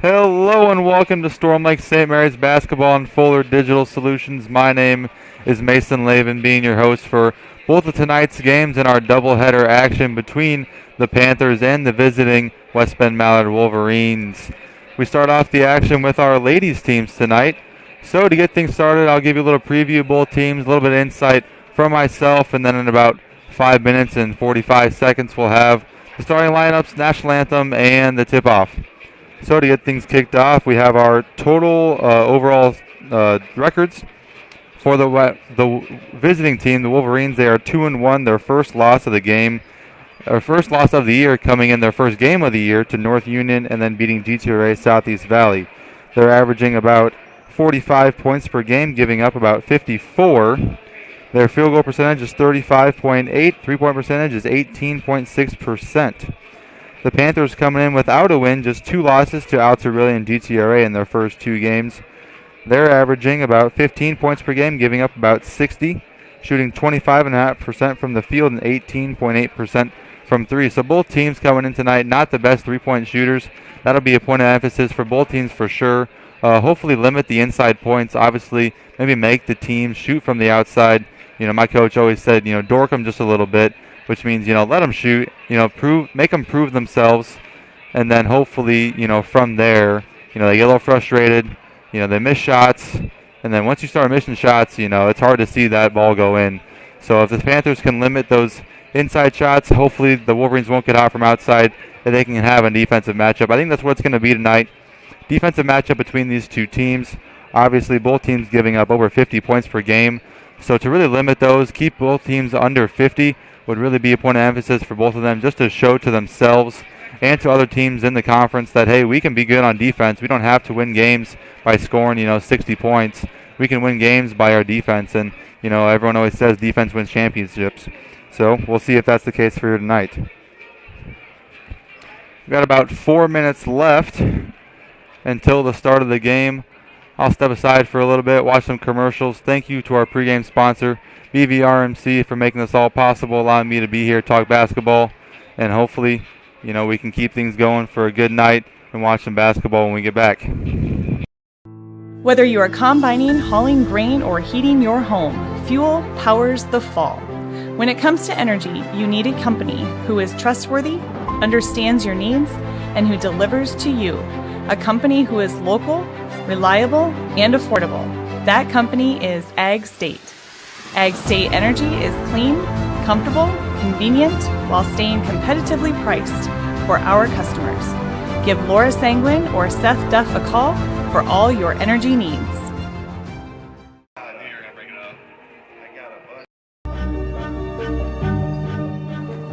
Hello and welcome to Storm Lake St. Mary's Basketball and Fuller Digital Solutions. My name is Mason Lavin, being your host for both of tonight's games and our doubleheader action between the Panthers and the visiting West Bend-Mallard Wolverines. We start off the action with our ladies teams tonight. So to get things started, I'll give you a little preview of both teams, a little bit of insight from myself, and then in about 5 minutes and 45 seconds we'll have the starting lineups, national anthem, and the tip-off. So to get things kicked off, we have our total overall records for the visiting team, the Wolverines. They are 2-1. Their first loss of the game, or first loss of the year, coming in their first game of the year to North Union, and then beating GTRA Southeast Valley. They're averaging about 45 points per game, giving up about 54. Their field goal percentage is 35.8. Three-point percentage is 18.6%. The Panthers coming in without a win, just 2 losses to Altarilli and GTRA in their first 2 games. They're averaging about 15 points per game, giving up about 60, shooting 25.5% from the field and 18.8% from 3. So both teams coming in tonight, not the best three-point shooters. That'll be a point of emphasis for both teams for sure. Hopefully limit the inside points. Obviously, maybe make the team shoot from the outside. You know, my coach always said, dork them just a little bit, which means, let them shoot, make them prove themselves, and then hopefully, from there, they get a little frustrated, they miss shots, and then once you start missing shots, it's hard to see that ball go in. So if the Panthers can limit those inside shots, hopefully the Wolverines won't get hot from outside, and they can have a defensive matchup. I think that's what it's going to be tonight. Defensive matchup between these two teams. Obviously, both teams giving up over 50 points per game. So to really limit those, keep both teams under 50, would really be a point of emphasis for both of them, just to show to themselves and to other teams in the conference that, hey, we can be good on defense. We don't have to win games by scoring, 60 points. We can win games by our defense. And, everyone always says defense wins championships. So we'll see if that's the case for you tonight. We've got about 4 minutes left until the start of the game. I'll step aside for a little bit, watch some commercials. Thank you to our pregame sponsor, CRMC, for making this all possible, allowing me to be here, talk basketball, and hopefully, we can keep things going for a good night and watch some basketball when we get back. Whether you are combining, hauling grain, or heating your home, fuel powers the fall. When it comes to energy, you need a company who is trustworthy, understands your needs, and who delivers to you. A company who is local, reliable, and affordable. That company is Ag State. Ag State Energy is clean, comfortable, convenient, while staying competitively priced for our customers. Give Laura Sanguin or Seth Duff a call for all your energy needs.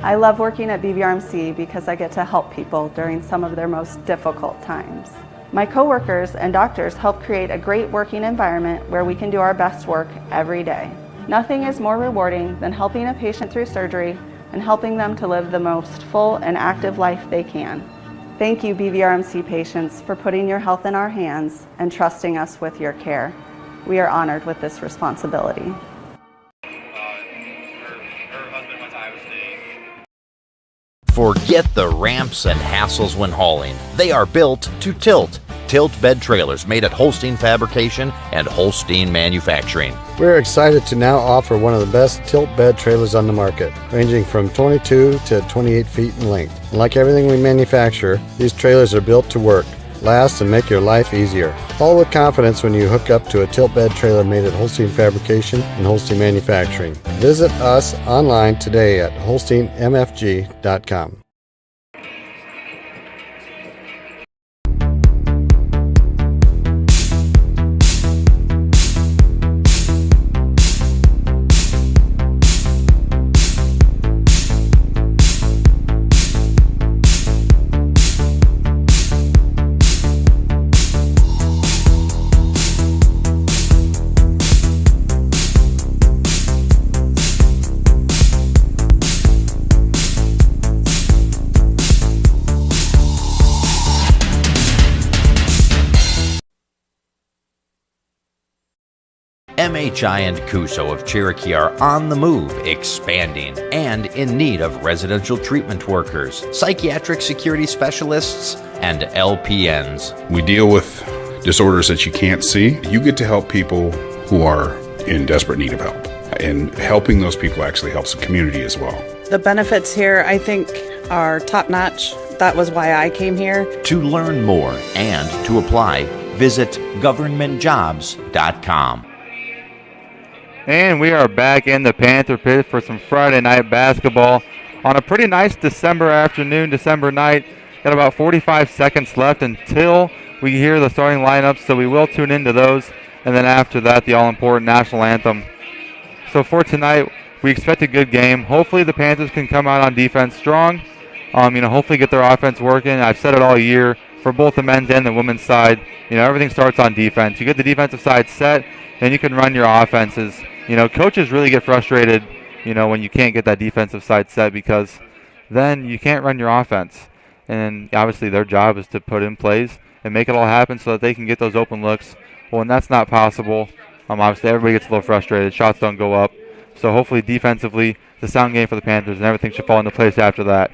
I love working at BVRMC because I get to help people during some of their most difficult times. My coworkers and doctors help create a great working environment where we can do our best work every day. Nothing is more rewarding than helping a patient through surgery and helping them to live the most full and active life they can. Thank you, BVRMC patients, for putting your health in our hands and trusting us with your care. We are honored with this responsibility. Forget the ramps and hassles when hauling. They are built to tilt. Tilt bed trailers made at Holstein Fabrication and Holstein Manufacturing. We're excited to now offer one of the best tilt bed trailers on the market, ranging from 22 to 28 feet in length. And like everything we manufacture, these trailers are built to work, last, and make your life easier. Haul with confidence when you hook up to a tilt bed trailer made at Holstein Fabrication and Holstein Manufacturing. Visit us online today at holsteinmfg.com. MHI and Cuso of Cherokee are on the move, expanding, and in need of residential treatment workers, psychiatric security specialists, and LPNs. We deal with disorders that you can't see. You get to help people who are in desperate need of help. And helping those people actually helps the community as well. The benefits here, I think, are top-notch. That was why I came here. To learn more and to apply, visit governmentjobs.com. And we are back in the Panther Pit for some Friday night basketball on a pretty nice December afternoon, December night. Got about 45 seconds left until we hear the starting lineups, so we will tune into those. And then after that, the all-important national anthem. So for tonight, we expect a good game. Hopefully the Panthers can come out on defense strong. Hopefully get their offense working. I've said it all year for both the men's and the women's side. Everything starts on defense. You get the defensive side set, and you can run your offenses. Coaches really get frustrated, when you can't get that defensive side set because then you can't run your offense. And obviously their job is to put in plays and make it all happen so that they can get those open looks. Well, when that's not possible, obviously everybody gets a little frustrated. Shots don't go up. So hopefully defensively, it's a sound game for the Panthers, and everything should fall into place after that.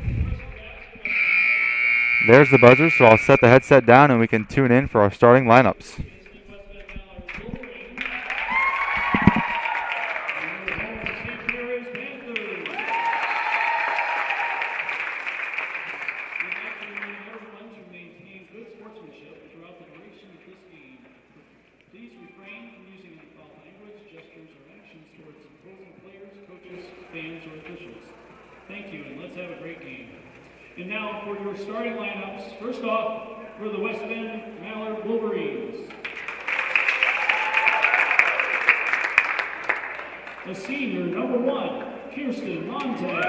There's the buzzer, so I'll set the headset down and we can tune in for our starting lineups. And now for your starting lineups. First off, for the West Bend-Mallard Wolverines. The senior, number 1, Kirsten Montez.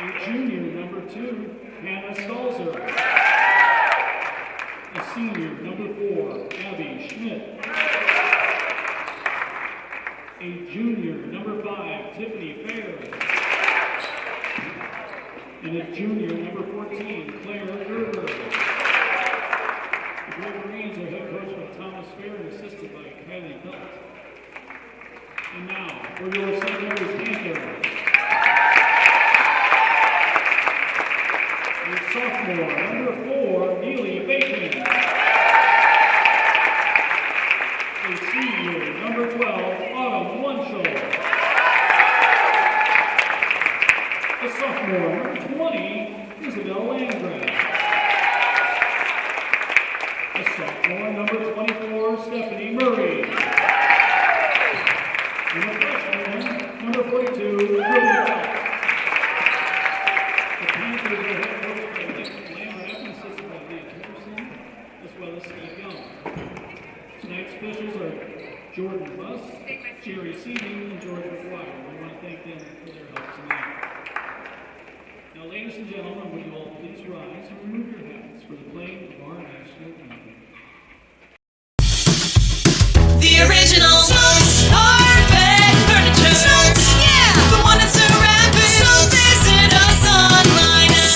A junior, number 2, Hannah Stalzer. A senior, number 4, Abby Schmidt. A junior, number 5, Tiffany Fair. And a junior, number 14, Claire Gerber. The Wolverines are head coached by Thomas Fair and assisted by Kylie Belt. And now, for your St. Mary's Panthers. A sophomore, number 4, Neely Bacon. A senior, number 12, Autumn Lunchel. A sophomore, number 20, Isabel Landgraf. A sophomore, number 24, Stephanie Murray. And a freshman, number 42, Ruby Fox. The Panthers are head coached by Nick Landgraf and assisted by Leah Henderson, as well as Steve Young. Tonight's officials are Jordan Buss, Jerry Seating, and George McGuire. We want to thank them for their help tonight. Now, ladies and gentlemen, would you all please rise and remove your hats for the playing of our national anthem. The original Carpet Furniture. Yeah! The one that's surrounded. So visit us online at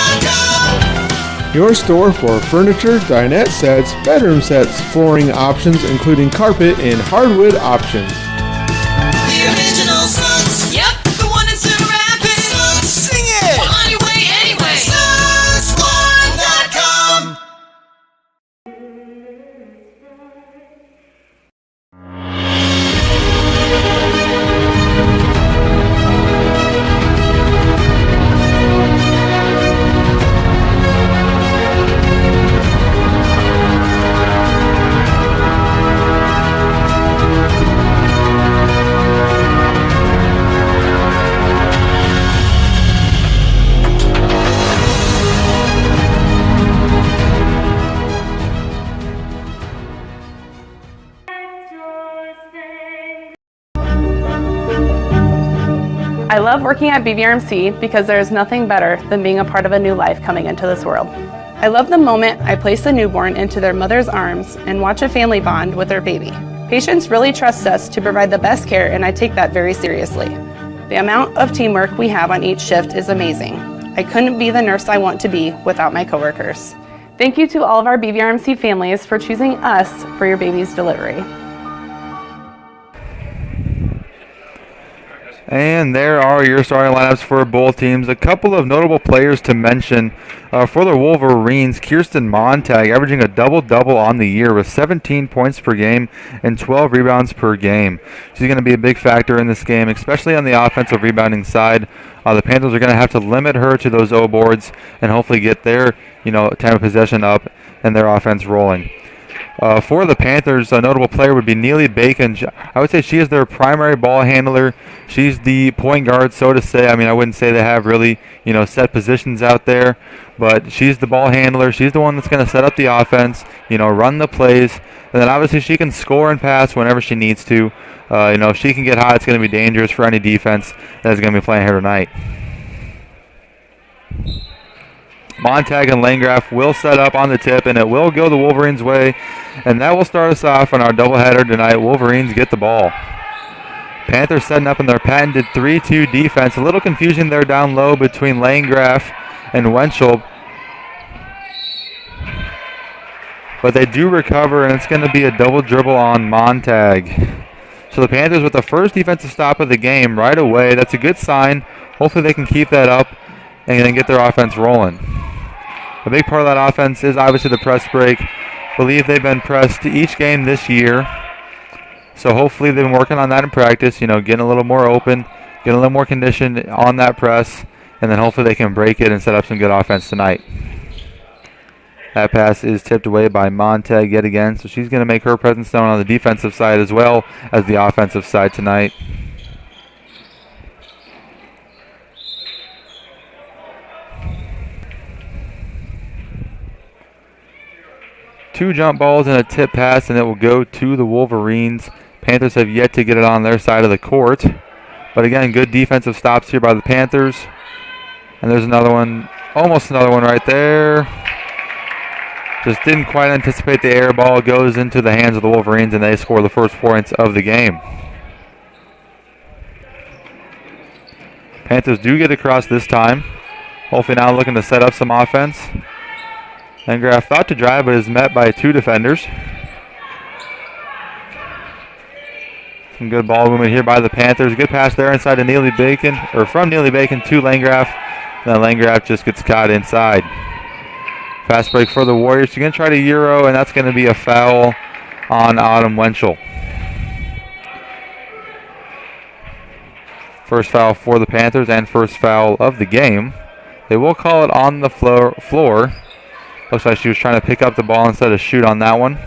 SoulStorm.com. Your store for furniture, dinette sets, bedroom sets, flooring options, including carpet and hardwood options. The original Sons. Yep, the one that's surrounded. Sing it! On your way anyway. SoulStorm.com. I love working at BVRMC because there is nothing better than being a part of a new life coming into this world. I love the moment I place a newborn into their mother's arms and watch a family bond with their baby. Patients really trust us to provide the best care, and I take that very seriously. The amount of teamwork we have on each shift is amazing. I couldn't be the nurse I want to be without my coworkers. Thank you to all of our BVRMC families for choosing us for your baby's delivery. And there are your starting lineups for both teams. A couple of notable players to mention for the Wolverines. Kirsten Montag averaging a double-double on the year with 17 points per game and 12 rebounds per game. She's going to be a big factor in this game, especially on the offensive rebounding side. The Panthers are going to have to limit her to those O boards and hopefully get their time of possession up and their offense rolling. For the Panthers, a notable player would be Neely Bacon. I would say she is their primary ball handler. She's the point guard, so to say. I mean, I wouldn't say they have really, set positions out there, but she's the ball handler. She's the one that's going to set up the offense, run the plays, and then obviously she can score and pass whenever she needs to. If she can get hot, it's going to be dangerous for any defense that is going to be playing her tonight. Montag and Landgraf will set up on the tip, and it will go the Wolverines' way, and that will start us off on our doubleheader tonight. Wolverines get the ball. Panthers setting up in their patented 3-2 defense. A little confusion there down low between Landgraf and Wenchel, but they do recover, and it's going to be a double dribble on Montag. So the Panthers with the first defensive stop of the game right away. That's a good sign. Hopefully they can keep that up and then get their offense rolling. A big part of that offense is obviously the press break. I believe they've been pressed each game this year. So hopefully they've been working on that in practice, getting a little more open, getting a little more conditioned on that press, and then hopefully they can break it and set up some good offense tonight. That pass is tipped away by Montag yet again, so she's going to make her presence known on the defensive side as well as the offensive side tonight. Two jump balls and a tip pass, and it will go to the Wolverines. Panthers have yet to get it on their side of the court. But again, good defensive stops here by the Panthers. And there's another one, almost another one right there. Just didn't quite anticipate the air ball. Goes into the hands of the Wolverines, and they score the first points of the game. Panthers do get across this time. Hopefully now looking to set up some offense. Landgraf thought to drive, but is met by two defenders. Some good ball movement here by the Panthers. Good pass there inside to Neely Bacon, or from Neely Bacon to Landgraf. And then Landgraf just gets caught inside. Fast break for the Warriors. She's going to try to Euro, and that's going to be a foul on Autumn Wenchel. First foul for the Panthers and first foul of the game. They will call it on the floor. Looks like she was trying to pick up the ball instead of shoot on that one.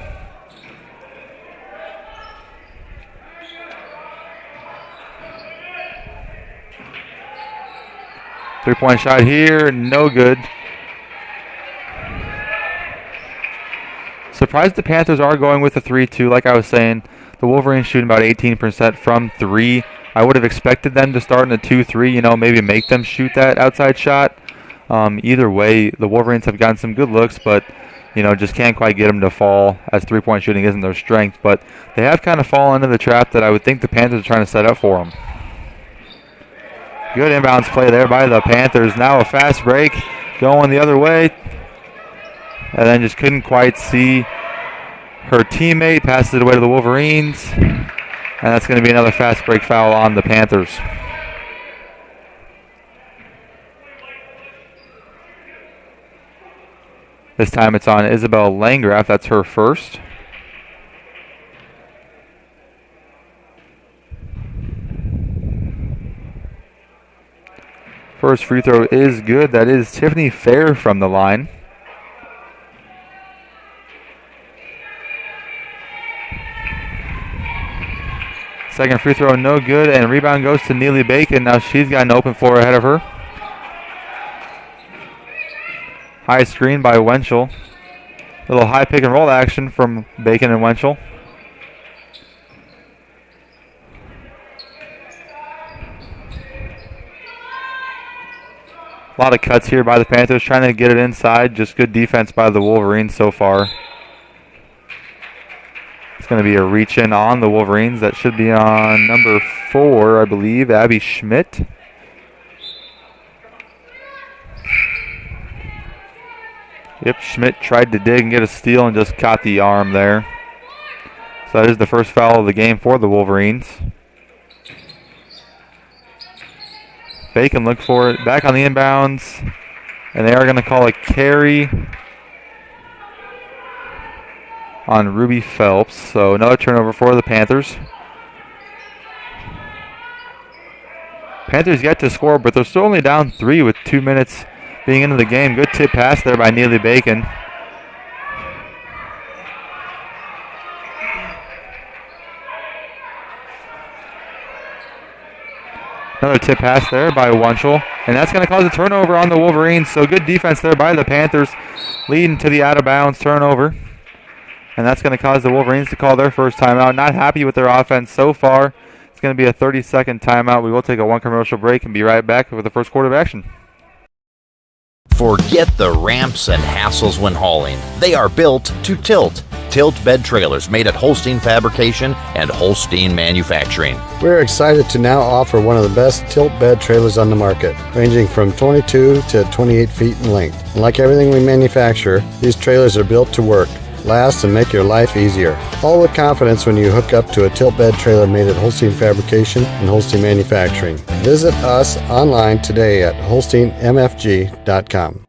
Three-point shot here, no good. Surprised the Panthers are going with a 3-2. Like I was saying, the Wolverines shooting about 18% from three. I would have expected them to start in a 2-3, maybe make them shoot that outside shot. Either way, the Wolverines have gotten some good looks, but, just can't quite get them to fall, as three-point shooting isn't their strength. But they have kind of fallen into the trap that I would think the Panthers are trying to set up for them. Good inbounds play there by the Panthers. Now a fast break going the other way. And then just couldn't quite see her teammate. Passes it away to the Wolverines. And that's going to be another fast break foul on the Panthers. This time it's on Isabel Landgraf. That's her first. First free throw is good. That is Tiffany Fair from the line. Second free throw, no good, and rebound goes to Neely Bacon. Now she's got an open floor ahead of her. High screen by Wenchel. Little high pick and roll action from Bacon and Wenchel. A lot of cuts here by the Panthers, trying to get it inside. Just good defense by the Wolverines so far. It's going to be a reach in on the Wolverines. That should be on number 4, I believe, Abby Schmidt. Yep, Schmidt tried to dig and get a steal and just caught the arm there. So that is the first foul of the game for the Wolverines. Bacon look for it. Back on the inbounds. And they are going to call a carry on Ruby Phelps. So another turnover for the Panthers. Panthers yet to score, but they're still only down 3 with 2 minutes being into the game. Good tip pass there by Neely Bacon. Another tip pass there by Wunschel. And that's going to cause a turnover on the Wolverines. So good defense there by the Panthers, leading to the out-of-bounds turnover. And that's going to cause the Wolverines to call their first timeout. Not happy with their offense so far. It's going to be a 30-second timeout. We will take a 1 commercial break and be right back with the first quarter of action. Forget the ramps and hassles when hauling. They are built to tilt. Tilt bed trailers made at Holstein Fabrication and Holstein Manufacturing. We're excited to now offer one of the best tilt bed trailers on the market, ranging from 22 to 28 feet in length. And like everything we manufacture, these trailers are built to work, last, and make your life easier. All with confidence when you hook up to a tilt bed trailer made at Holstein Fabrication and Holstein Manufacturing. Visit us online today at holsteinmfg.com.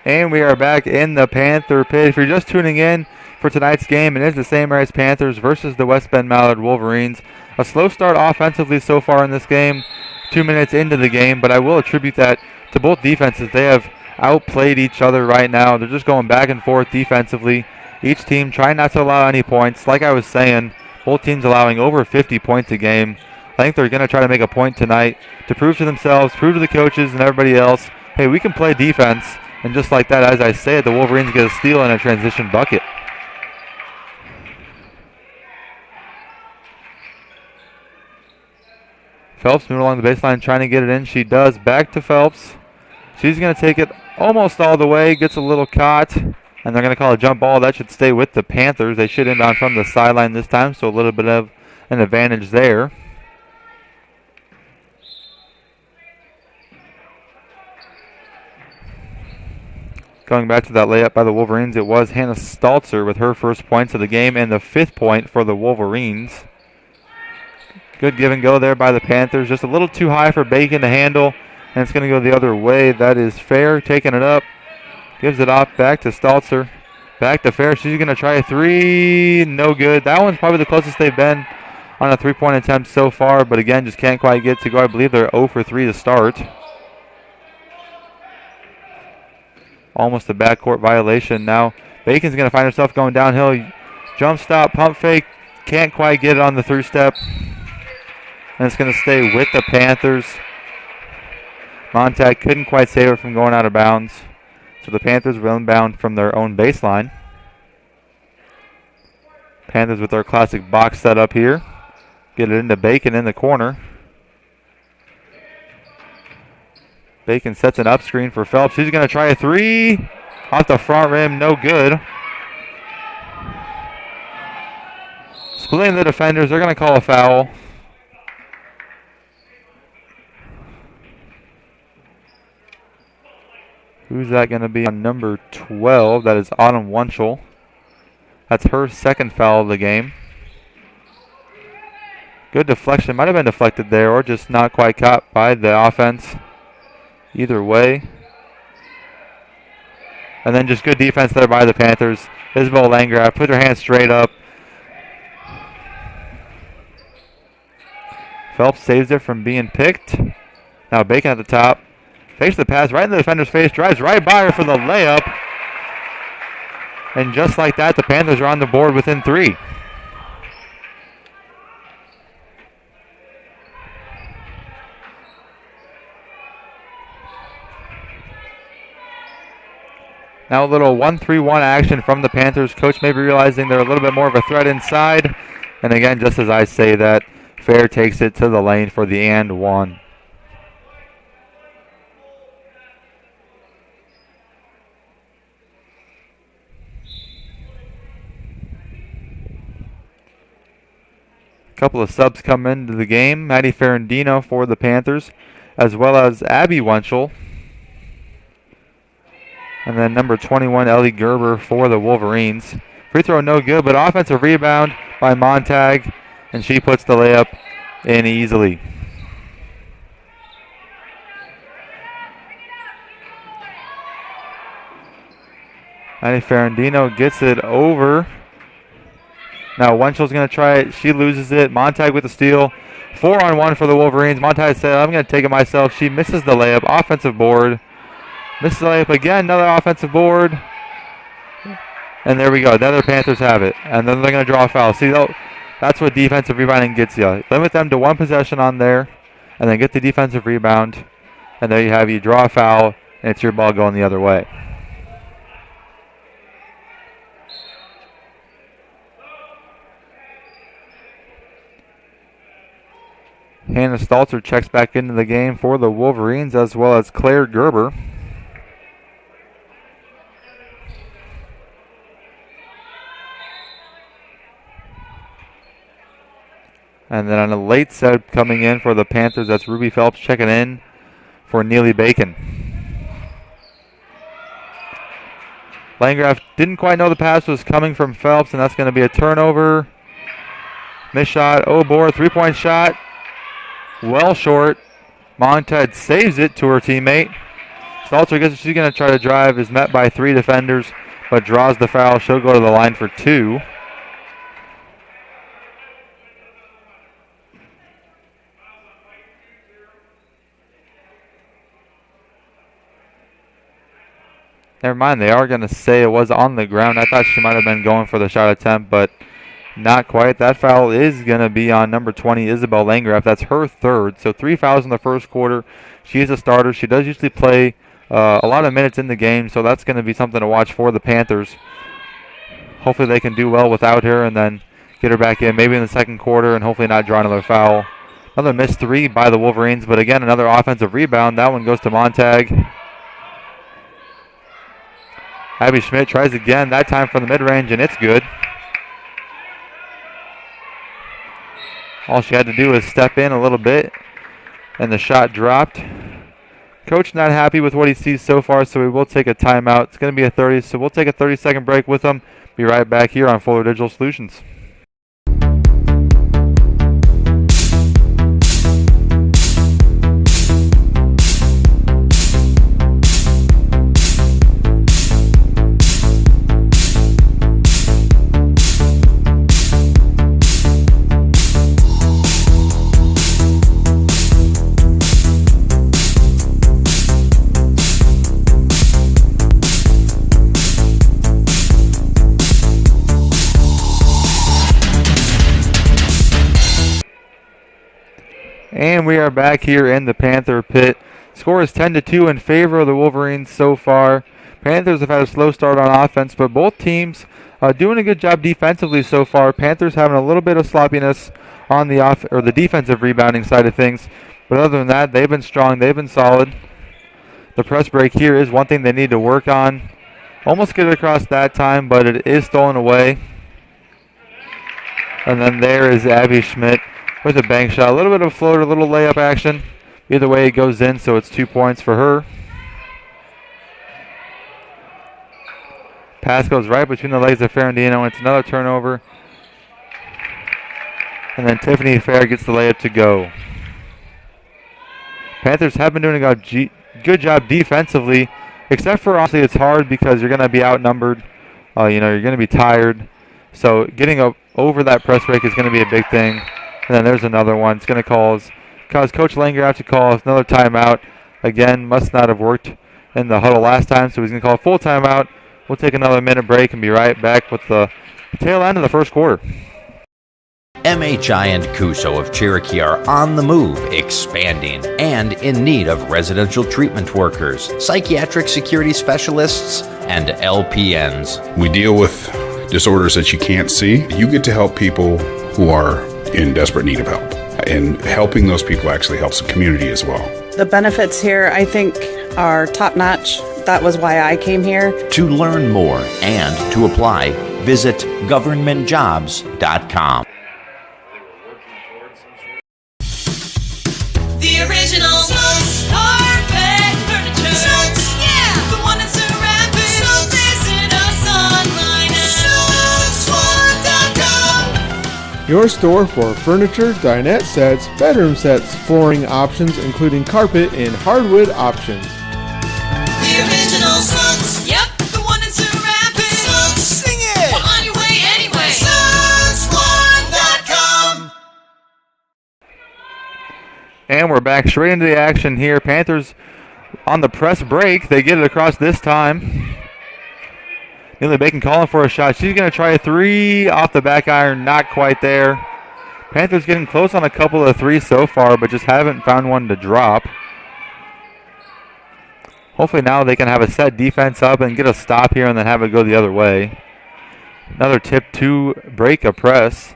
And we are back in the Panther pit. If you're just tuning in for tonight's game, it is the St. Mary's Panthers versus the West Bend-Mallard Wolverines. A slow start offensively so far in this game, 2 minutes into the game, but I will attribute that to both defenses. They have outplayed each other right now. They're just going back and forth defensively. Each team trying not to allow any points. Like I was saying, both teams allowing over 50 points a game. I think they're going to try to make a point tonight to prove to themselves, prove to the coaches and everybody else, hey, we can play defense. And just like that, as I say it, the Wolverines get a steal and a transition bucket. Phelps moving along the baseline trying to get it in. She does. Back to Phelps. She's going to take it almost all the way. Gets a little caught. And they're going to call a jump ball. That should stay with the Panthers. They should inbound from the sideline this time, so a little bit of an advantage there. Going back to that layup by the Wolverines, it was Hannah Staltzer with her first points of the game and the 5th point for the Wolverines. Good give and go there by the Panthers. Just a little too high for Bacon to handle, and it's going to go the other way. That is Fair taking it up. Gives it off back to Staltzer. Back to Fair. She's going to try a 3. No good. That one's probably the closest they've been on a 3-point attempt so far, but again, just can't quite get to go. I believe they're 0 for 3 to start. Almost a backcourt violation. Now Bacon's going to find herself going downhill. Jump stop, pump fake. Can't quite get it on the through step. And it's going to stay with the Panthers. Montag couldn't quite save it from going out of bounds. So the Panthers will inbound from their own baseline. Panthers with their classic box setup here. Get it into Bacon in the corner. Bacon sets an up screen for Phelps. She's going to try a 3. Off the front rim, no good. Splitting the defenders, they're going to call a foul. Who's that going to be on number 12? That is Autumn Wunschel. That's her second foul of the game. Good deflection. Might have been deflected there or just not quite caught by the offense. Either way. And then just good defense there by the Panthers. Isabel Landgraf put her hands straight up. Phelps saves it from being picked. Now Bacon at the top. Fakes the pass right in the defender's face. Drives right by her for the layup. And just like that, the Panthers are on the board within 3. Now a little 1-3-1 action from the Panthers. Coach may be realizing they're a little bit more of a threat inside. And again, just as I say that, Fair takes it to the lane for the and one. A couple of subs come into the game. Maddie Ferrandino for the Panthers, as well as Abby Wunschel. And then number 21, Ellie Gerber for the Wolverines. Free throw no good, but offensive rebound by Montag, and she puts the layup in easily. Annie Ferrandino gets it over. Now Wenchell's going to try it. She loses it. Montag with the steal. 4-on-1 for the Wolverines. Montag said, I'm going to take it myself. She misses the layup. Offensive board. Misses the layup again. Another offensive board. And there we go. The other Panthers have it. And then they're going to draw a foul. See, that's what defensive rebounding gets you. Limit them to one possession on there, and then get the defensive rebound. And there you have you draw a foul, and it's your ball going the other way. Hannah Stalter checks back into the game for the Wolverines, as well as Claire Gerber. And then on a late set coming in for the Panthers, that's Ruby Phelps checking in for Neely Bacon. Landgraf didn't quite know the pass was coming from Phelps, and that's going to be a turnover. Missed shot. Oh, boy, three-point shot. Well short. Montag saves it to her teammate. Stalter gets it. She's going to try to drive. Is met by three defenders, but draws the foul. She'll go to the line for two. Never mind, they are going to say it was on the ground. I thought she might have been going for the shot attempt, but not quite. That foul is going to be on number 20, Isabel Landgraf. That's her third. So 3 fouls in the first quarter. She is a starter. She does usually play a lot of minutes in the game, so that's going to be something to watch for the Panthers. Hopefully they can do well without her and then get her back in maybe in the second quarter and hopefully not draw another foul. Another missed three by the Wolverines, but again, another offensive rebound. That one goes to Montag. Abby Schmidt tries again, that time from the mid-range, and it's good. All she had to do was step in a little bit, and the shot dropped. Coach not happy with what he sees so far, so we will take a timeout. It's going to be a 30, so we'll take a 30-second break with them. Be right back here on Fuller Digital Solutions. And we are back here in the Panther pit. Score is 10-2 in favor of the Wolverines so far. Panthers have had a slow start on offense, but both teams doing a good job defensively so far. Panthers having a little bit of sloppiness on the defensive rebounding side of things. But other than that, they've been strong. They've been solid. The press break here is one thing they need to work on. Almost get it across that time, but it is stolen away. And then there is Abby Schmidt with a bank shot. A little bit of a floater, a little layup action. Either way, it goes in, so it's 2 points for her. Pass goes right between the legs of Ferrandino. It's another turnover. And then Tiffany Fair gets the layup to go. Panthers have been doing a good job defensively, except for honestly it's hard because you're going to be outnumbered. You're going to be tired. So getting over that press break is going to be a big thing. And then there's another one. It's going to cause Coach Langer to call another timeout. Again, must not have worked in the huddle last time, so he's going to call a full timeout. We'll take another minute break and be right back with the tail end of the first quarter. MHI and Cuso of Cherokee are on the move, expanding, and in need of residential treatment workers, psychiatric security specialists, and LPNs. We deal with disorders that you can't see. You get to help people who are in desperate need of help. And helping those people actually helps the community as well. The benefits here, I think, are top-notch. That was why I came here. To learn more and to apply, visit governmentjobs.com. The original Smugs Carpet Furniture. Smugs, yeah, the one that's around. Your store for furniture, dinette sets, bedroom sets, flooring options, including carpet and hardwood options. The original Suggs. Yep, the one in Cedar Rapids. Suggs, sing it. We're on your way anyway. Suggs1.com. And we're back straight into the action here. Panthers on the press break. They get it across this time. Neely Bacon calling for a shot. She's going to try a three off the back iron. Not quite there. Panthers getting close on a couple of threes so far, but just haven't found one to drop. Hopefully now they can have a set defense up and get a stop here and then have it go the other way. Another tip to break a press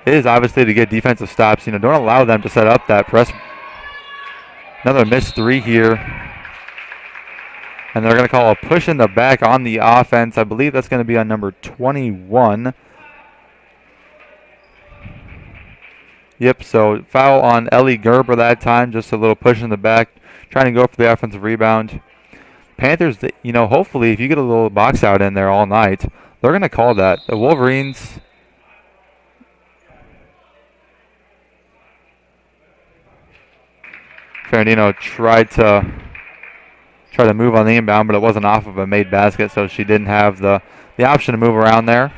is obviously to get defensive stops. Don't allow them to set up that press. Another missed three here. And they're going to call a push in the back on the offense. I believe that's going to be on number 21. Yep, so foul on Ellie Gerber that time. Just a little push in the back, trying to go for the offensive rebound. Panthers, hopefully if you get a little box out in there all night, they're going to call that. The Wolverines... Ferrandino tried to move on the inbound, but it wasn't off of a made basket, so she didn't have the option to move around there.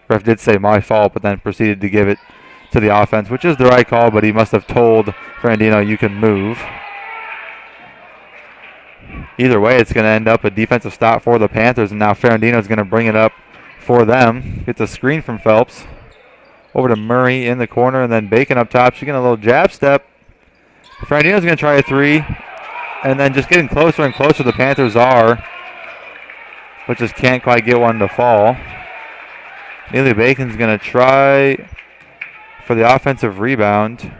Ref did say my fault, but then proceeded to give it to the offense, which is the right call, but he must have told Ferrandino you can move. Either way, it's going to end up a defensive stop for the Panthers, and now Ferrandino is going to bring it up for them. Gets a screen from Phelps. Over to Murray in the corner, and then Bacon up top. She's getting a little jab step. Ferrandino's going to try a three. And then just getting closer and closer the Panthers are, but just can't quite get one to fall. Neely Bacon's going to try for the offensive rebound.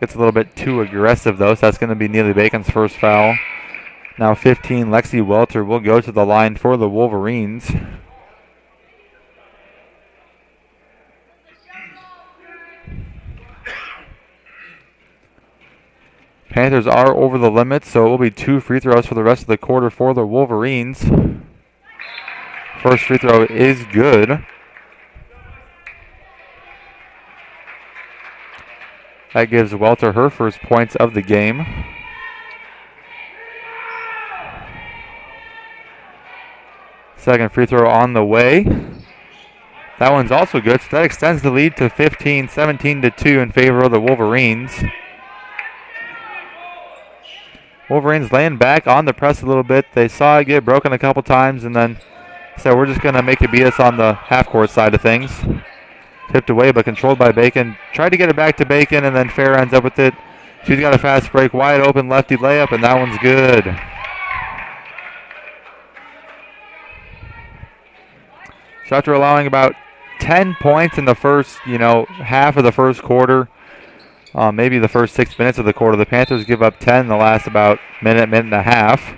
Gets a little bit too aggressive, though, so that's going to be Neely Bacon's first foul. Now 15, Lexi Welter will go to the line for the Wolverines. Panthers are over the limit, so it will be 2 free throws for the rest of the quarter for the Wolverines. First free throw is good. That gives Welter her first points of the game. Second free throw on the way. That one's also good, so that extends the lead to 15, 17-2 in favor of the Wolverines. Wolverines laying back on the press a little bit. They saw it get broken a couple times and then said we're just going to make it beat us on the half-court side of things. Tipped away but controlled by Bacon. Tried to get it back to Bacon and then Fair ends up with it. She's got a fast break, wide open lefty layup, and that one's good. So after allowing about 10 points in the first, half of the first quarter, maybe the first 6 minutes of the quarter, the Panthers give up 10 in the last about minute and a half.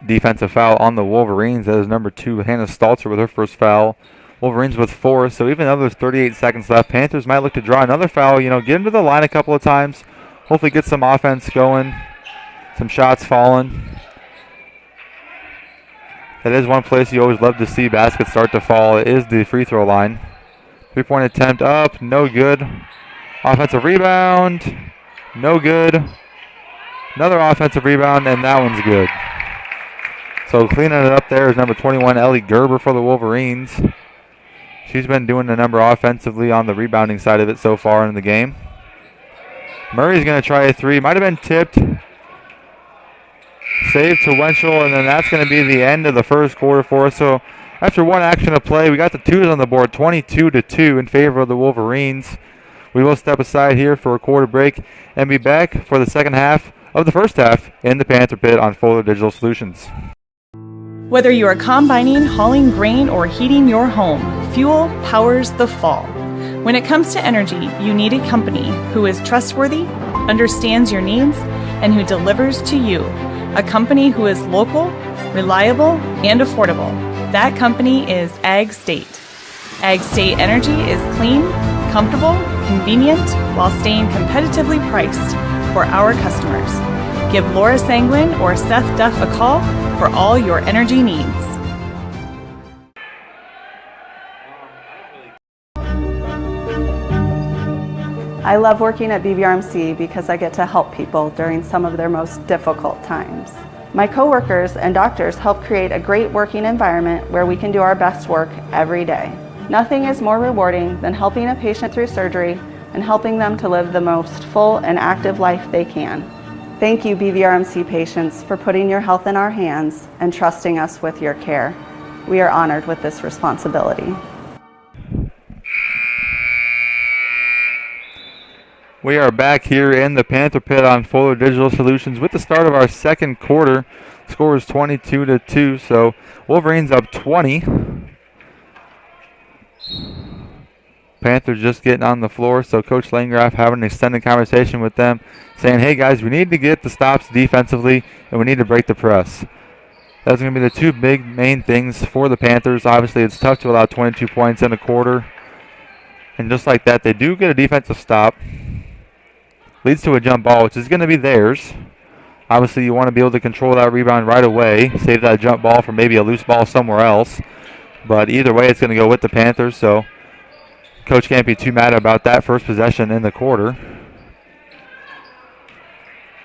Defensive foul on the Wolverines. That is number 2, Hannah Stalter with her first foul. Wolverines with 4, so even though there's 38 seconds left, Panthers might look to draw another foul, get into the line a couple of times, hopefully get some offense going, some shots falling. That is one place you always love to see baskets start to fall, is the free throw line. 3-point attempt up, no good. Offensive rebound, no good. Another offensive rebound, and that one's good. So cleaning it up there is number 21, Ellie Gerber for the Wolverines. She's been doing a number offensively on the rebounding side of it so far in the game. Murray's going to try a three. Might have been tipped. Save to Wenchel, and then that's going to be the end of the first quarter for us. So after one action of play, we got the twos on the board, 22-2 in favor of the Wolverines. We will step aside here for a quarter break and be back for the second half of the first half in the Panther Pit on Fuller Digital Solutions. Whether you are combining, hauling grain, or heating your home, fuel powers the fall. When it comes to energy, you need a company who is trustworthy, understands your needs, and who delivers to you. A company who is local, reliable, and affordable. That company is Ag State. Ag State Energy is clean, Comfortable, convenient, while staying competitively priced for our customers. Give Laura Sanguin or Seth Duff a call for all your energy needs. I love working at BVRMC because I get to help people during some of their most difficult times. My coworkers and doctors help create a great working environment where we can do our best work every day. Nothing is more rewarding than helping a patient through surgery and helping them to live the most full and active life they can. Thank you, BVRMC patients, for putting your health in our hands and trusting us with your care. We are honored with this responsibility. We are back here in the Panther Pit on Fuller Digital Solutions with the start of our second quarter. Score is 22-2, so Wolverines up 20. Panthers just getting on the floor, so Coach Landgraf having an extended conversation with them, saying, hey guys, we need to get the stops defensively, and we need to break the press. That's going to be the two big main things for the Panthers. Obviously, it's tough to allow 22 points in a quarter. And just like that, they do get a defensive stop. Leads to a jump ball, which is going to be theirs. Obviously, you want to be able to control that rebound right away, save that jump ball for maybe a loose ball somewhere else. But either way, it's going to go with the Panthers, so Coach can't be too mad about that first possession in the quarter.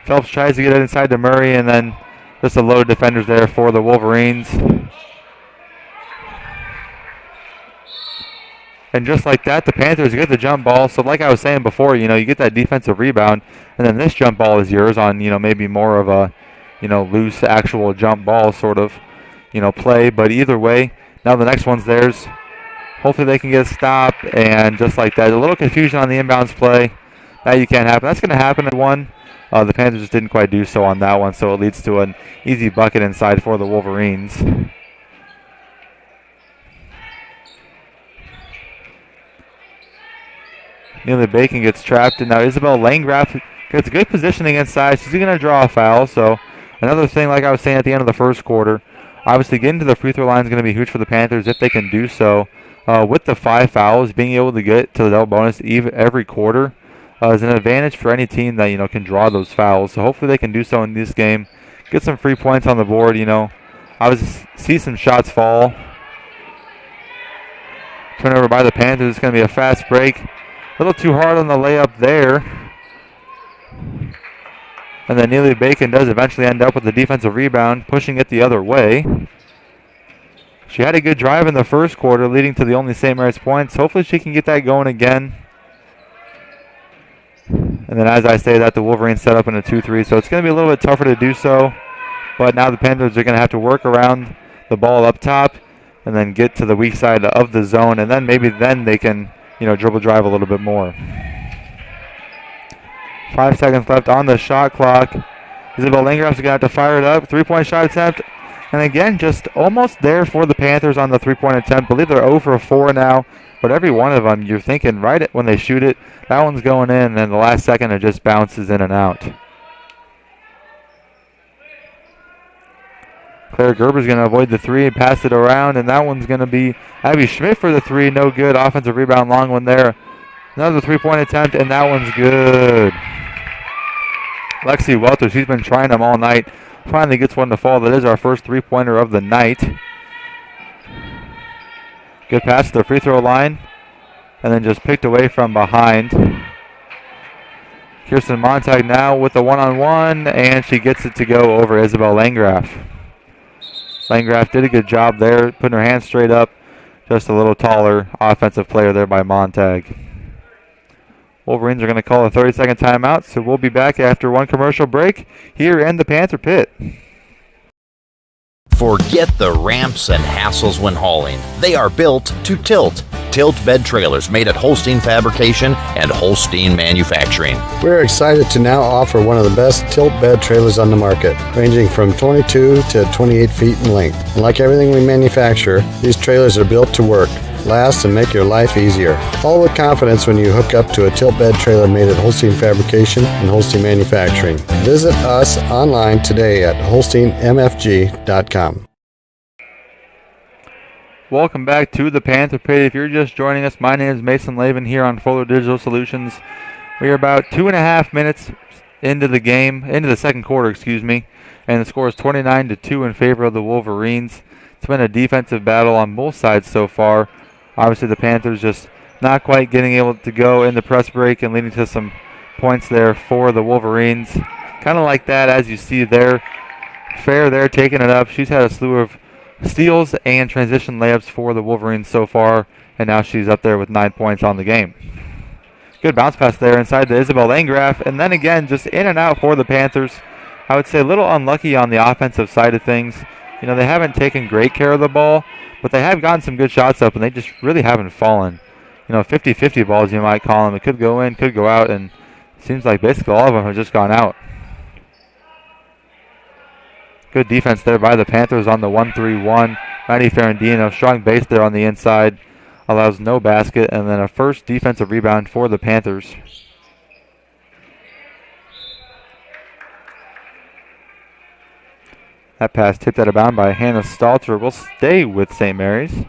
Phelps tries to get it inside to Murray, and then just a load of defenders there for the Wolverines. And just like that, the Panthers get the jump ball. So like I was saying before, you get that defensive rebound, and then this jump ball is yours on, maybe more of a, loose actual jump ball sort of, play. But either way, now the next one's theirs. Hopefully they can get a stop, and just like that, a little confusion on the inbounds play. That you can't happen. That's going to happen at one. The Panthers just didn't quite do so on that one, so it leads to an easy bucket inside for the Wolverines. Neely Bacon gets trapped, and now Isabel Landgraf gets good positioning inside. She's going to draw a foul, so another thing like I was saying at the end of the first quarter, obviously getting to the free throw line is going to be huge for the Panthers if they can do so. With the 5 fouls, being able to get to the double bonus every quarter is an advantage for any team that can draw those fouls. So hopefully they can do so in this game. Get some free points on the board. Obviously see some shots fall. Turnover by the Panthers. It's going to be a fast break. A little too hard on the layup there. And then Neely Bacon does eventually end up with the defensive rebound, pushing it the other way. She had a good drive in the first quarter, leading to the only St. Mary's points. Hopefully she can get that going again. And then as I say that, the Wolverines set up in a 2-3, so it's going to be a little bit tougher to do so. But now the Panthers are going to have to work around the ball up top and then get to the weak side of the zone, and then maybe they can dribble drive a little bit more. 5 seconds left on the shot clock. Isabel Landgraf's going to have to fire it up. 3-point shot attempt. And again, just almost there for the Panthers on the 3-point attempt. I believe they're 0 for 4 now. But every one of them, you're thinking right when they shoot it, that one's going in. And then the last second, it just bounces in and out. Claire Gerber's going to avoid the 3 and pass it around. And that one's going to be Abby Schmidt for the 3. No good. Offensive rebound, long one there. Another 3-point attempt, and that one's good. Lexi Welter, she's been trying them all night. Finally gets one to fall. That is our first 3-pointer of the night. Good pass to the free throw line. And then just picked away from behind. Kirsten Montag now with the one-on-one, and she gets it to go over Isabel Landgraf. Landgraf did a good job there, putting her hands straight up. Just a little taller offensive player there by Montag. Wolverines are going to call a 30-second timeout, so we'll be back after one commercial break here in the Panther Pit. Forget the ramps and hassles when hauling. They are built to tilt. Tilt bed trailers made at Holstein Fabrication and Holstein Manufacturing. We're excited to now offer one of the best tilt bed trailers on the market, ranging from 22 to 28 feet in length. And like everything we manufacture, these trailers are built to work, last, and make your life easier. All with confidence when you hook up to a tilt bed trailer made at Holstein Fabrication and Holstein Manufacturing. Visit us online today at holsteinmfg.com. Welcome back to the Panther Pit. If you're just joining us, my name is Mason Lavin here on Fuller Digital Solutions. We are about 2.5 minutes into the second quarter, and the score is 29-2 in favor of the Wolverines. It's been a defensive battle on both sides so far. Obviously, the Panthers just not quite getting able to go in the press break and leading to some points there for the Wolverines. Kind of like that, as you see there. Fair there taking it up. She's had a slew of steals and transition layups for the Wolverines so far, and now she's up there with 9 points on the game. Good bounce pass there inside to Isabel Landgraf, and then again just in and out for the Panthers. I would say a little unlucky on the offensive side of things. You know, they haven't taken great care of the ball, but they have gotten some good shots up, and they just really haven't fallen. You know, 50-50 balls you might call them. It could go in, could go out, and it seems like basically all of them have just gone out. Good defense there by the Panthers on the 1-3-1. Maddie Ferrandino, strong base there on the inside. Allows no basket, and then a first defensive rebound for the Panthers. That pass tipped out of bounds by Hannah Stalter. Will stay with St. Mary's.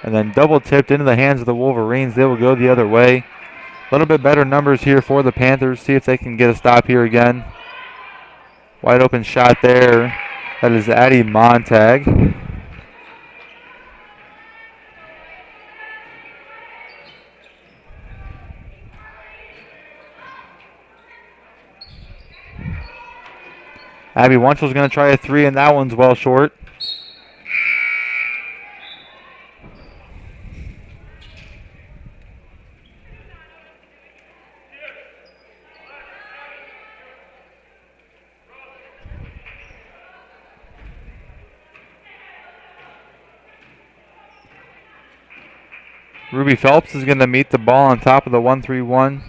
And then double tipped into the hands of the Wolverines. They will go the other way. A little bit better numbers here for the Panthers. See if they can get a stop here again. Wide open shot there. That is Addie Montag. Abby Wunchel's going to try a three, and that one's well short. Ruby Phelps is going to meet the ball on top of the 1-3-1.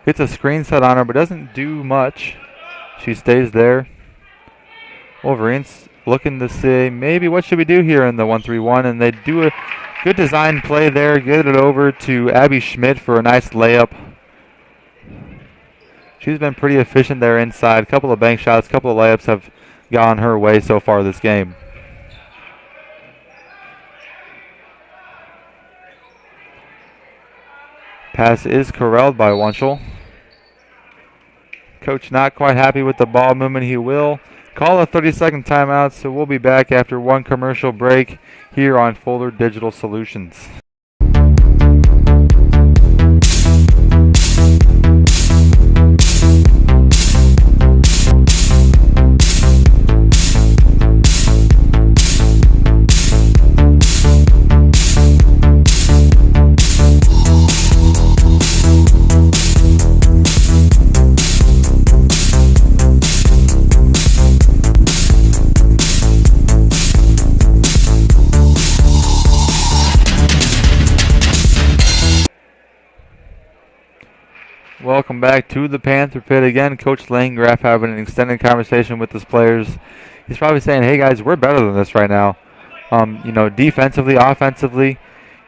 Gets a screen set on her, but doesn't do much. She stays there. Wolverines looking to say, maybe what should we do here in the 1-3-1? And they do a good design play there. Get it over to Abby Schmidt for a nice layup. She's been pretty efficient there inside. A couple of bank shots, a couple of layups have gone her way so far this game. Pass is corralled by Wunschel. Coach not quite happy with the ball movement. He will call a 30-second timeout, so we'll be back after one commercial break here on Fuller Digital Solutions. Welcome back to the Panther Pit. Again, Coach Landgraf having an extended conversation with his players. He's probably saying, hey guys, we're better than this right now. Defensively, offensively,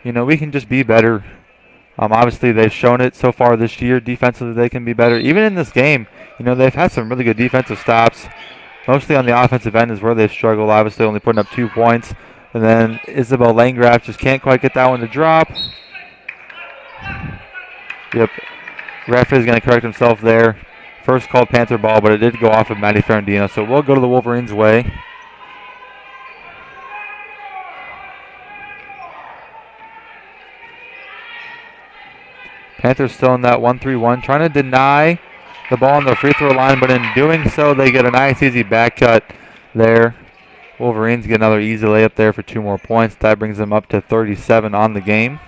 we can just be better. Obviously, they've shown it so far this year. Defensively, they can be better. Even in this game, they've had some really good defensive stops. Mostly on the offensive end is where they've struggled. Obviously, only putting up 2 points. And then Isabel Landgraf just can't quite get that one to drop. Yep. Ref is going to correct himself there. First called Panther ball, but it did go off of Maddie Ferrandino, so we'll go to the Wolverines' way. Panthers still in that 1-3-1, trying to deny the ball on the free throw line, but in doing so, they get a nice, easy back cut there. Wolverines get another easy layup there for 2 more points. That brings them up to 37 on the game.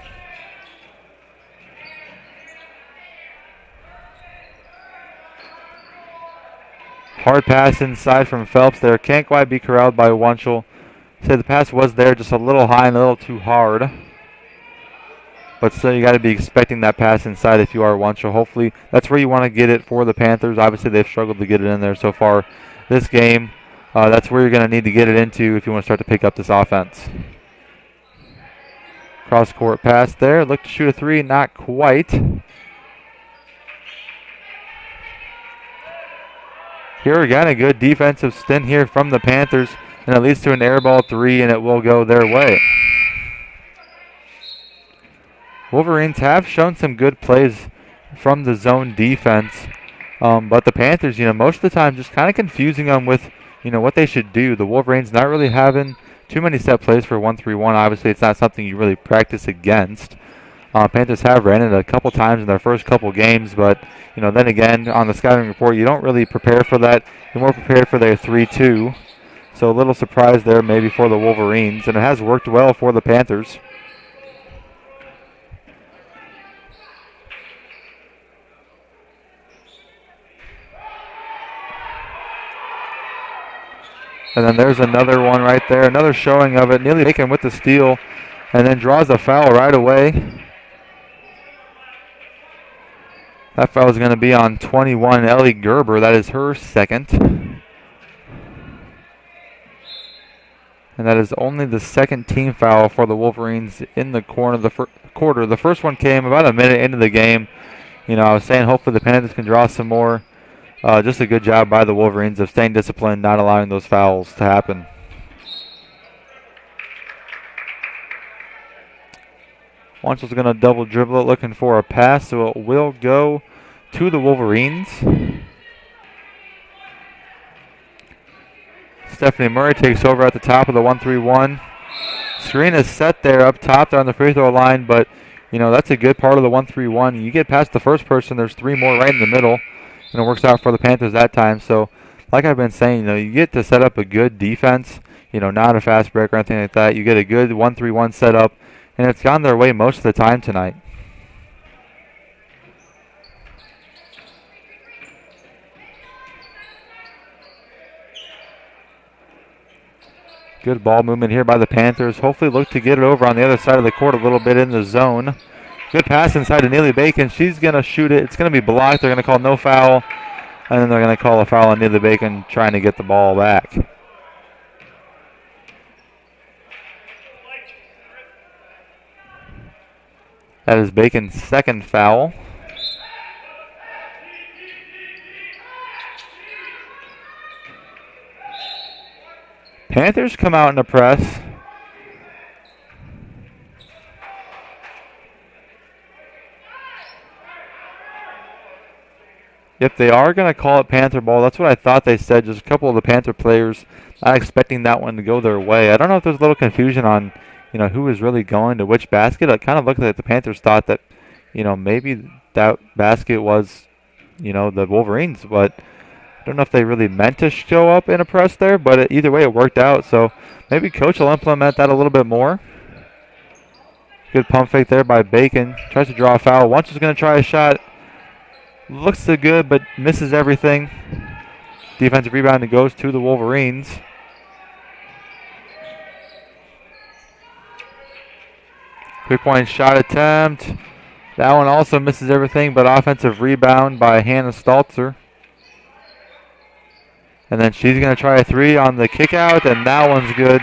Hard pass inside from Phelps there. Can't quite be corralled by Wunschel. So the pass was there, just a little high and a little too hard. But still, you got to be expecting that pass inside if you are Wunschel. Hopefully, that's where you want to get it for the Panthers. Obviously, they've struggled to get it in there so far this game. That's where you're going to need to get it into if you want to start to pick up this offense. Cross-court pass there. Look to shoot a three, not quite. Here again, a good defensive stint here from the Panthers, and it leads to an air ball 3, and it will go their way. Wolverines have shown some good plays from the zone defense, but the Panthers, most of the time just kind of confusing them with, what they should do. The Wolverines not really having too many set plays for 1-3-1. Obviously, it's not something you really practice against. Panthers have ran it a couple times in their first couple games, but, then again, on the scouting report, you don't really prepare for that. You're more prepared for their 3-2. So a little surprise there maybe for the Wolverines, and it has worked well for the Panthers. And then there's another one right there, another showing of it. Nearly taken with the steal, and then draws a foul right away. That foul is going to be on 21, Ellie Gerber. That is her second. And that is only the second team foul for the Wolverines in the corner of the quarter. The first one came about a minute into the game. I was saying hopefully the Panthers can draw some more. Just a good job by the Wolverines of staying disciplined, not allowing those fouls to happen. Wanchell's going to double dribble it, looking for a pass, so it will go to the Wolverines. Stephanie Murray takes over at the top of the 1-3-1. Screen is set there up top there on the free throw line, but, that's a good part of the 1-3-1. You get past the first person, there's 3 more right in the middle. And it works out for the Panthers that time. So, like I've been saying, you get to set up a good defense, not a fast break or anything like that. You get a good 1-3-1 setup, and it's gone their way most of the time tonight. Good ball movement here by the Panthers. Hopefully look to get it over on the other side of the court a little bit in the zone. Good pass inside to Neely Bacon. She's going to shoot it. It's going to be blocked. They're going to call no foul. And then they're going to call a foul on Neely Bacon trying to get the ball back. That is Bacon's second foul. Panthers come out in the press. Yep, they are going to call it Panther ball. That's what I thought they said. Just a couple of the Panther players not expecting that one to go their way. I don't know if there's a little confusion on, who was really going to which basket. It kind of looked like the Panthers thought that, maybe that basket was, the Wolverines. But I don't know if they really meant to show up in a press there. But either way, it worked out. So maybe Coach will implement that a little bit more. Good pump fake there by Bacon. Tries to draw a foul. Once is going to try a shot. Looks so good, but misses everything. Defensive rebound and goes to the Wolverines. Three-point shot attempt. That one also misses everything, but offensive rebound by Hannah Staltzer. And then she's going to try a 3 on the kick out, and that one's good.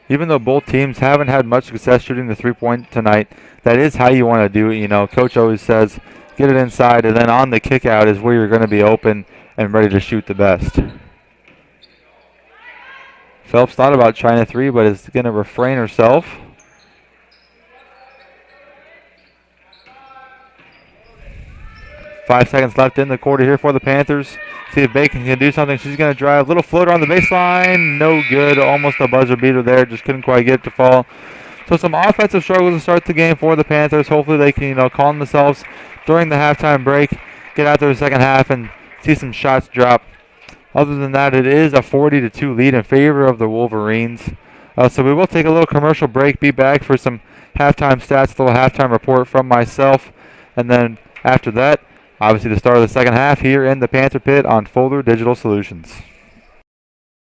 Even though both teams haven't had much success shooting the 3-point tonight, that is how you want to do it. Coach always says, get it inside, and then on the kick out is where you're going to be open and ready to shoot the best. Phelps thought about trying a 3, but is going to refrain herself. Five seconds left in the quarter here for the Panthers. See if Bacon can do something. She's going to drive. Little floater on the baseline. No good. Almost a buzzer beater there. Just couldn't quite get it to fall. So some offensive struggles to start the game for the Panthers. Hopefully they can, calm themselves during the halftime break. Get out there in the second half and see some shots drop. Other than that, it is a 40-2 lead in favor of the Wolverines. So we will take a little commercial break. Be back for some halftime stats, a little halftime report from myself. And then after that, obviously the start of the second half here in the Panther Pit on Fuller Digital Solutions.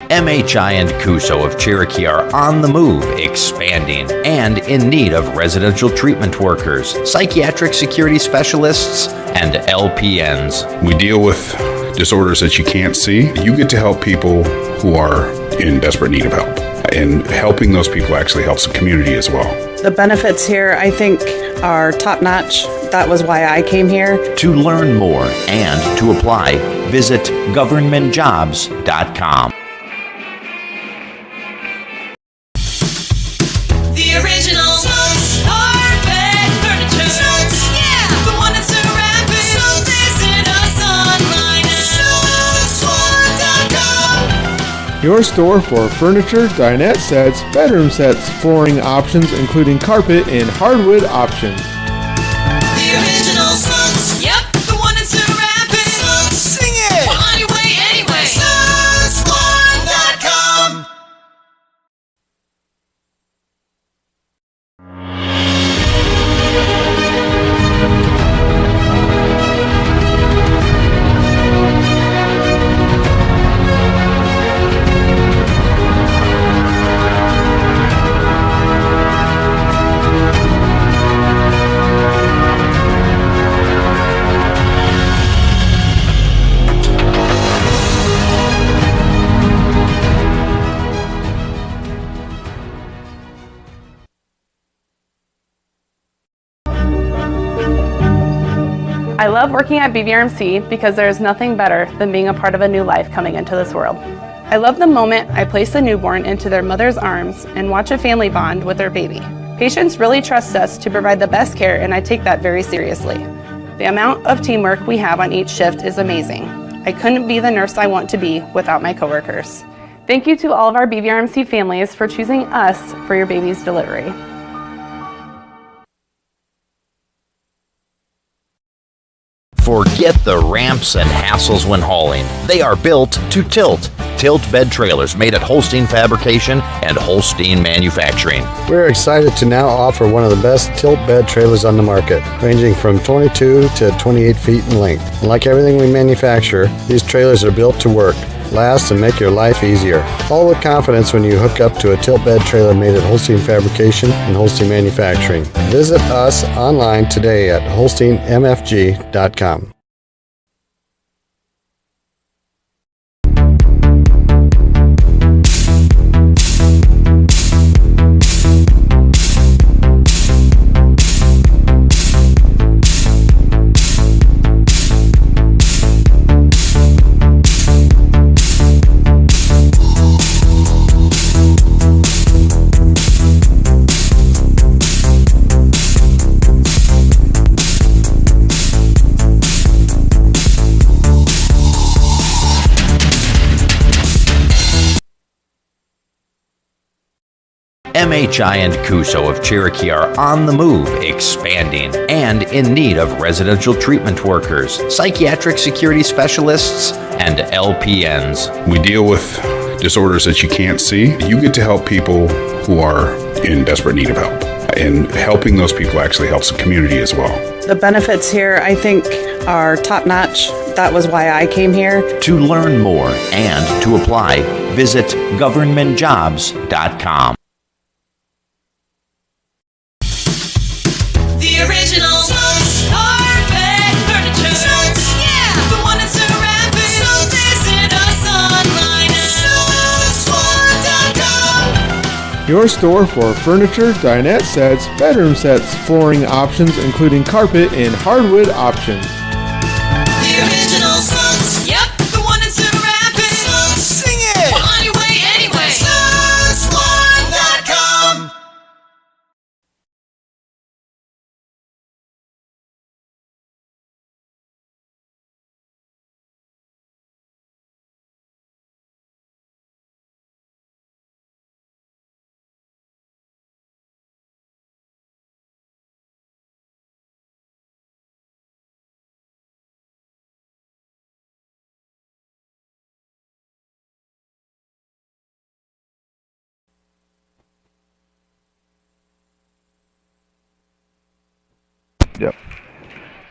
MHI and Cuso of Cherokee are on the move, expanding, and in need of residential treatment workers, psychiatric security specialists, and LPNs. We deal with disorders that you can't see. You get to help people who are in desperate need of help. And helping those people actually helps the community as well. The benefits here, I think, are top-notch. That was why I came here. To learn more and to apply, visit governmentjobs.com. The original carpet furniture. Yeah, the one that's so rapid. Visit us online at Your store for furniture, dinette sets, bedroom sets, flooring options, including carpet and hardwood options. the original songs. Yep, the one that's so rapid. Sing it! On your way anyway. Songs1.com. I love working at BVRMC because there is nothing better than being a part of a new life coming into this world. I love the moment I place a newborn into their mother's arms and watch a family bond with their baby. Patients really trust us to provide the best care, and I take that very seriously. The amount of teamwork we have on each shift is amazing. I couldn't be the nurse I want to be without my coworkers. Thank you to all of our BVRMC families for choosing us for your baby's delivery. Forget the ramps and hassles when hauling. They are built to tilt. Tilt bed trailers made at Holstein Fabrication and Holstein Manufacturing. We're excited to now offer one of the best tilt bed trailers on the market, ranging from 22 to 28 feet in length. And like everything we manufacture, these trailers are built to work, last, and make your life easier. All with confidence when you hook up to a tilt bed trailer made at Holstein Fabrication and Holstein Manufacturing. Visit us online today at holsteinmfg.com. MHI and Cuso of Cherokee are on the move, expanding, and in need of residential treatment workers, psychiatric security specialists, and LPNs. We deal with disorders that you can't see. You get to help people who are in desperate need of help. And helping those people actually helps the community as well. The benefits here, I think, are top-notch. That was why I came here. To learn more and to apply, visit governmentjobs.com. The original carpet furniture. Yeah, the one that's so rapid. Visit us online at songs1.com. Your store for furniture, dinette sets, bedroom sets, flooring options, including carpet and hardwood options. The original songs. Yep, the one that's so rapid. Sing it! On your way anyway. Songs1.com. Yep.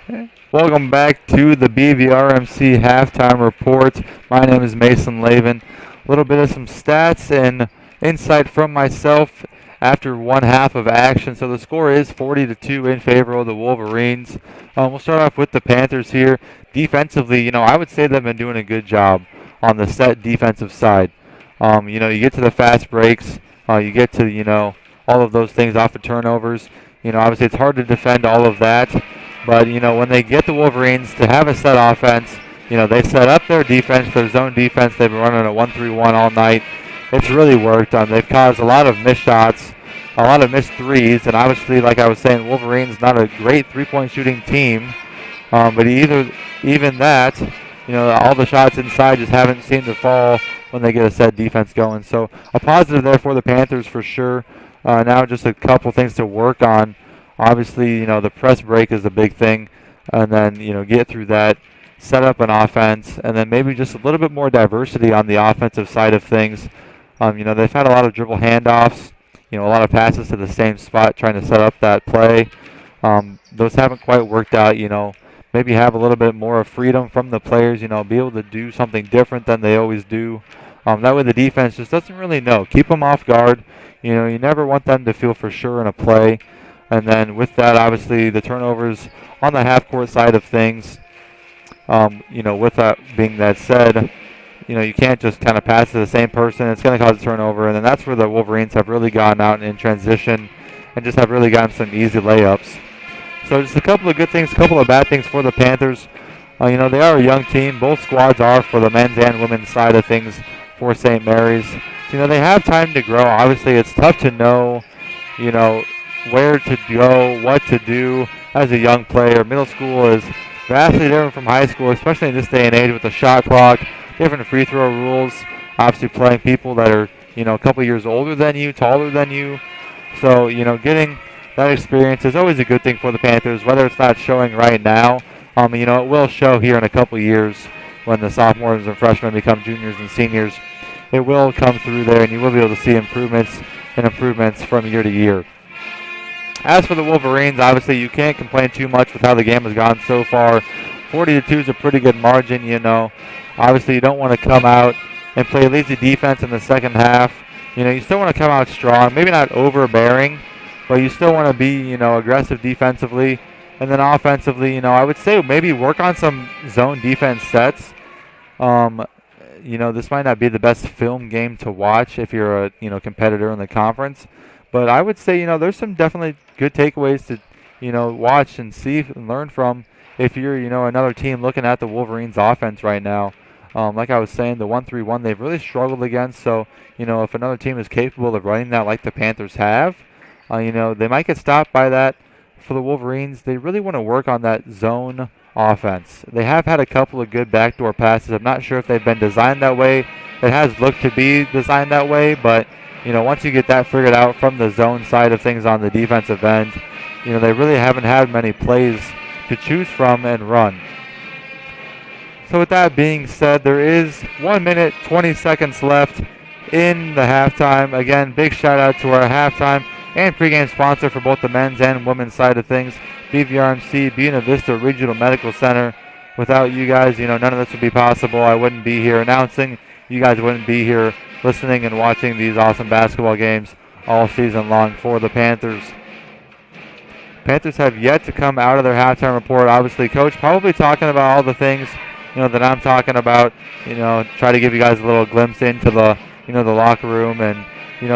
Okay. Welcome back to the BVRMC halftime report. My name is Mason Lavin. A little bit of some stats and insight from myself after one half of action. So the score is 40-2 in favor of the Wolverines. We'll start off with the Panthers here. Defensively, I would say they've been doing a good job on the set defensive side. You get to the fast breaks. You get to, all of those things off of turnovers. Obviously it's hard to defend all of that. But, when they get the Wolverines to have a set offense, they set up their defense, their zone defense. They've been running a 1-3-1 all night. It's really worked. They've caused a lot of missed shots, a lot of missed threes, and obviously, like I was saying, Wolverines not a great three-point shooting team. But even that, all the shots inside just haven't seemed to fall when they get a set defense going. So a positive there for the Panthers for sure. Now just a couple things to work on. Obviously, the press break is a big thing, and then, get through that, set up an offense, and then maybe just a little bit more diversity on the offensive side of things. They've had a lot of dribble handoffs, a lot of passes to the same spot trying to set up that play. Those haven't quite worked out, Maybe have a little bit more of freedom from the players, be able to do something different than they always do. That way the defense just doesn't really know. Keep them off guard. You never want them to feel for sure in a play. And then with that, obviously, the turnovers on the half-court side of things, with that being that said, you can't just kind of pass to the same person. It's going to cause a turnover. And then that's where the Wolverines have really gone out in transition and just have really gotten some easy layups. So just a couple of good things, a couple of bad things for the Panthers. They are a young team. Both squads are for the men's and women's side of things for St. Mary's. So, they have time to grow. Obviously, it's tough to know, where to go, what to do as a young player. Middle school is vastly different from high school, especially in this day and age with the shot clock, different free throw rules, obviously playing people that are, a couple years older than you, taller than you. So, getting that experience is always a good thing for the Panthers, whether it's not showing right now. It will show here in a couple years when the sophomores and freshmen become juniors and seniors. It will come through there, and you will be able to see improvements from year to year. As for the Wolverines, obviously you can't complain too much with how the game has gone so far. 40-2 is a pretty good margin, Obviously you don't want to come out and play lazy defense in the second half. You still want to come out strong, maybe not overbearing, but you still want to be, aggressive defensively. And then offensively, I would say maybe work on some zone defense sets. This might not be the best film game to watch if you're a, competitor in the conference. But I would say, there's some definitely good takeaways to, watch and see and learn from if you're, another team looking at the Wolverines offense right now. Like I was saying, the 1-3-1 they've really struggled against. So, if another team is capable of running that like the Panthers have, they might get stopped by that. For the Wolverines, they really want to work on that zone offense. They have had a couple of good backdoor passes. I'm not sure if they've been designed that way. It has looked to be designed that way, but once you get that figured out from the zone side of things on the defensive end, they really haven't had many plays to choose from and run. So with that being said, there is 1 minute, 20 seconds left in the halftime. Again, big shout out to our halftime and pregame sponsor for both the men's and women's side of things, BVRMC, Buena Vista Regional Medical Center. Without you guys, none of this would be possible. I wouldn't be here announcing. You guys wouldn't be here listening and watching these awesome basketball games all season long for the Panthers. Panthers have yet to come out of their halftime report. Obviously, Coach probably talking about all the things, that I'm talking about. Try to give you guys a little glimpse into the, the locker room and,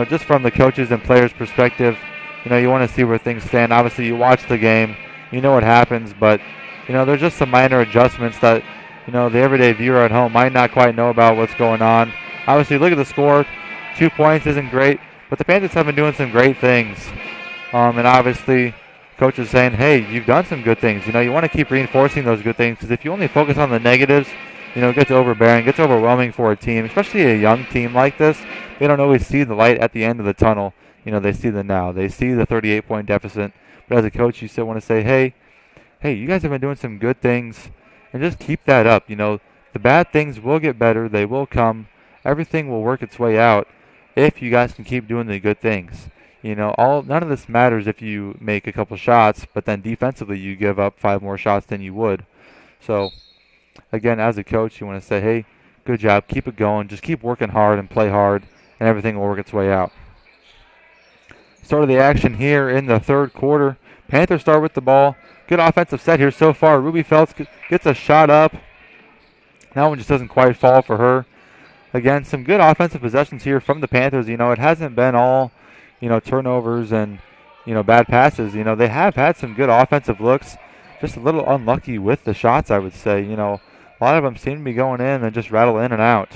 just from the coaches and players' perspective. You want to see where things stand. Obviously, you watch the game, you know what happens, but, there's just some minor adjustments that, the everyday viewer at home might not quite know about what's going on. Obviously, look at the score. 2 points isn't great, but the Panthers have been doing some great things. And obviously, Coach is saying, hey, you've done some good things. You want to keep reinforcing those good things, because if you only focus on the negatives, it gets overbearing, gets overwhelming for a team, especially a young team like this. They don't always see the light at the end of the tunnel. They see the now. They see the 38-point deficit. But as a coach, you still want to say, hey, you guys have been doing some good things, and just keep that up. The bad things will get better. They will come. Everything will work its way out if you guys can keep doing the good things. None of this matters if you make a couple shots, but then defensively you give up 5 more shots than you would. So, again, as a coach, you want to say, hey, good job. Keep it going. Just keep working hard and play hard, and everything will work its way out. Start of the action here in the third quarter. Panthers start with the ball. Good offensive set here so far. Ruby Feltz gets a shot up. That one just doesn't quite fall for her. Again, some good offensive possessions here from the Panthers. It hasn't been all, turnovers and, bad passes. They have had some good offensive looks. just a little unlucky with the shots, I would say. You know, a lot of them seem to be going in and just rattle in and out.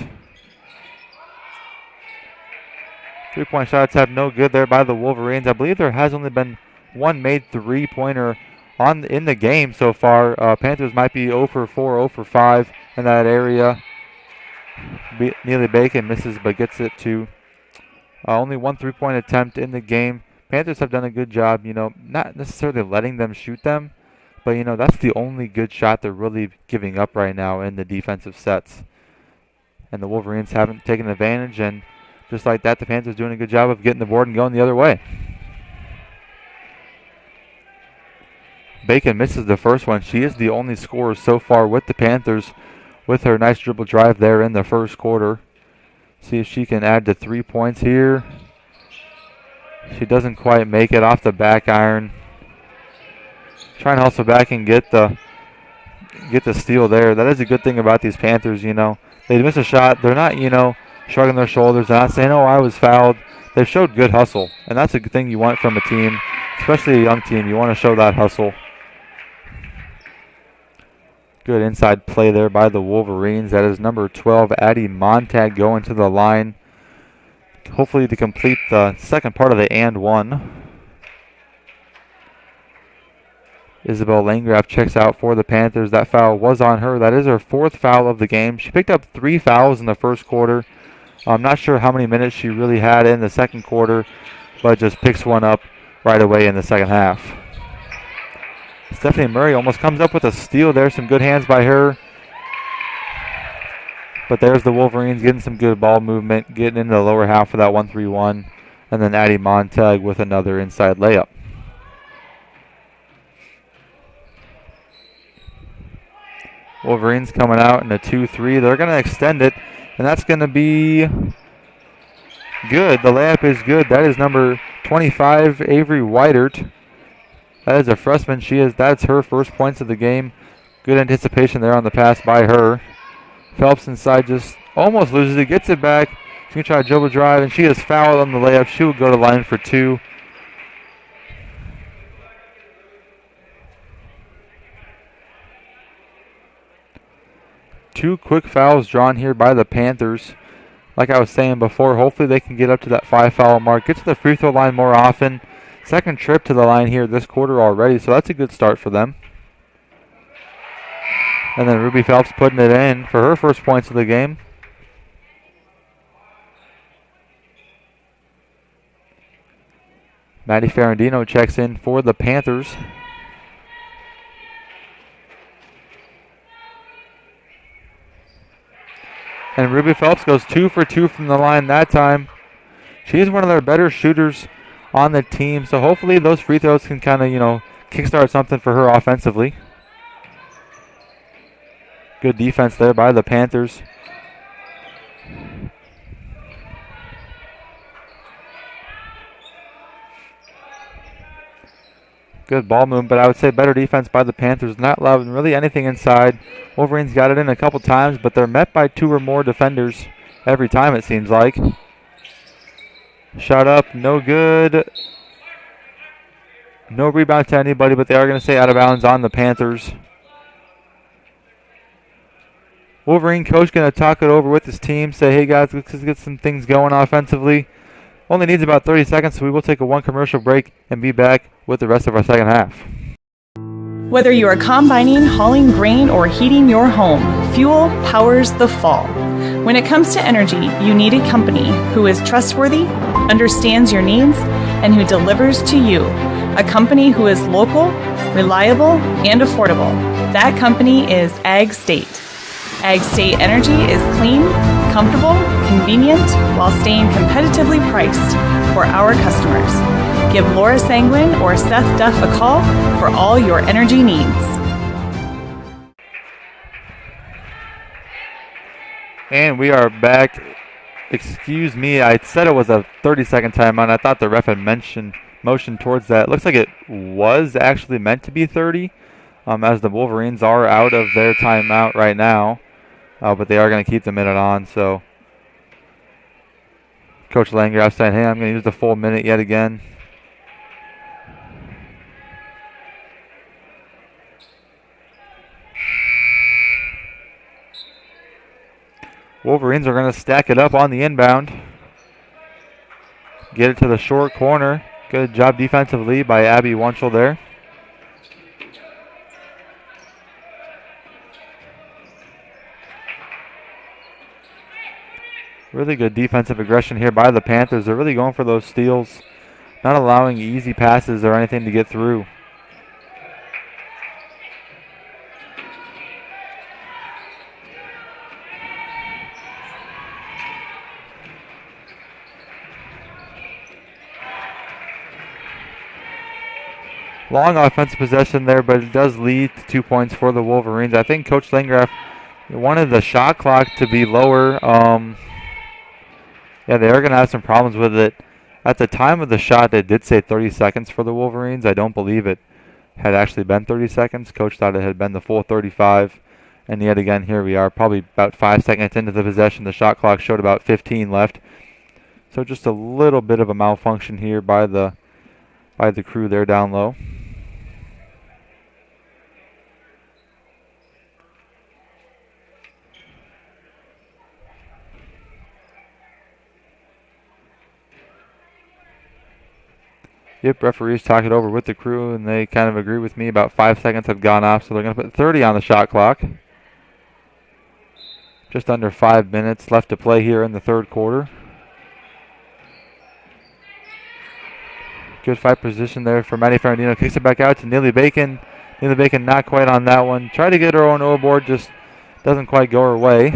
3-point shots have no good there by the Wolverines. I believe there has only been one made three-pointer in the game so far. Panthers might be 0 for 4, 0 for 5 in that area. Neely Bacon misses but gets it to only one 3-point attempt in the game. Panthers have done a good job, you know, not necessarily letting them shoot them, but, you know, that's the only good shot they're really giving up right now in the defensive sets. And the Wolverines haven't taken advantage, and just like that, the Panthers doing a good job of getting the board and going the other way. Bacon misses the first one. She is the only scorer so far with the Panthers with her nice dribble drive there in the first quarter. See if she can add to 3 points here. She doesn't quite make it off the back iron. Trying to hustle back and get the steal there. That is a good thing about these Panthers, you know. They miss a shot. They're not, you know, shrugging their shoulders. They're not saying, oh, I was fouled. They've showed good hustle, and that's a good thing you want from a team, especially a young team. You want to show that hustle. Good inside play there by the Wolverines. That is number 12, Addie Montag, going to the line, hopefully to complete the second part of the and one. Isabel Landgraf checks out for the Panthers. That foul was on her. That is her fourth foul of the game. She picked up 3 fouls in the first quarter. I'm not sure how many minutes she really had in the second quarter, but just picks one up right away in the second half. Stephanie Murray almost comes up with a steal there. Some good hands by her. But there's the Wolverines getting some good ball movement, getting into the lower half of that 1-3-1. And then Addie Montag with another inside layup. Wolverines coming out in a 2-3. They're going to extend it, and that's going to be good. The layup is good. That is number 25, Avery Whitert. That is a freshman. That's her first points of the game. Good anticipation there on the pass by her. Phelps inside just almost loses it. Gets it back. She's going to try a dribble drive, and she is fouled on the layup. She will go to line for 2. Two quick fouls drawn here by the Panthers. Like I was saying before, hopefully they can get up to that 5-foul mark. Get to the free throw line more often. Second trip to the line here this quarter already, so that's a good start for them. And then Ruby Phelps putting it in for her first points of the game. Maddie Ferrandino checks in for the Panthers. And Ruby Phelps goes 2 for 2 from the line that time. She's one of their better shooters on the team, so hopefully those free throws can kind of, you know, kickstart something for her offensively. Good defense there by the Panthers. Good ball movement, but I would say better defense by the Panthers. Not allowing really anything inside. Wolverines got it in a couple times, but they're met by 2 or more defenders every time, it seems like. Shot up, no good. No rebound to anybody, but they are going to stay out of bounds on the Panthers. Wolverine coach going to talk it over with his team. Say, hey guys, let's get some things going offensively. Only needs about 30 seconds, so we will take a 1 commercial break and be back with the rest of our second half. Whether you are combining, hauling grain, or heating your home, fuel powers the fall. When it comes to energy, you need a company who is trustworthy, understands your needs, and who delivers to you. A company who is local, reliable, and affordable. That company is Ag State. Ag State Energy is clean, comfortable, convenient, while staying competitively priced for our customers. Give Laura Sanguin or Seth Duff a call for all your energy needs. And we are back. Excuse me, I said it was a 30-second timeout. I thought the ref had motion towards that. Looks like it was actually meant to be 30, as the Wolverines are out of their timeout right now. But they are going to keep the minute on, so Coach Landgraf saying, hey, I'm going to use the full minute yet again. Wolverines are going to stack it up on the inbound. Get it to the short corner. Good job defensively by Abby Wunschel there. Really good defensive aggression here by the Panthers. They're really going for those steals, not allowing easy passes or anything to get through. Long offensive possession there, but it does lead to 2 points for the Wolverines. I think Coach Landgraf wanted the shot clock to be lower. Yeah, they are going to have some problems with it. At the time of the shot, it did say 30 seconds for the Wolverines. I don't believe it had actually been 30 seconds. Coach thought it had been the full 35. And yet again, here we are, probably about 5 seconds into the possession. The shot clock showed about 15 left. So just a little bit of a malfunction here by the crew there down low. Yep, referees talk it over with the crew, and they kind of agree with me. About 5 seconds had gone off, so they're going to put 30 on the shot clock. Just under 5 minutes left to play here in the third quarter. Good fight position there for Maddie Ferrandino. Kicks it back out to Neely Bacon. Neely Bacon not quite on that one. Tried to get her own overboard, just doesn't quite go her way.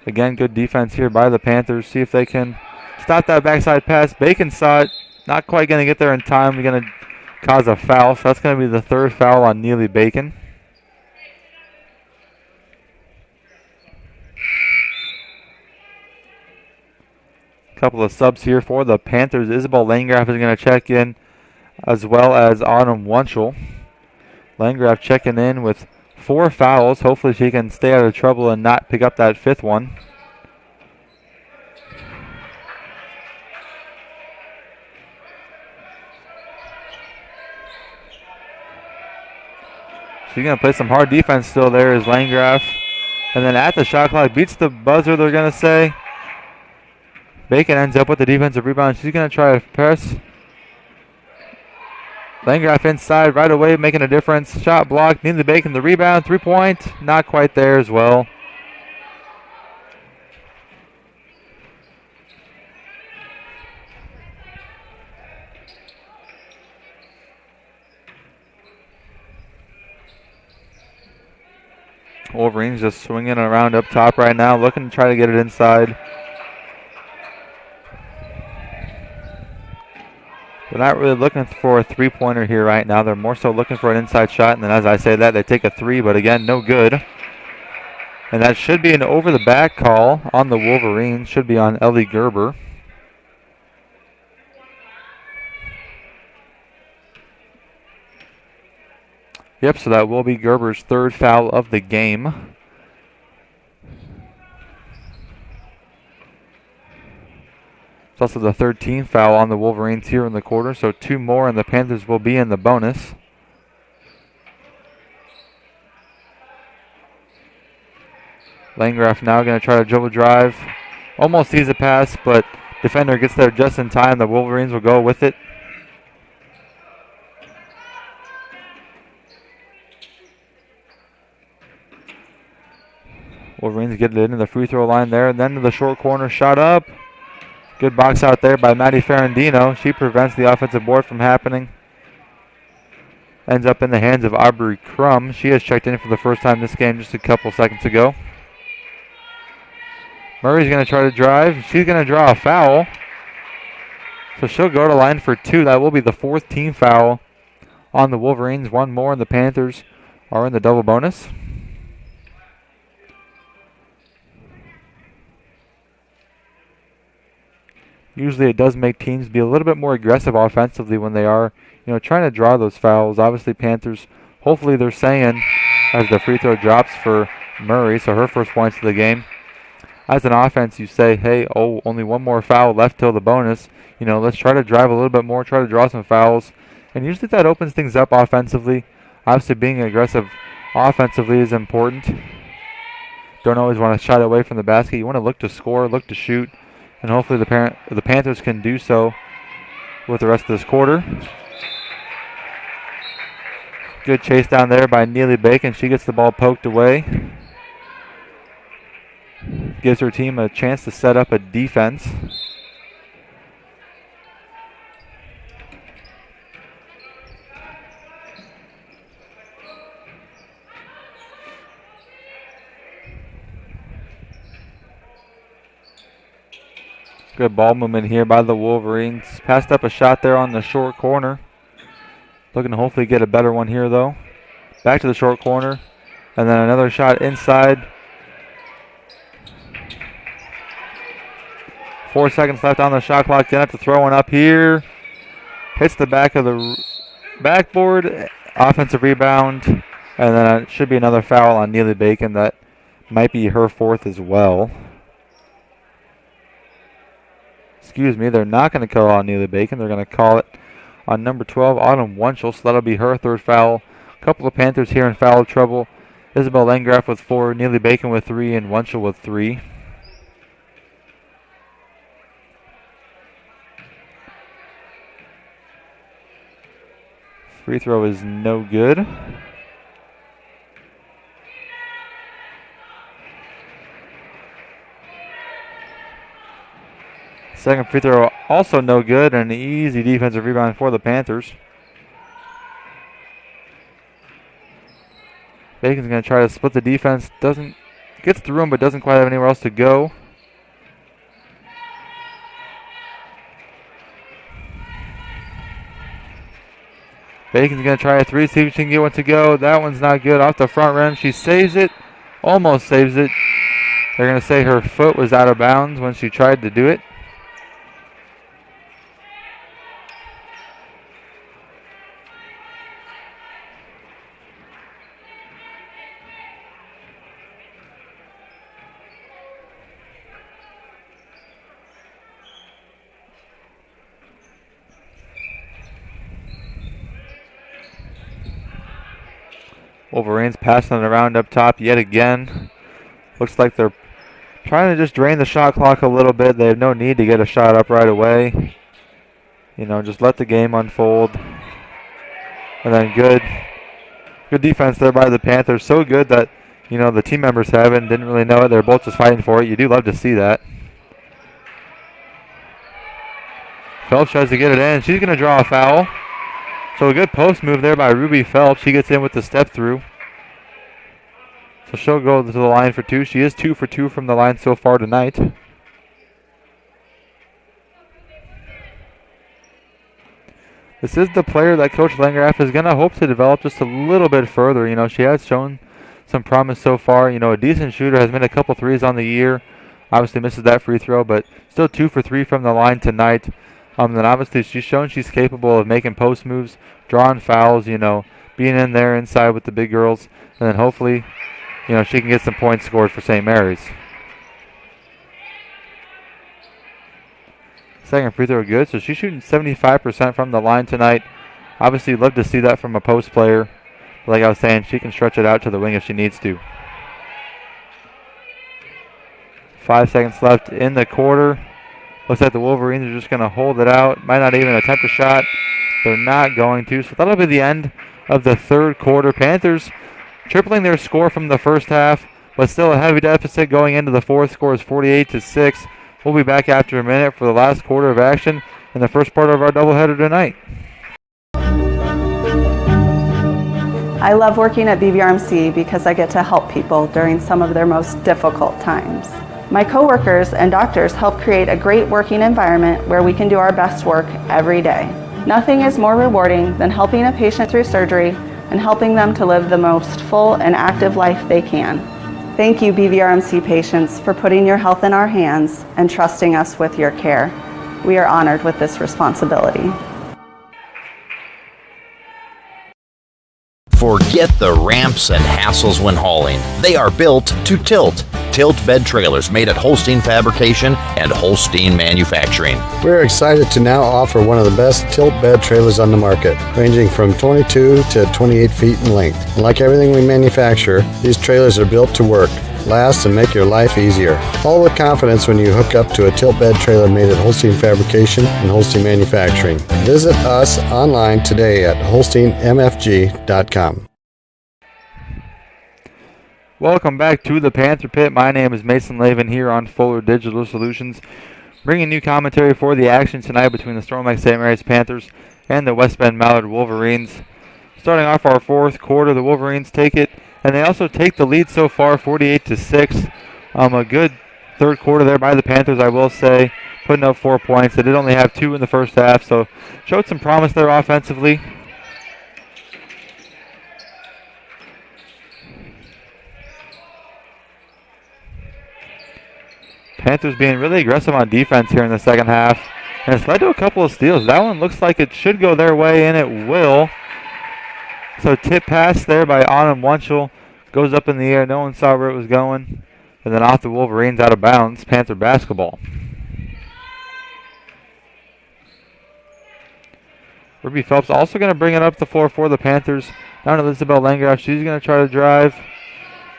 Again, good defense here by the Panthers. See if they can stop that backside pass. Bacon saw it. Not quite going to get there in time. We're going to cause a foul. So that's going to be the third foul on Neely Bacon. Couple of subs here for the Panthers. Isabel Landgraf is going to check in, as well as Autumn Wunschel. Landgraf checking in with 4 fouls. Hopefully she can stay out of trouble and not pick up that 5th one. She's going to play some hard defense still there as Landgraf. And then at the shot clock, beats the buzzer, they're going to say. Bacon ends up with the defensive rebound. She's going to try to press. Landgraf inside right away, making a difference. Shot blocked. Neely Bacon the rebound. 3-point. Not quite there as well. Wolverines just swinging around up top right now, looking to try to get it inside. They're not really looking for a 3-pointer here right now. They're more so looking for an inside shot. And then as I say that, they take a 3, but again, no good. And that should be an over-the-back call on the Wolverines. Should be on Ellie Gerber. Yep, so that will be Gerber's 3rd foul of the game. It's also the 13th foul on the Wolverines here in the quarter, so 2 more and the Panthers will be in the bonus. Landgraf now going to try to dribble drive. Almost sees a pass, but defender gets there just in time. The Wolverines will go with it. Wolverines get it into the free throw line there, and then to the short corner, shot up. Good box out there by Maddie Ferrandino. She prevents the offensive board from happening. Ends up in the hands of Aubrey Crum. She has checked in for the first time this game just a couple seconds ago. Murray's going to try to drive. She's going to draw a foul. So she'll go to line for 2. That will be the 4th team foul on the Wolverines. 1 more and the Panthers are in the double bonus. Usually it does make teams be a little bit more aggressive offensively when they are, trying to draw those fouls. Obviously Panthers, hopefully they're saying as the free throw drops for Murray, so her first points of the game. as an offense, you say, hey, only one more foul left till the bonus. Let's try to drive a little bit more, try to draw some fouls. And usually that opens things up offensively. Obviously, being aggressive offensively is important. Don't always want to shy away from the basket. You want to look to score, look to shoot, and hopefully the Panthers can do so with the rest of this quarter. Good chase down there by Neely Bacon. She gets the ball poked away. Gives her team a chance to set up a defense. Good ball movement here by the Wolverines. Passed up a shot there on the short corner. Looking to hopefully get a better one here, though. Back to the short corner. And then another shot inside. 4 seconds left on the shot clock. Gonna have to throw one up here. Hits the back of the backboard. Offensive rebound. And then it should be another foul on Neely Bacon. That might be her fourth as well. Excuse me, they're not going to call on Neely Bacon. They're going to call it on number 12, Autumn Wunschel. So that'll be her third foul. A couple of Panthers here in foul trouble. Isabel Landgraf with 4, Neely Bacon with 3, and Wunschel with 3. Free throw is no good. Second free throw also no good, and an easy defensive rebound for the Panthers. Bacon's going to try to split the defense. Gets through him, but doesn't quite have anywhere else to go. Bacon's going to try a three, see if she can get one to go. That one's not good. Off the front rim, she saves it. Almost saves it. They're going to say her foot was out of bounds when she tried to do it. Wolverines passing it around up top yet again. Looks like they're trying to just drain the shot clock a little bit. They have no need to get a shot up right away. Just let the game unfold. And then good defense there by the Panthers. So good that, the team members haven't, didn't really know it. They're both just fighting for it. You do love to see that. Phelps tries to get it in. She's going to draw a foul. So a good post move there by Ruby Phelps. She gets in with the step through. So she'll go to the line for 2. She is 2 for 2 from the line so far tonight. This is the player that Coach Landgraf is going to hope to develop just a little bit further. She has shown some promise so far. A decent shooter, has made a couple threes on the year. Obviously misses that free throw, but still 2 for 3 from the line tonight. Then obviously she's shown she's capable of making post moves, drawing fouls, being in there inside with the big girls. And then hopefully, she can get some points scored for St. Mary's. Second free throw good, so she's shooting 75% from the line tonight. Obviously, you'd love to see that from a post player. But like I was saying, she can stretch it out to the wing if she needs to. 5 seconds left in the quarter. Looks like the Wolverines are just going to hold it out. Might not even attempt a shot. They're not going to. So that'll be the end of the third quarter. Panthers tripling their score from the first half, but still a heavy deficit going into the fourth. Score is 48-6. We'll be back after a minute for the last quarter of action in the first part of our doubleheader tonight. I love working at BVRMC because I get to help people during some of their most difficult times. My coworkers and doctors help create a great working environment where we can do our best work every day. Nothing is more rewarding than helping a patient through surgery and helping them to live the most full and active life they can. Thank you, BVRMC patients, for putting your health in our hands and trusting us with your care. We are honored with this responsibility. Forget the ramps and hassles when hauling. They are built to tilt. Tilt bed trailers made at Holstein Fabrication and Holstein Manufacturing. We're excited to now offer one of the best tilt bed trailers on the market, ranging from 22 to 28 feet in length. And like everything we manufacture, these trailers are built to work, last, and make your life easier. All with confidence when you hook up to a tilt bed trailer made at Holstein Fabrication and Holstein Manufacturing. Visit us online today at holsteinmfg.com. Welcome back to the Panther Pit. My name is Mason Lavin here on Fuller Digital Solutions, bringing new commentary for the action tonight between the Storm Lake St. Mary's Panthers and the West Bend-Mallard Wolverines. Starting off our fourth quarter, the Wolverines take it, and they also take the lead so far, 48-6. A good third quarter there by the Panthers, I will say, putting up 4 points. They did only have 2 in the first half, so showed some promise there offensively. Panthers being really aggressive on defense here in the second half, and it's led to a couple of steals. That one looks like it should go their way, and it will. So tip pass there by Autumn Wunschel, goes up in the air. No one saw where it was going, and then off the Wolverines, out of bounds. Panther basketball. Ruby Phelps also going to bring it up the floor for the Panthers. Down to Isabel Landgraf. She's going to try to drive.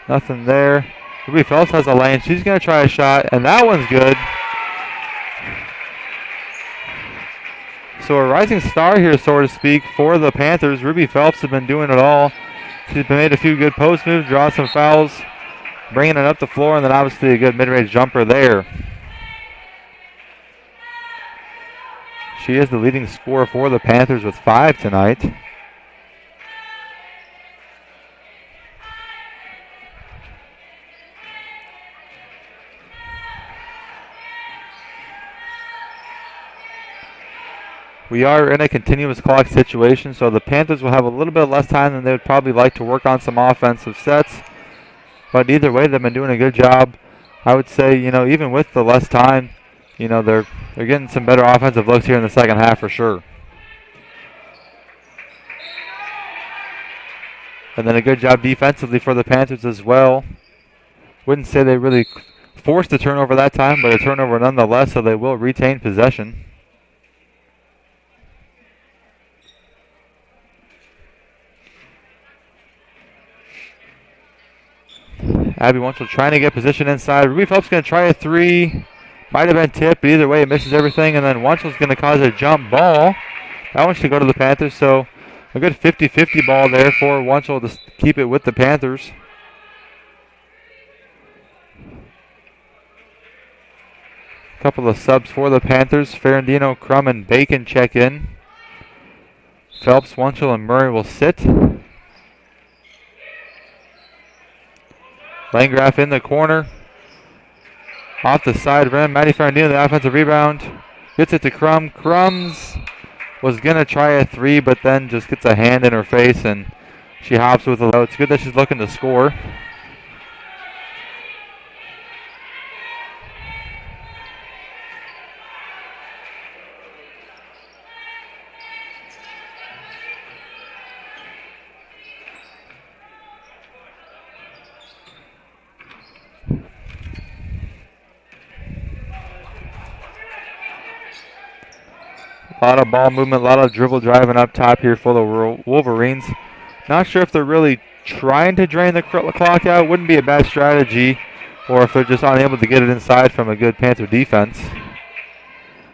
Nothing there. Ruby Phelps has a lane. She's going to try a shot, and that one's good. So a rising star here, so to speak, for the Panthers. Ruby Phelps has been doing it all. She's made a few good post moves, drawn some fouls, bringing it up the floor, and then obviously a good mid-range jumper there. She is the leading scorer for the Panthers with 5 tonight. We are in a continuous clock situation, so the Panthers will have a little bit less time than they would probably like to work on some offensive sets. But either way, they've been doing a good job. I would say, even with the less time, they're getting some better offensive looks here in the second half for sure. And then a good job defensively for the Panthers as well. Wouldn't say they really forced a turnover that time, but a turnover nonetheless, so they will retain possession. Abby Wunschel trying to get position inside. Ruby Phelps going to try a 3. Might have been tipped, but either way it misses everything. And then Wunchel's going to cause a jump ball. That one should go to the Panthers. So a good 50-50 ball there for Wunschel to keep it with the Panthers. A couple of subs for the Panthers. Ferrandino, Crum, and Bacon check in. Phelps, Wunschel, and Murray will sit. Landgraf in the corner. Off the side rim. Maddie Ferrandino, the offensive rebound. Gets it to Crum. Crumbs was going to try a 3, but then just gets a hand in her face, and she hops with a low. It's good that she's looking to score. A lot of ball movement, a lot of dribble driving up top here for the Wolverines. Not sure if they're really trying to drain the clock out. Wouldn't be a bad strategy, or if they're just unable to get it inside from a good Panther defense.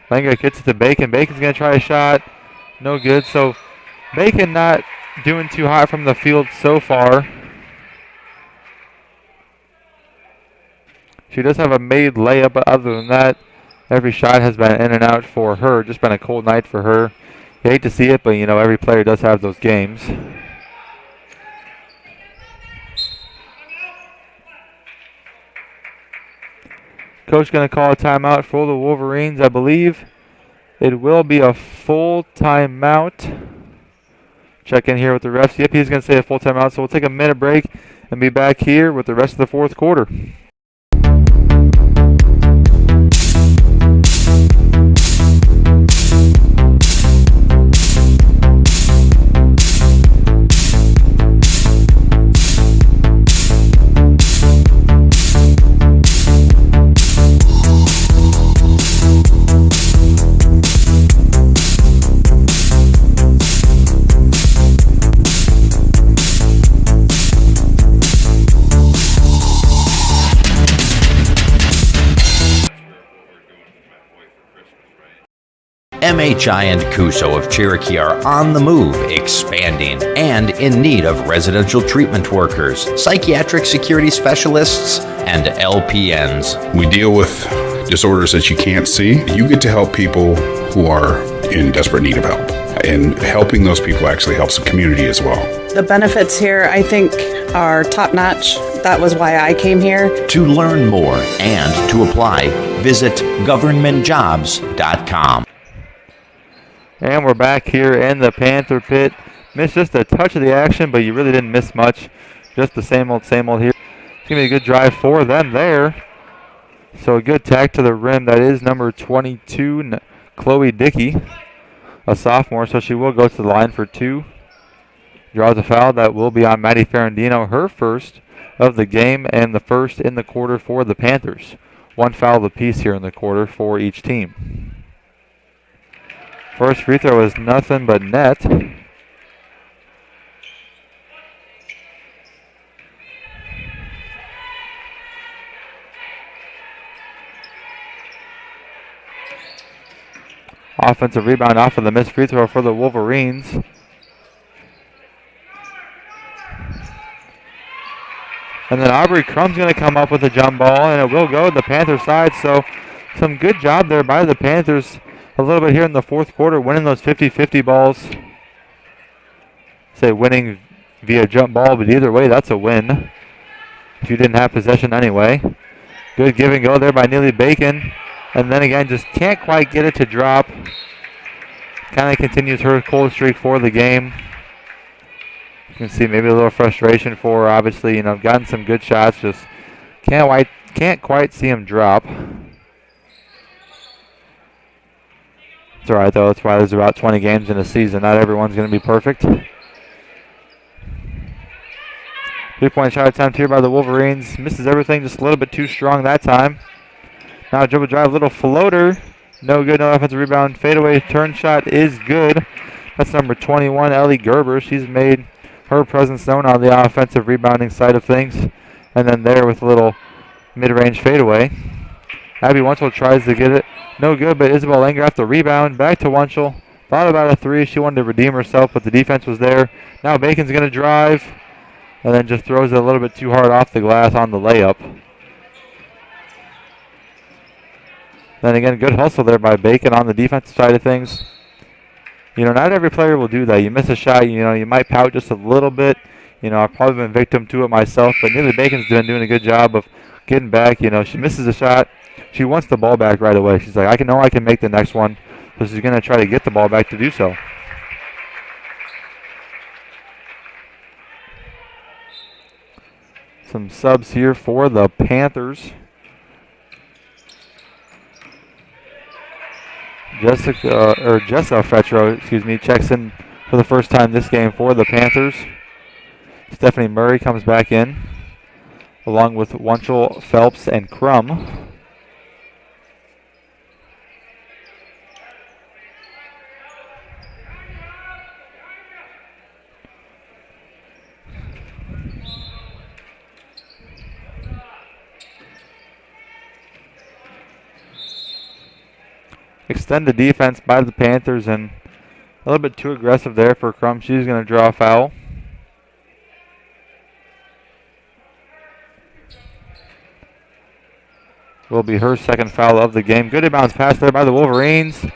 Langer gets it to Bacon. Bacon's going to try a shot. No good. So Bacon not doing too hot from the field so far. She does have a made layup, but other than that, every shot has been in and out for her. Just been a cold night for her. You hate to see it, but every player does have those games. Coach going to call a timeout for the Wolverines. I believe it will be a full timeout. Check in here with the refs. Yep, he's going to say a full timeout. So we'll take a minute break and be back here with the rest of the fourth quarter. MHI and Cuso of Cherokee are on the move, expanding, and in need of residential treatment workers, psychiatric security specialists, and LPNs. We deal with disorders that you can't see. You get to help people who are in desperate need of help. And helping those people actually helps the community as well. The benefits here, I think, are top-notch. That was why I came here. To learn more and to apply, visit governmentjobs.com. And we're back here in the Panther pit. Missed just a touch of the action, but you really didn't miss much. Just the same old here. It's going to be a good drive for them there. So a good tack to the rim. That is number 22, Chloe Dickey, a sophomore, so she will go to the line for two. Draws a foul. That will be on Maddie Ferrandino, her first of the game and the first in the quarter for the Panthers. One foul apiece here in the quarter for each team. First free throw is nothing but net. Offensive rebound off of the missed free throw for the Wolverines. And then Aubrey Crumb's going to come up with a jump ball, and it will go to the Panther side. So some good job there by the Panthers a little bit here in the fourth quarter, winning those 50-50 balls. Say winning via jump ball, but either way, that's a win if you didn't have possession anyway. Good give and go there by Neely Bacon. And then again, just can't quite get it to drop. Kind of continues her cold streak for the game. You can see maybe a little frustration for her. Obviously, gotten some good shots. Just can't quite see him drop. It's all right, though. That's why there's about 20 games in a season. Not everyone's going to be perfect. 3-point shot attempt here by the Wolverines. Misses everything just a little bit too strong that time. Now dribble drive, little floater. No good, no offensive rebound. Fadeaway turn shot is good. That's number 21, Ellie Gerber. She's made her presence known on the offensive rebounding side of things. And then there with a little mid-range fadeaway. Abby Wunschel tries to get it. No good, but Isabel Langraff the rebound. Back to Wunschel. Thought about a three. She wanted to redeem herself, but the defense was there. Now Bacon's going to drive. And then just throws it a little bit too hard off the glass on the layup. Then again, good hustle there by Bacon on the defensive side of things. Not every player will do that. You miss a shot, you might pout just a little bit. I've probably been victim to it myself, but Neely Bacon's been doing a good job of getting back. She misses a shot. She wants the ball back right away. She's like, I can make the next one. So she's going to try to get the ball back to do so. Some subs here for the Panthers. Jessa Fretro, checks in for the first time this game for the Panthers. Stephanie Murray comes back in, along with Wunschel, Phelps, and Crum. Extended defense by the Panthers, and a little bit too aggressive there for Crum. She's going to draw a foul. Will be her second foul of the game. Good inbounds pass there by the Wolverines,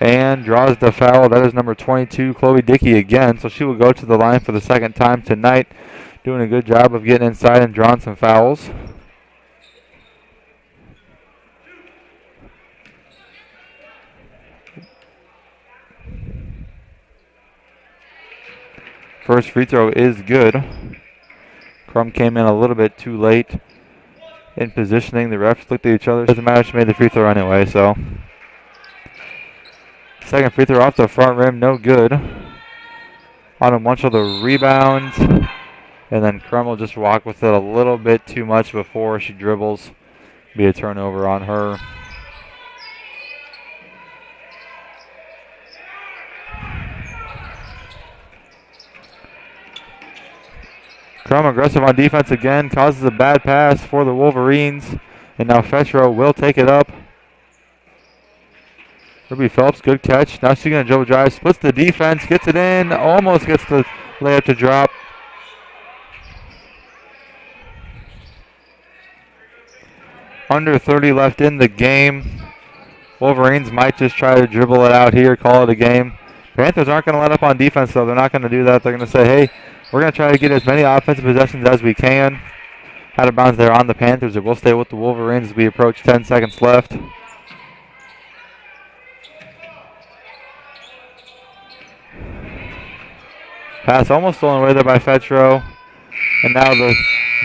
and draws the foul. That is number 22, Chloe Dickey again. So she will go to the line for the second time tonight, doing a good job of getting inside and drawing some fouls. First free throw is good. Crum came in a little bit too late in positioning. The refs looked at each other. Doesn't matter, she made the free throw anyway, so. Second free throw off the front rim, no good. Autumn Wunschel the rebound. And then Crum will just walk with it a little bit too much before she dribbles. Be a turnover on her. Crum aggressive on defense again, causes a bad pass for the Wolverines. And now Fetro will take it up. Ruby Phelps, good catch. Now she's going to dribble drive, splits the defense, gets it in, almost gets the layup to drop. Under 30 left in the game. Wolverines might just try to dribble it out here, call it a game. Panthers aren't going to let up on defense, though. They're not going to do that. They're going to say, hey, we're going to try to get as many offensive possessions as we can. Out of bounds there on the Panthers. It will stay with the Wolverines as we approach 10 seconds left. Pass almost stolen away there by Fetro. And now the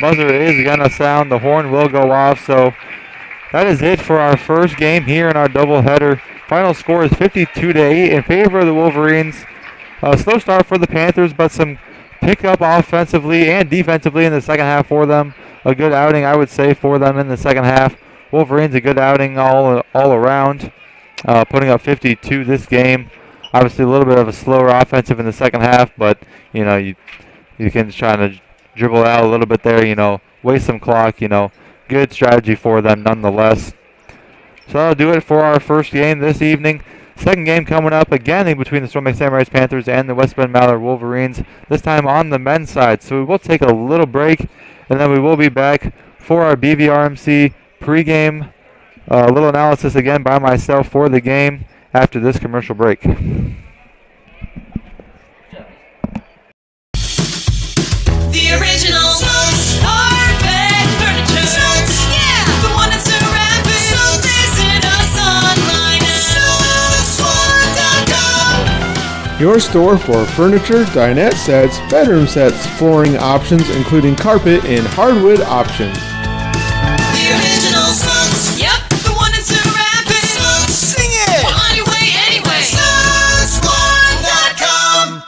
buzzer is going to sound. The horn will go off. So that is it for our first game here in our doubleheader. Final score is 52-8 in favor of the Wolverines. A slow start for the Panthers, but some pickup offensively and defensively in the second half for them. A good outing, I would say, for them in the second half. Wolverines a good outing all around, putting up 52 this game. Obviously, a little bit of a slower offensive in the second half, but you know you can try to dribble out a little bit there. Waste some clock. Good strategy for them nonetheless. So that'll do it for our first game this evening. Second game coming up again between the Storm Lake St. Mary's Panthers and the West Bend-Mallard Wolverines. This time on the men's side. So we will take a little break, and then we will be back for our BVRMC pregame. A little analysis again by myself for the game after this commercial break. The original Carpet Furniture. Yeah, the one that's surrounded. Visit us online at Your store for furniture, dinette sets, bedroom sets, flooring options, including carpet and hardwood options. the original Skunks. Yep, the one that's surrounded. Sing it! Anyway. Skunksflooring.com.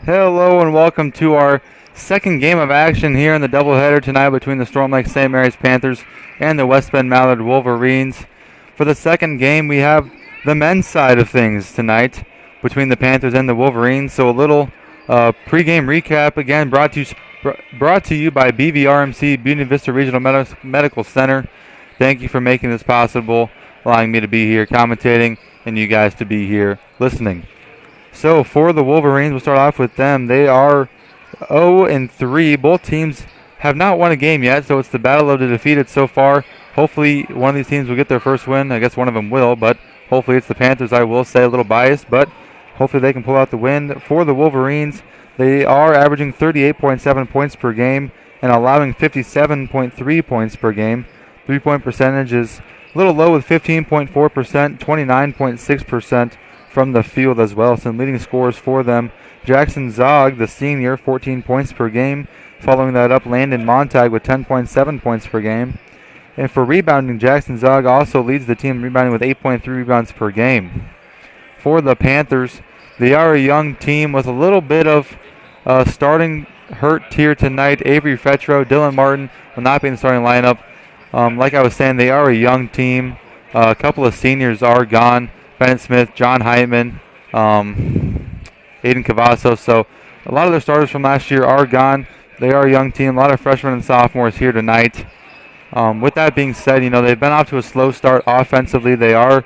Hello and welcome to our second game of action here in the doubleheader tonight between the Storm Lake St. Mary's Panthers and the West Bend-Mallard Wolverines. For the second game, we have the men's side of things tonight between the Panthers and the Wolverines. So a little pregame recap, again, brought to you by BVRMC, Buena Vista Regional Medical Center. Thank you for making this possible, allowing me to be here commentating and you guys to be here listening. So for the Wolverines, we'll start off with them. They are 0-3. Both teams have not won a game yet, so it's the battle of the defeated so far. Hopefully one of these teams will get their first win. I guess one of them will, but hopefully it's the Panthers. I will say, a little biased, but hopefully they can pull out the win. For the Wolverines, they are averaging 38.7 points per game and allowing 57.3 points per game. 3-point percentage is a little low with 15.4%, 29.6% from the field as well. Some leading scorers for them: Jackson Zog, the senior, 14 points per game. Following that up, Landon Montag with 10.7 points per game. And for rebounding, Jackson Zog also leads the team rebounding with 8.3 rebounds per game. For the Panthers, they are a young team with a little bit of starting hurt here tonight. Avery Fetro, Dylan Martin will not be in the starting lineup. Like I was saying, they are a young team. A couple of seniors are gone: Bennett Smith, John Heitman, Aiden Cavazos. So a lot of their starters from last year are gone. They are a young team. A lot of freshmen and sophomores here tonight. With that being said, they've been off to a slow start offensively. They are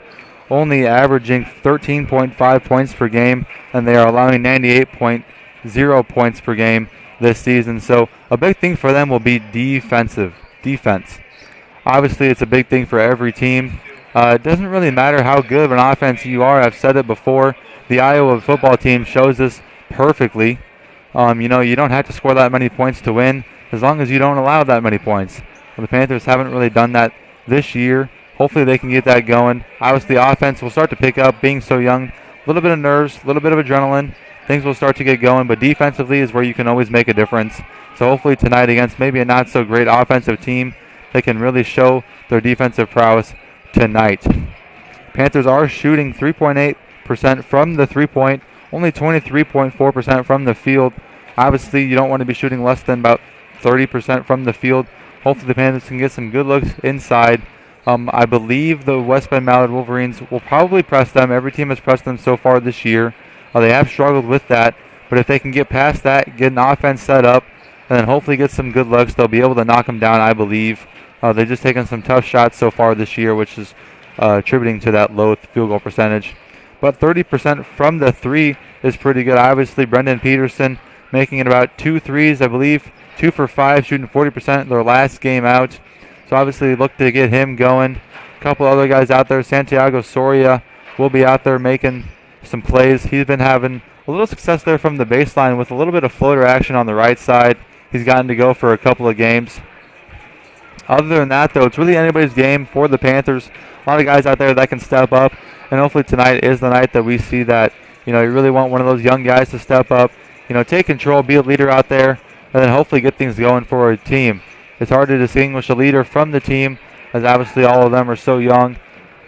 only averaging 13.5 points per game, and they are allowing 98.0 points per game this season. So a big thing for them will be defense. Obviously, it's a big thing for every team. It doesn't really matter how good of an offense you are. I've said it before. The Iowa football team shows this perfectly. You don't have to score that many points to win as long as you don't allow that many points. Well, the Panthers haven't really done that this year. Hopefully they can get that going. Obviously, the offense will start to pick up, being so young. A little bit of nerves, a little bit of adrenaline. Things will start to get going, but defensively is where you can always make a difference. So hopefully tonight, against maybe a not-so-great offensive team, they can really show their defensive prowess tonight. Panthers are shooting 3.8% from the three-point, only 23.4% from the field. Obviously, you don't want to be shooting less than about 30% from the field. Hopefully the Panthers can get some good looks inside. I believe the West Bend-Mallard Wolverines will probably press them. Every team has pressed them so far this year. They have struggled with that, but if they can get past that, get an offense set up, and then hopefully get some good looks, they'll be able to knock them down, I believe. They've just taken some tough shots so far this year, which is attributing to that low field goal percentage. But 30% from the three is pretty good. Obviously, Brendan Peterson making it about 2 threes, I believe. 2 for 5, shooting 40% their last game out. So obviously look to get him going. A couple other guys out there. Santiago Soria will be out there making some plays. He's been having a little success there from the baseline with a little bit of floater action on the right side. He's gotten to go for a couple of games. Other than that, though, it's really anybody's game for the Panthers. A lot of guys out there that can step up, and hopefully tonight is the night that we see that. You really want one of those young guys to step up, take control, be a leader out there, and then hopefully get things going for a team. It's hard to distinguish a leader from the team, as obviously all of them are so young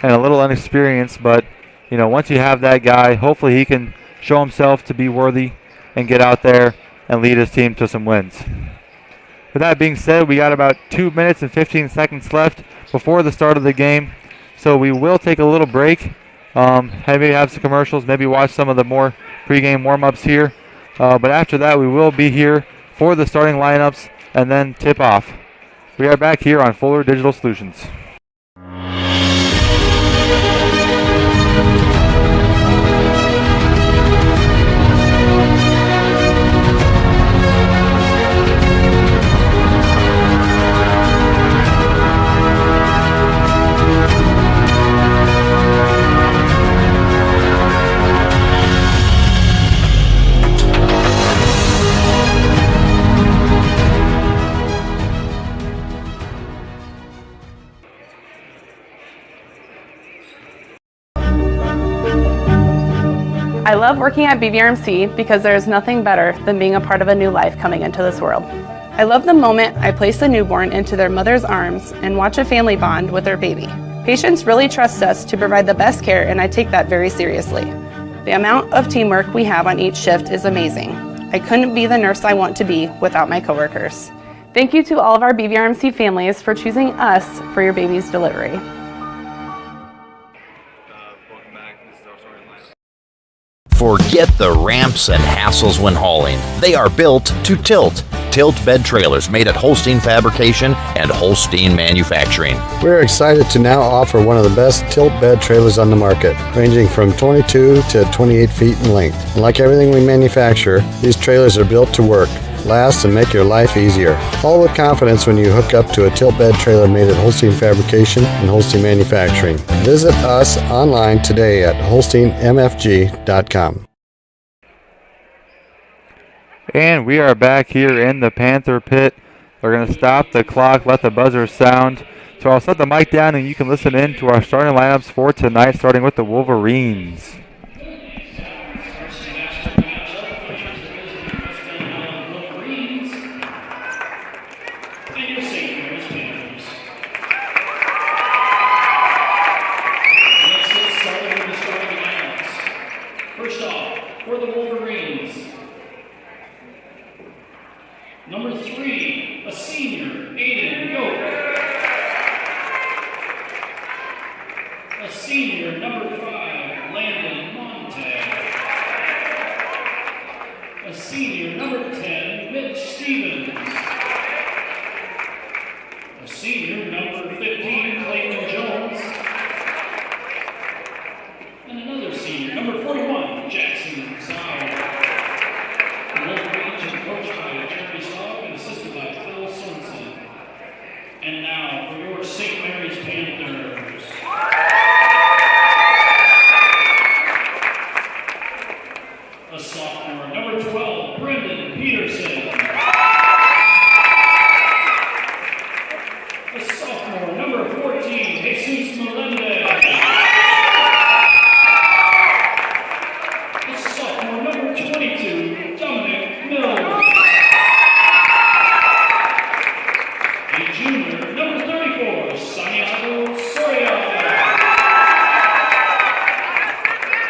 and a little inexperienced, but once you have that guy, hopefully he can show himself to be worthy and get out there and lead his team to some wins. With that being said, we got about 2 minutes and 15 seconds left before the start of the game, so we will take a little break. Maybe have some commercials, maybe watch some of the more pregame warm-ups here. But after that, we will be here for the starting lineups and then tip off. We are back here on Fuller Digital Solutions. I love working at BVRMC because there is nothing better than being a part of a new life coming into this world. I love the moment I place a newborn into their mother's arms and watch a family bond with their baby. Patients really trust us to provide the best care, and I take that very seriously. The amount of teamwork we have on each shift is amazing. I couldn't be the nurse I want to be without my coworkers. Thank you to all of our BVRMC families for choosing us for your baby's delivery. Forget the ramps and hassles when hauling. They are built to tilt. Tilt bed trailers made at Holstein Fabrication and Holstein Manufacturing. We're excited to now offer one of the best tilt bed trailers on the market, ranging from 22 to 28 feet in length. And like everything we manufacture, these trailers are built to work, last, and make your life easier. All with confidence when you hook up to a tilt bed trailer made at Holstein Fabrication and Holstein Manufacturing. Visit us online today at holsteinmfg.com. And we are back here in the Panther pit. We're going to stop the clock, let the buzzer sound. So I'll set the mic down and you can listen in to our starting lineups for tonight, starting with the Wolverines. First off, for the Wolverines, number 3, a senior, Aiden Yoke. A senior, number 5, Landon Monte. A senior, number 10, Mitch Stevens. A senior, number 15, Clayton Jones. And another senior, number 41, Jackson Zhao. The Wolverines are coached by Jeremy Staub and assisted by Phil Swenson. And now for your St. Mary's Panthers. A sophomore, number 12, Brendan Peterson. A sophomore, number 14, Jesus Melendez. A sophomore, number 22, Dominic Mills. A junior, number 34, Santiago Soria.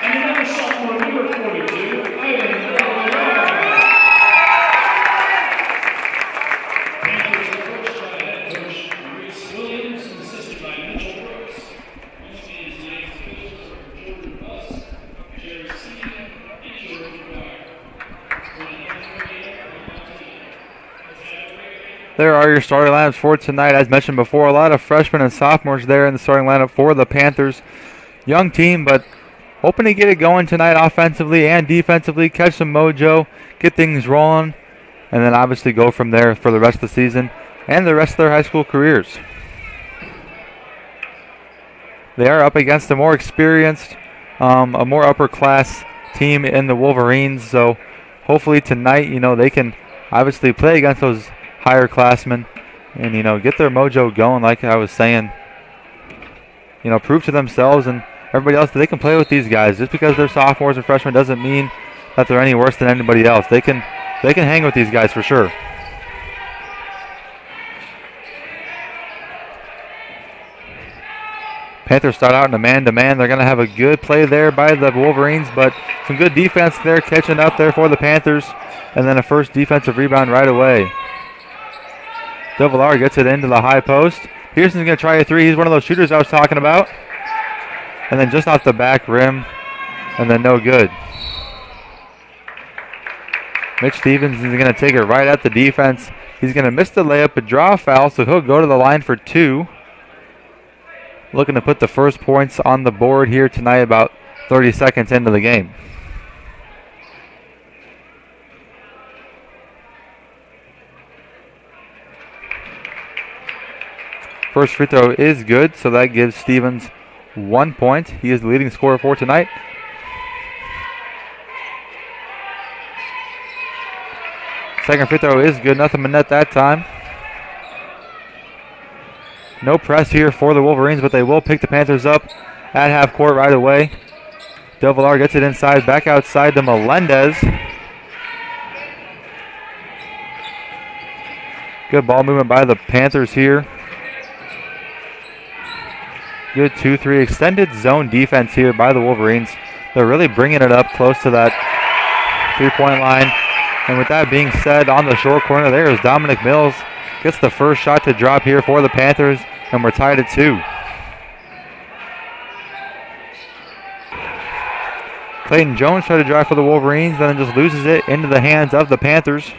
And another sophomore, number 42, Ivan Villar. Panthers are coached by head coach Maurice Williams and assisted by Mitchell Brooks. Holstein's tonight's officials are Jordan Buss, Jerry Seaton, and George McGuire. There are your starting lineups for tonight. As mentioned before, a lot of freshmen and sophomores there in the starting lineup for the Panthers. Young team, but hoping to get it going tonight offensively and defensively, catch some mojo, get things rolling, and then obviously go from there for the rest of the season and the rest of their high school careers. They are up against a more experienced, a more upper class team in the Wolverines, so hopefully tonight, they can obviously play against those higher classmen and, get their mojo going, like I was saying. Prove to themselves and everybody else that they can play with these guys. Just because they're sophomores and freshmen doesn't mean that they're any worse than anybody else. They can hang with these guys for sure. Panthers start out in a man-to-man. They're going to have a good play there by the Wolverines, but some good defense there, catching up there for the Panthers, and then a first defensive rebound right away. Villar gets it into the high post. Pearson's going to try a three. He's one of those shooters I was talking about. And then just off the back rim, and then no good. Mitch Stevens is going to take it right at the defense. He's going to miss the layup, but draw a foul, so he'll go to the line for 2. Looking to put the first points on the board here tonight, about 30 seconds into the game. First free throw is good, so that gives Stevens 1 point. He is the leading scorer for tonight. Second free throw is good, nothing but net that time. No press here for the Wolverines, but they will pick the Panthers up at half court right away. Villar gets it inside, back outside to Melendez. Good ball movement by the Panthers here. Good 2-3 extended zone defense here by the Wolverines. They're really bringing it up close to that 3-point line And with that being said, on the short corner there is Dominic Mills. Gets the first shot to drop here for the Panthers, and we're tied at 2. Clayton Jones tried to drive for the Wolverines, then just loses it into the hands of the Panthers.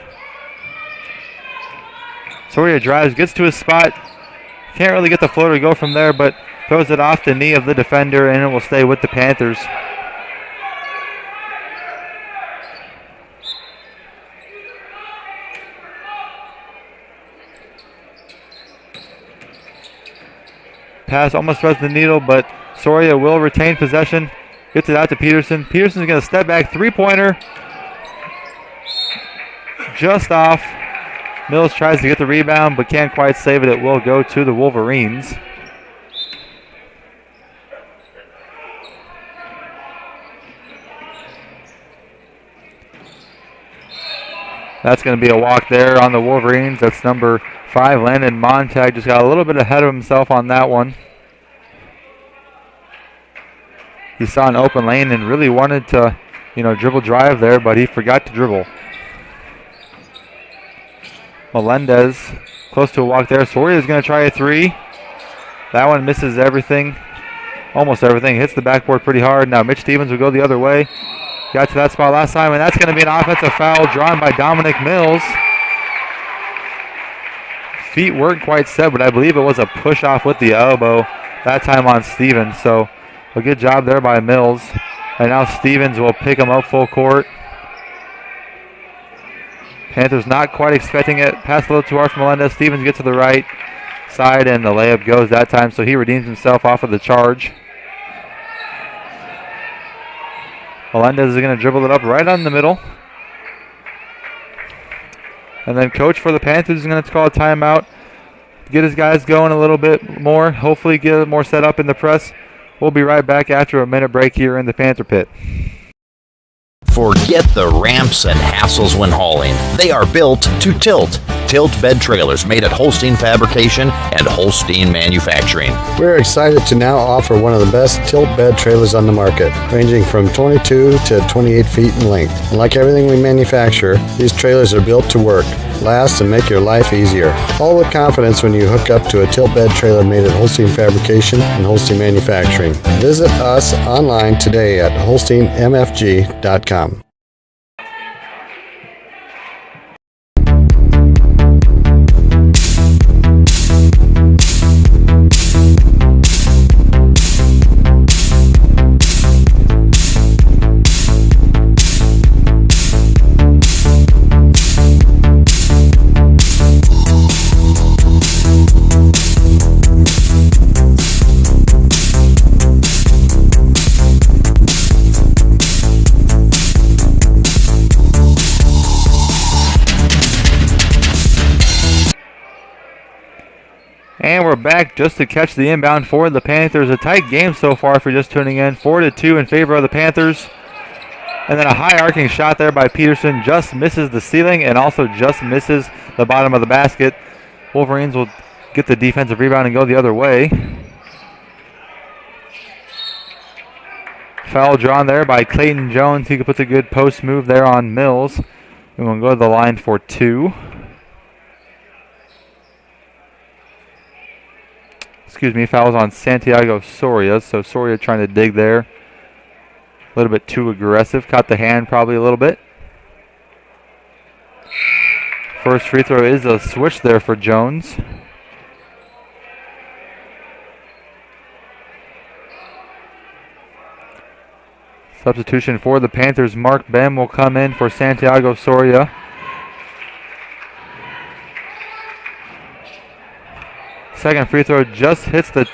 Soria drives, gets to his spot. Can't really get the floater to go from there, but throws it off the knee of the defender, and it will stay with the Panthers. Pass almost threads the needle, but Soria will retain possession. Gets it out to Peterson. Peterson's going to step back, three-pointer. Just off. Mills tries to get the rebound, but can't quite save it. It will go to the Wolverines. That's going to be a walk there on the Wolverines. That's number 5, Landon Montag. Just got a little bit ahead of himself on that one. He saw an open lane and really wanted to, dribble drive there, but he forgot to dribble. Melendez close to a walk there. Soria is going to try a 3. That one misses everything, almost everything. Hits the backboard pretty hard. Now Mitch Stevens will go the other way. Got to that spot last time, and that's going to be an offensive foul drawn by Dominic Mills. Feet weren't quite set, but I believe it was a push off with the elbow that time on Stevens. So a good job there by Mills. And now Stevens will pick him up full court. Panthers not quite expecting it. Pass a little too hard from Melendez. Stevens gets to the right side, and the layup goes that time, so he redeems himself off of the charge. Melendez is going to dribble it up right on the middle. And then coach for the Panthers is going to call a timeout. Get his guys going a little bit more. Hopefully get it more set up in the press. We'll be right back after a minute break here in the Panther Pit. Forget the ramps and hassles when hauling. They are built to tilt. Tilt bed trailers made at Holstein Fabrication and Holstein Manufacturing. We're excited to now offer one of the best tilt bed trailers on the market, ranging from 22 to 28 feet in length. And like everything we manufacture, these trailers are built to work, last, and make your life easier. All with confidence when you hook up to a tilt bed trailer made at Holstein Fabrication and Holstein Manufacturing. Visit us online today at holsteinmfg.com. And we're back just to catch the inbound for the Panthers. A tight game so far if you're just tuning in. 4-2 in favor of the Panthers. And then a high arcing shot there by Peterson. Just misses the ceiling and also just misses the bottom of the basket. Wolverines will get the defensive rebound and go the other way. Foul drawn there by Clayton Jones. He puts a good post move there on Mills. And we'll go to the line for 2. Fouls on Santiago Soria. So Soria trying to dig there. A little bit too aggressive. Caught the hand probably a little bit. First free throw is a switch there for Jones. Substitution for the Panthers. Mark Bem will come in for Santiago Soria. Second free throw just hits the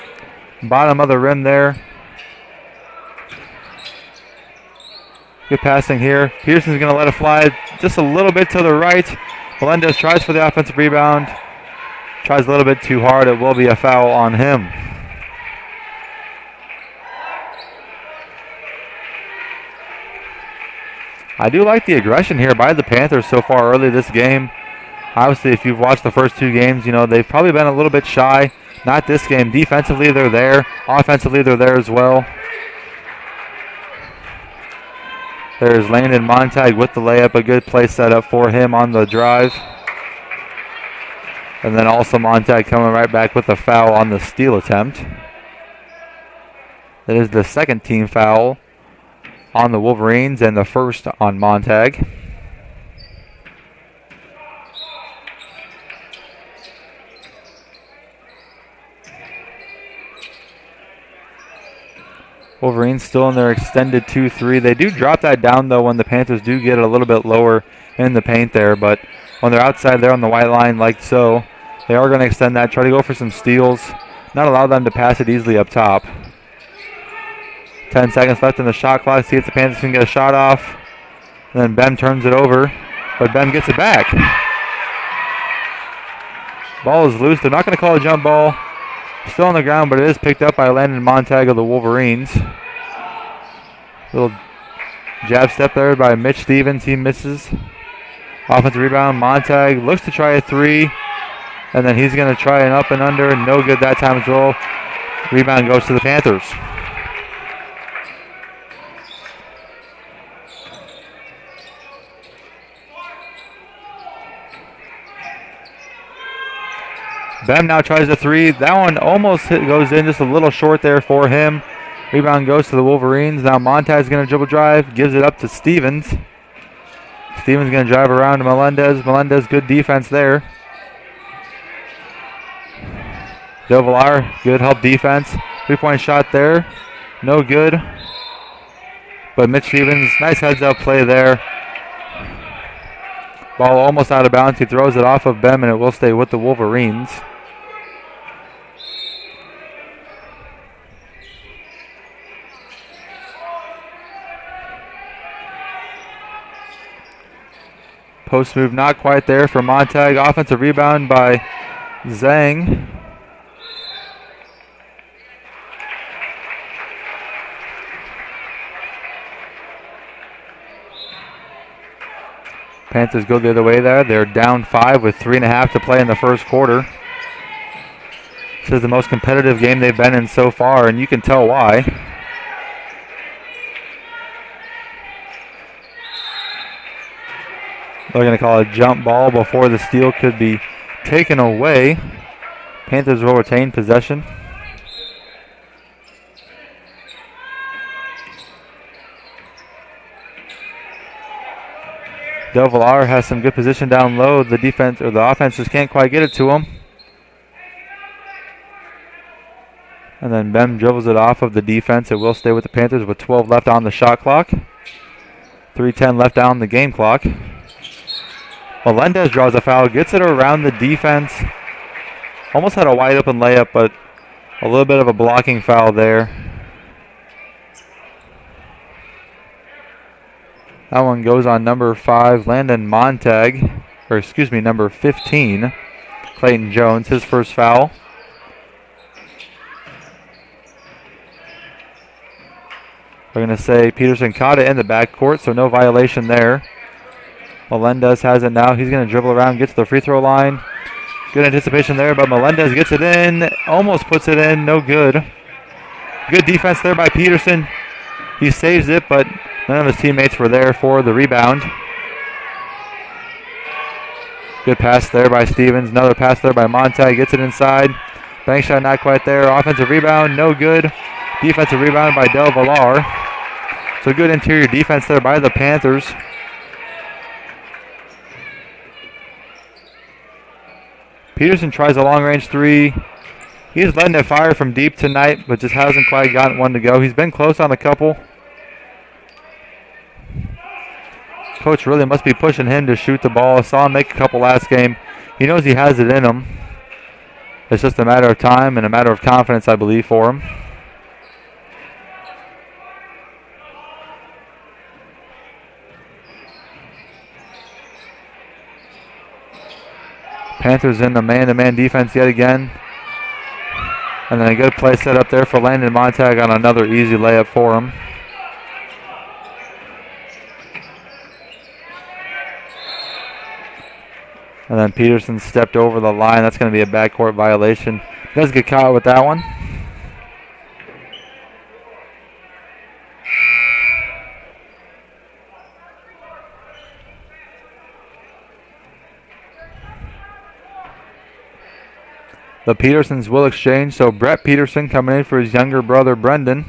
bottom of the rim there. Good passing here. Peterson's going to let it fly just a little bit to the right. Melendez tries for the offensive rebound. Tries a little bit too hard. It will be a foul on him. I do like the aggression here by the Panthers so far early this game. Obviously, if you've watched the first 2 games, they've probably been a little bit shy. Not this game. Defensively, they're there. Offensively, they're there as well. There's Landon Montag with the layup. A good play set up for him on the drive. And then also Montag coming right back with a foul on the steal attempt. That is the second team foul on the Wolverines and the first on Montag. Wolverines still in their extended 2-3. They do drop that down, though, when the Panthers do get it a little bit lower in the paint there. But when they're outside there on the white line like so, they are going to extend that, try to go for some steals, not allow them to pass it easily up top. 10 seconds left in the shot clock. See if the Panthers can get a shot off. And then Bem turns it over, but Bem gets it back. Ball is loose. They're not going to call a jump ball. Still on the ground, but it is picked up by Landon Montag of the Wolverines. Little jab step there by Mitch Stevens. He misses. Offensive rebound. Montag looks to try a three, and then he's going to try an up and under. No good that time as well. Rebound goes to the Panthers. Bem now tries a three. That one almost goes in just a little short there for him. Rebound goes to the Wolverines. Now Montag's going to dribble drive. Gives it up to Stevens. Stevens going to drive around to Melendez. Melendez, good defense there. Del Villar, good help defense. 3-point shot there. No good. But Mitch Stevens, nice heads-up play there. Ball almost out of bounds. He throws it off of Bem, and it will stay with the Wolverines. Post move not quite there for Montag. Offensive rebound by Zhang. Panthers go the other way there. They're down 5 with 3.5 to play in the first quarter. This is the most competitive game they've been in so far, and you can tell why. They're going to call a jump ball before the steal could be taken away. Panthers will retain possession. Del Villar has some good position down low. The defense or the offense just can't quite get it to him. And then Bem dribbles it off of the defense. It will stay with the Panthers with 12 left on the shot clock. 3:10 left on the game clock. Melendez draws a foul, gets it around the defense. Almost had a wide open layup, but a little bit of a blocking foul there. That one goes on number 5, Landon Montag, number 15, Clayton Jones, his first foul. We're going to say Peterson caught it in the backcourt, so no violation there. Melendez has it now. He's going to dribble around, get to the free throw line. Good anticipation there, but Melendez gets it in, almost puts it in, no good. Good defense there by Peterson. He saves it, but none of his teammates were there for the rebound. Good pass there by Stevens. Another pass there by Montag. Gets it inside. Bank shot not quite there. Offensive rebound, no good. Defensive rebound by Del Villar. So good interior defense there by the Panthers. Peterson tries a long-range three. He's letting it fire from deep tonight, but just hasn't quite gotten one to go. He's been close on a couple. Coach really must be pushing him to shoot the ball. I saw him make a couple last game. He knows he has it in him. It's just a matter of time and a matter of confidence, I believe, for him. Panthers in the man-to-man defense yet again. And then a good play set up there for Landon Montag on another easy layup for him. And then Peterson stepped over the line. That's going to be a backcourt violation. Does get caught with that one. the Petersons will exchange. So Brett Peterson coming in for his younger brother, Brendan.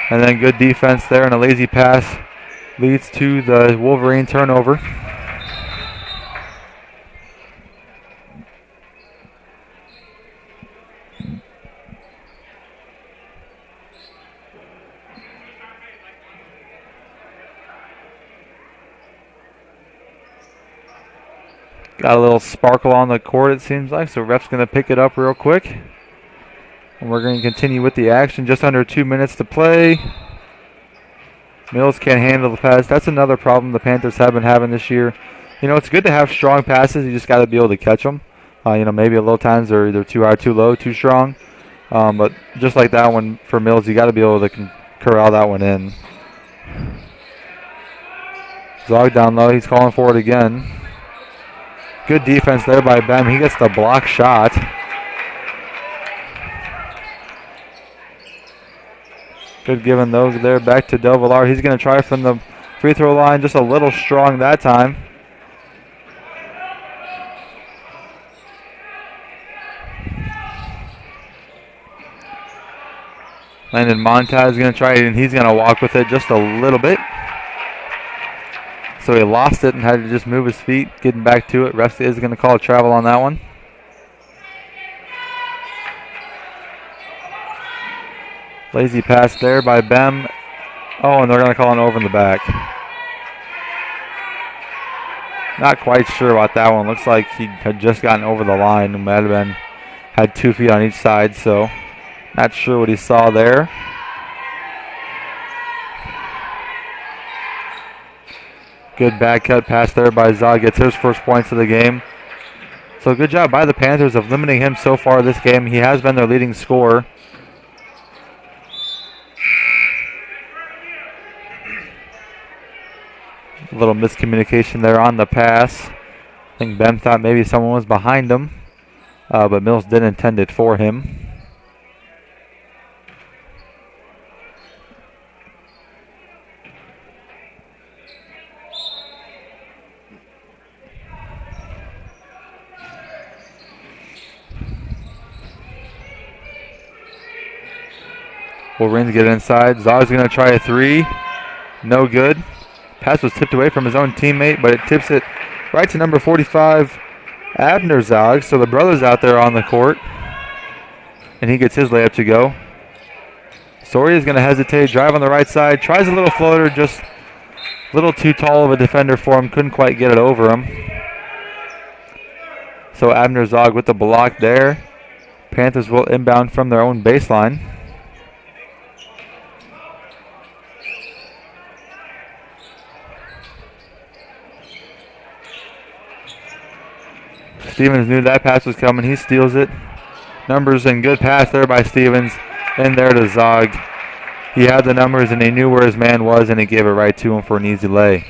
And then good defense there, and a lazy pass leads to the Wolverine turnover. Got a little sparkle on the court, it seems like, so ref's going to pick it up real quick. And we're going to continue with the action. Just under 2 minutes to play. Mills can't handle the pass. That's another problem the Panthers have been having this year. You know, it's good to have strong passes. You just got to be able to catch them. You know, maybe a little times they're either too high, too low, too strong. But just like that one for Mills, you got to be able to corral that one in. Zog down low. He's calling for it again. Good defense there by Bem. He gets the block shot. Good giving those there back to Del-Villar. He's going to try from the free throw line, just a little strong that time. Landon Montez is going to try it, and he's going to walk with it just a little bit. So he lost it and had to just move his feet, getting back to it. Ref is going to call a travel on that one. Lazy pass there by Bem. Oh, and they're going to call an over in the back. Not quite sure about that one. Looks like he had just gotten over the line. It might have been, had 2 feet on each side, so not sure what he saw there. Good back cut pass there by Zog. Gets his first points of the game. So good job by the Panthers of limiting him so far this game. He has been their leading scorer. A little miscommunication there on the pass. I think Bem thought maybe someone was behind him, but Mills did intend it for him. Wolverines get inside. Zog's going to try a three. No good. Pass was tipped away from his own teammate, but it tips it right to number 45, Abner Zog. So the brother's out there on the court, and he gets his layup to go. Soria's going to hesitate, drive on the right side, tries a little floater, just a little too tall of a defender for him, couldn't quite get it over him. So Abner Zog with the block there. Panthers will inbound from their own baseline. Stevens knew that pass was coming. He steals it. Numbers and good pass there by Stevens. In there to Zog. He had the numbers and he knew where his man was, and he gave it right to him for an easy lay.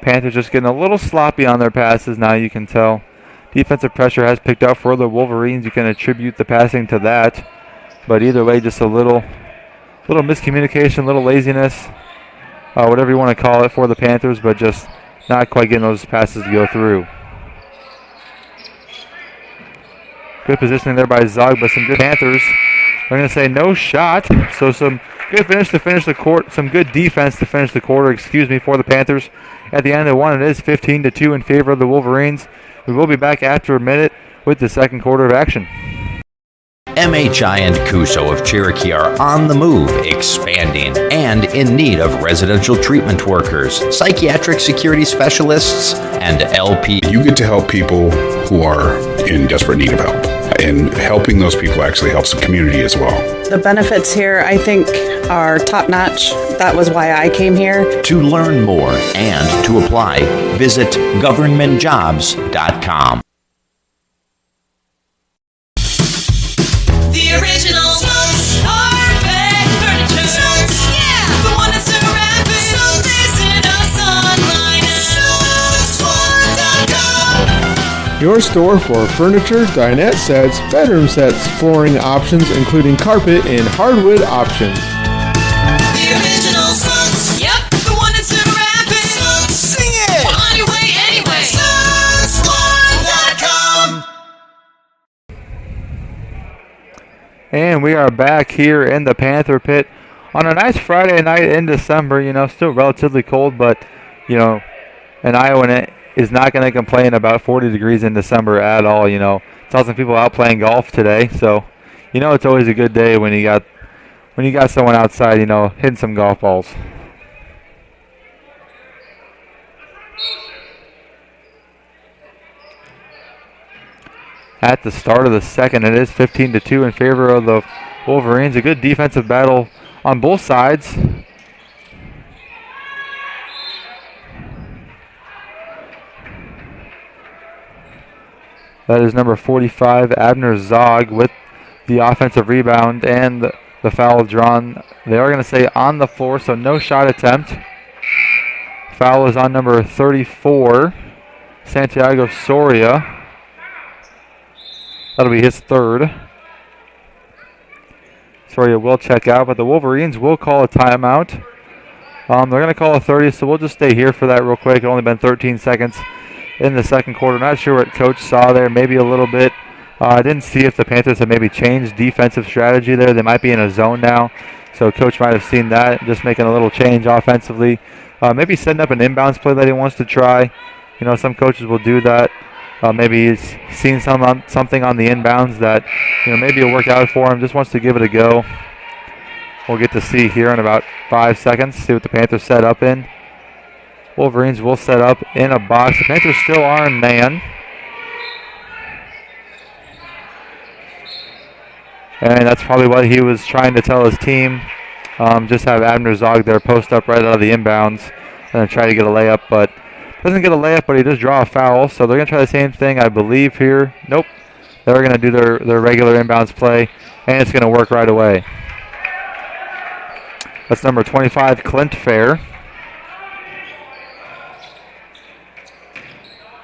Panthers just getting a little sloppy on their passes now, you can tell. Defensive pressure has picked up for the Wolverines. You can attribute the passing to that. But either way, just a little miscommunication, little laziness, whatever you want to call it for the Panthers, but just not quite getting those passes to go through. Good positioning there by Zog, but some good Panthers. We're going to say no shot, so some good finish to finish the court, some good defense to finish the quarter, for the Panthers. At the end of one, it is 15-2 in favor of the Wolverines. We will be back after a minute with the second quarter of action. MHI and Cuso of Cherokee are on the move, expanding, and in need of residential treatment workers, psychiatric security specialists, and LP. You get to help people who are in desperate need of help, and helping those people actually helps the community as well. The benefits here, I think, are top-notch. That was why I came here. To learn more and to apply, visit governmentjobs.com. The original Smokes Carpet Furniture. Smokes, yeah! The one that's so rapid. So visit us online at smokesport.com. Your store for furniture, dinette sets, bedroom sets, flooring options, including carpet and hardwood options. original Slugs. Yep, the one that's never rapping. Slugs. Sing it. Well, anyway. Slugs1.com. And we are back here in the Panther Pit on a nice Friday night in December. You know, still relatively cold, but, you know, an Iowan is not going to complain about 40 degrees in December at all. You know, saw some people out playing golf today, so you know it's always a good day when you got someone outside, you know, hitting some golf balls. At the start of the second, it is 15-2 in favor of the Wolverines. A good defensive battle on both sides. That is number 45, Abner Zog, with the offensive rebound and the foul drawn. They are going to say on the floor, so no shot attempt. Foul is on number 34, Santiago Soria. That'll be his third. Soria will check out, but the Wolverines will call a timeout. They're going to call a 30, so we'll just stay here for that real quick. It's only been 13 seconds in the second quarter. Not sure what Coach saw there, maybe a little bit. I didn't see if the Panthers have maybe changed defensive strategy there. They might be in a zone now, so Coach might have seen that, just making a little change offensively. Maybe setting up an inbounds play that he wants to try. You know, some coaches will do that. Maybe he's seen something on the inbounds that, you know, maybe it'll work out for him. Just wants to give it a go. We'll get to see here in about 5 seconds, see what the Panthers set up in. Wolverines will set up in a box. The Panthers still are in man. And that's probably what he was trying to tell his team. Just have Abner Zog there post up right out of the inbounds and then try to get a layup, but doesn't get a layup, but he does draw a foul. So they're going to try the same thing, I believe, here. Nope. They're going to do their regular inbounds play, and it's going to work right away. That's number 25, Clint Fair.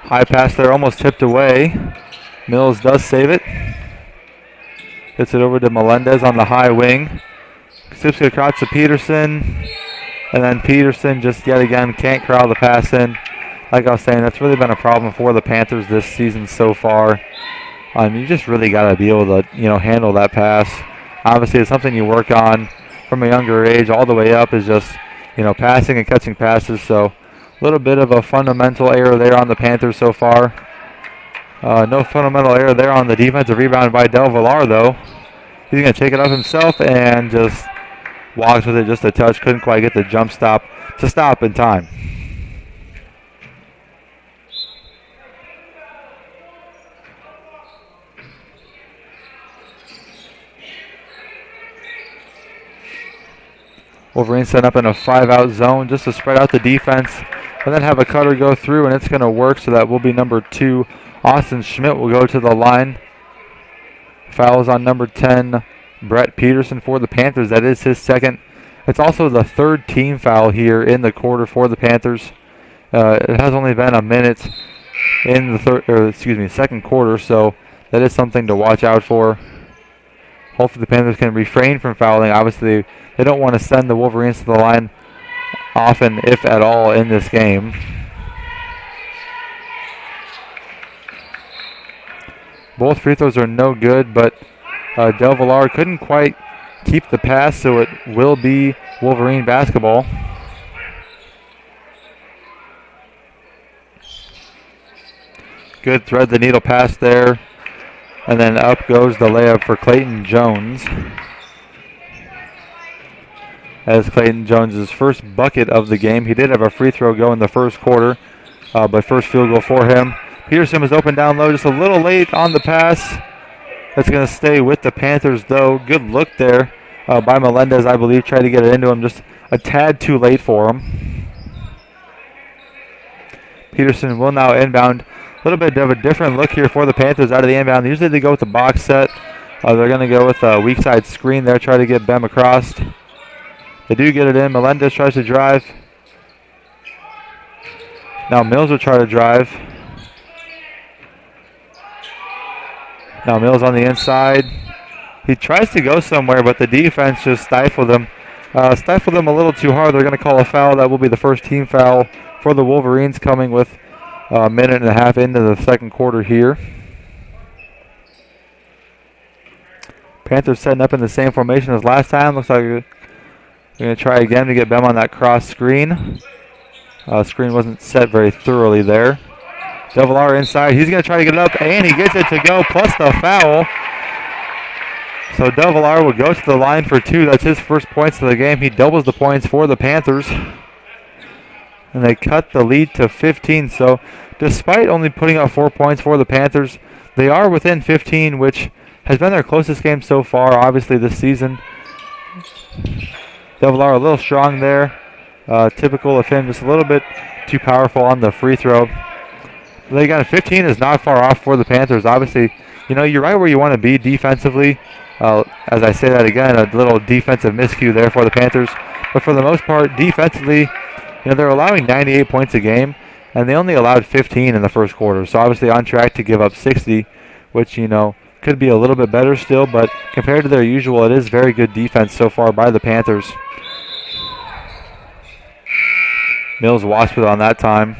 High pass there, almost tipped away. Mills does save it. Gets it over to Melendez on the high wing. Sips it across to Peterson. And then Peterson just yet again can't corral the pass in. Like I was saying, that's really been a problem for the Panthers this season so far. You just really got to be able to, you know, handle that pass. Obviously, it's something you work on from a younger age. All the way up is just, you know, passing and catching passes. So a little bit of a fundamental error there on the Panthers so far. No fundamental error there on the defensive rebound by Del Villar, though. He's going to take it up himself and just walks with it just a touch. Couldn't quite get the jump stop to stop in time. Wolverines set up in a 5-out zone just to spread out the defense and then have a cutter go through, and it's going to work, so that will be number 2. Austin Schmidt will go to the line. Fouls on number 10, Brett Peterson for the Panthers. That is his second. It's also the third team foul here in the quarter for the Panthers. It has only been a minute in the second quarter, so that is something to watch out for. Hopefully the Panthers can refrain from fouling. Obviously, they don't want to send the Wolverines to the line often, if at all, in this game. Both free throws are no good, but Del Villar couldn't quite keep the pass, so it will be Wolverine basketball. Good thread the needle pass there. And then up goes the layup for Clayton Jones. As Clayton Jones' first bucket of the game. He did have a free throw go in the first quarter, but first field goal for him. Peterson was open down low, just a little late on the pass. That's going to stay with the Panthers, though. Good look there by Melendez, I believe. Tried to get it into him, just a tad too late for him. Peterson will now inbound. A little bit of a different look here for the Panthers out of the inbound. Usually they go with the box set. They're going to go with a weak side screen there, try to get Bem across. They do get it in. Melendez tries to drive. Now Mills will try to drive. Now Mills on the inside. He tries to go somewhere, but the defense just stifled him. stifled them a little too hard. They're going to call a foul. That will be the first team foul for the Wolverines, coming with a minute and a half into the second quarter here. Panthers setting up in the same formation as last time. Looks like we're going to try again to get Bem on that cross screen. Screen wasn't set very thoroughly there. DeVallar inside. He's going to try to get it up, and he gets it to go, plus the foul. So DeVallar will go to the line for 2. That's his first points of the game. He doubles the points for the Panthers. And they cut the lead to 15. So despite only putting up 4 points for the Panthers, they are within 15, which has been their closest game so far, obviously, this season. DeVallar a little strong there. Typical of him, just a little bit too powerful on the free throw. They got a 15 is not far off for the Panthers. Obviously, you're right where you want to be defensively. As I say that again, a little defensive miscue there for the Panthers. But for the most part, defensively, they're allowing 98 points a game, and they only allowed 15 in the first quarter. So obviously on track to give up 60, which, could be a little bit better still, but compared to their usual, it is very good defense so far by the Panthers. Mills washed it on that time.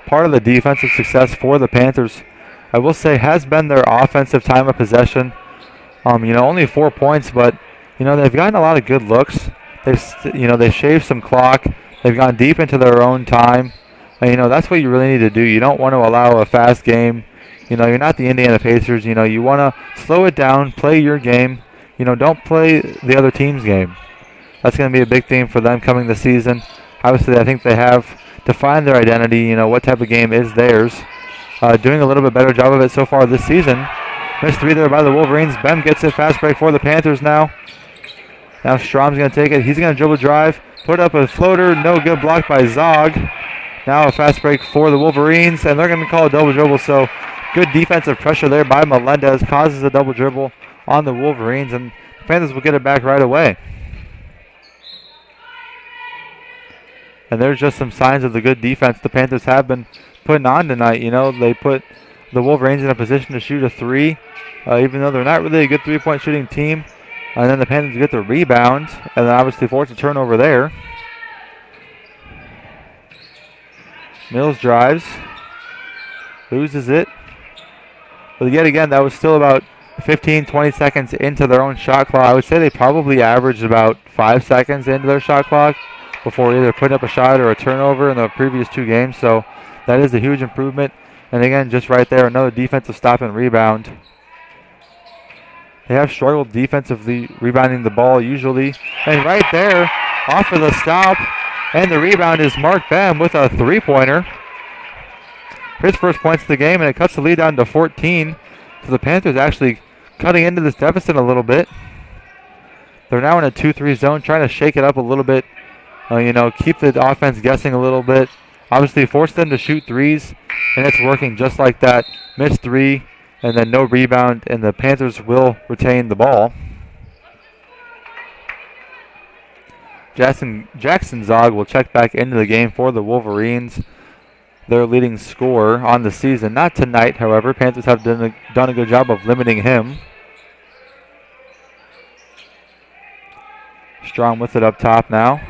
Part of the defensive success for the Panthers, I will say, has been their offensive time of possession. Only 4 points, but they've gotten a lot of good looks. They've shaved some clock. They've gone deep into their own time. And, that's what you really need to do. You don't want to allow a fast game. You're not the Indiana Pacers. You want to slow it down, play your game. Don't play the other team's game. That's going to be a big theme for them coming this season. Obviously, I think they have defined their identity, what type of game is theirs. Doing a little bit better job of it so far this season. Missed 3 there by the Wolverines. Bem gets it. Fast break for the Panthers now. Now Strom's going to take it. He's going to dribble drive. Put up a floater. No good. Blocked by Zog. Now a fast break for the Wolverines, and they're going to call a double dribble. So good defensive pressure there by Melendez causes a double dribble on the Wolverines, and the Panthers will get it back right away. And there's just some signs of the good defense the Panthers have been putting on tonight. They put the Wolverines in a position to shoot a 3, even though they're not really a good three-point shooting team. And then the Panthers get the rebound, and then obviously force a turnover there. Mills drives, loses it. But yet again, that was still about 15, 20 seconds into their own shot clock. I would say they probably averaged about 5 seconds into their shot clock before either putting up a shot or a turnover in the previous 2 games. So that is a huge improvement. And again, just right there, another defensive stop and rebound. They have struggled defensively rebounding the ball usually. And right there, off of the stop, and the rebound is Mark Bem with a 3-pointer. His first points of the game, and it cuts the lead down to 14. So the Panthers actually cutting into this deficit a little bit. They're now in a 2-3 zone, trying to shake it up a little bit. Keep the offense guessing a little bit. Obviously force them to shoot threes, and it's working just like that. Missed 3, and then no rebound, and the Panthers will retain the ball. Jackson Zog will check back into the game for the Wolverines, their leading scorer on the season. Not tonight, however. Panthers have done a good job of limiting him. Strong with it up top now.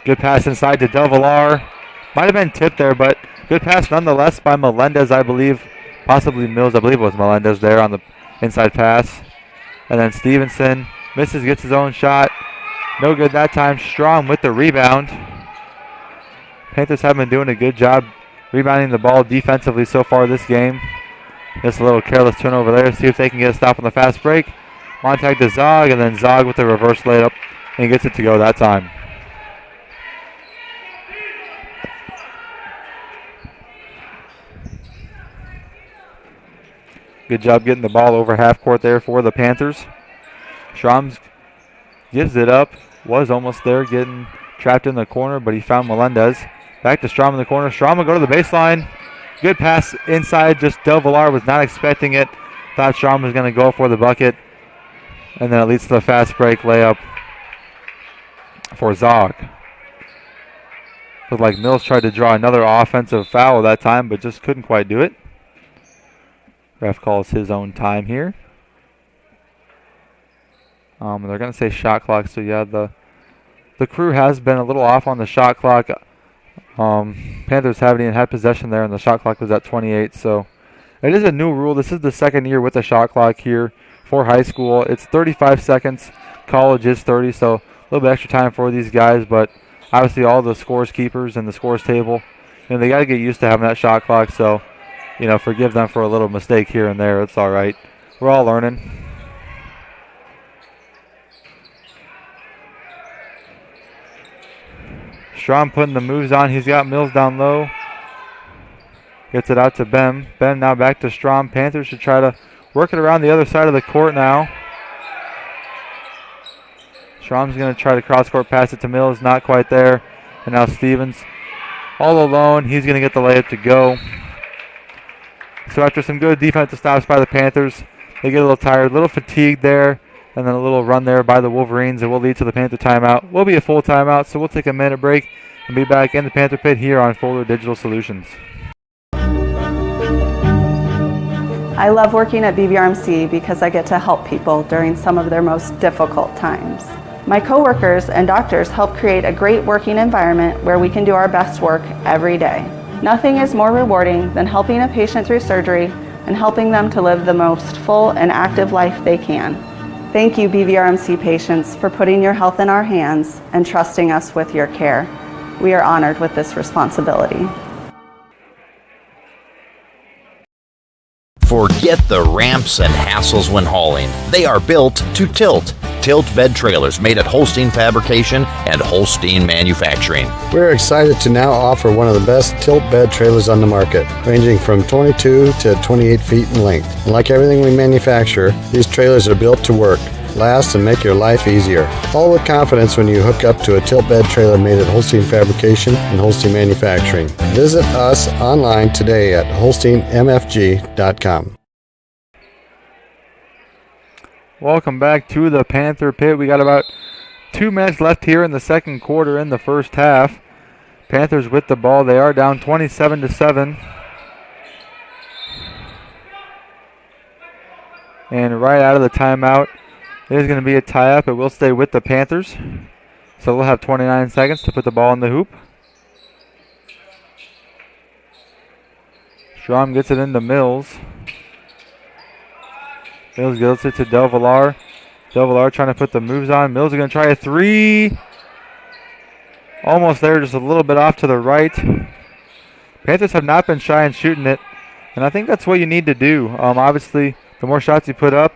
Good pass inside to DeVallar. Might have been tipped there, but good pass nonetheless by Melendez, I believe. Possibly Mills. I believe it was Melendez there on the inside pass. And then Stevenson misses, gets his own shot. No good that time. Strong with the rebound. Panthers have been doing a good job rebounding the ball defensively so far this game. Just a little careless turnover there. See if they can get a stop on the fast break. Montag to Zog, and then Zog with the reverse layup, and he gets it to go that time. Good job getting the ball over half court there for the Panthers. Schramm gives it up. Was almost there, getting trapped in the corner, but he found Melendez. Back to Strom in the corner. Strom will go to the baseline. Good pass inside. Just DeVallar was not expecting it. Thought Strom was going to go for the bucket. And then it leads to the fast break layup for Zog. Looked like Mills tried to draw another offensive foul that time, but just couldn't quite do it. Ref calls his own time here. They're going to say shot clock, so yeah, the crew has been a little off on the shot clock. Panthers haven't even had possession there, and the shot clock was at 28, so it is a new rule. This is the second year with the shot clock here for high school. It's 35 seconds. College is 30, so a little bit extra time for these guys, but obviously all the scores keepers and the scores table, they got to get used to having that shot clock, so, forgive them for a little mistake here and there. It's all right. We're all learning. Strom putting the moves on. He's got Mills down low. Gets it out to Ben. Ben now back to Strom. Panthers should try to work it around the other side of the court now. Strom's going to try to cross-court pass it to Mills. Not quite there. And now Stevens all alone. He's going to get the layup to go. So after some good defensive stops by the Panthers, they get a little tired, a little fatigued there. And then a little run there by the Wolverines. It will lead to the Panther timeout. Will be a full timeout, so we'll take a minute break and be back in the Panther Pit here on Fuller Digital Solutions. I love working at BBRMC because I get to help people during some of their most difficult times. My coworkers and doctors help create a great working environment where we can do our best work every day. Nothing is more rewarding than helping a patient through surgery and helping them to live the most full and active life they can. Thank you, BVRMC patients, for putting your health in our hands and trusting us with your care. We are honored with this responsibility. Forget the ramps and hassles when hauling. They are built to tilt. Tilt bed trailers made at Holstein Fabrication and Holstein Manufacturing. We're excited to now offer one of the best tilt bed trailers on the market, ranging from 22 to 28 feet in length. And like everything we manufacture, these trailers are built to work, last, and make your life easier. All with confidence when you hook up to a tilt bed trailer made at Holstein Fabrication and Holstein Manufacturing. Visit us online today at holsteinmfg.com. Welcome back to the Panther Pit. We got about 2 minutes left here in the second quarter in the first half. Panthers with the ball. They are down 27-7. And right out of the timeout, it is going to be a tie-up. It will stay with the Panthers. So we'll have 29 seconds to put the ball in the hoop. Strom gets it into Mills. Mills gets it to Del Villar. Del Villar trying to put the moves on. Mills is going to try a three. Almost there, just a little bit off to the right. Panthers have not been shy in shooting it, and I think that's what you need to do. Obviously, the more shots you put up,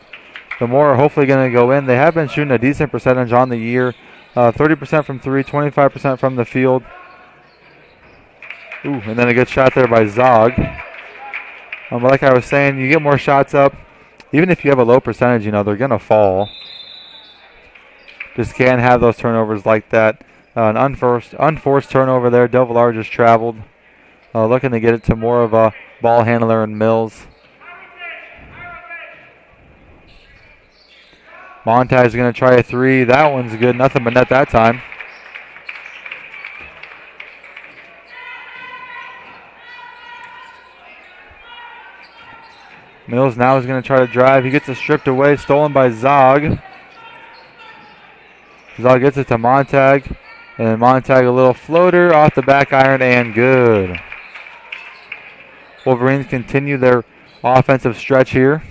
the more are hopefully going to go in. They have been shooting a decent percentage on the year. 30% from three, 25% from the field. Ooh, and then a good shot there by Zog. But like I was saying, you get more shots up. Even if you have a low percentage, they're going to fall. Just can't have those turnovers like that. An unforced turnover there. Del Villar just traveled. Looking to get it to more of a ball handler in Mills. Montag's going to try a three. That one's good. Nothing but net that time. Mills now is going to try to drive. He gets it stripped away, stolen by Zog. Zog gets it to Montag. And Montag a little floater off the back iron and good. Wolverines continue their offensive stretch here.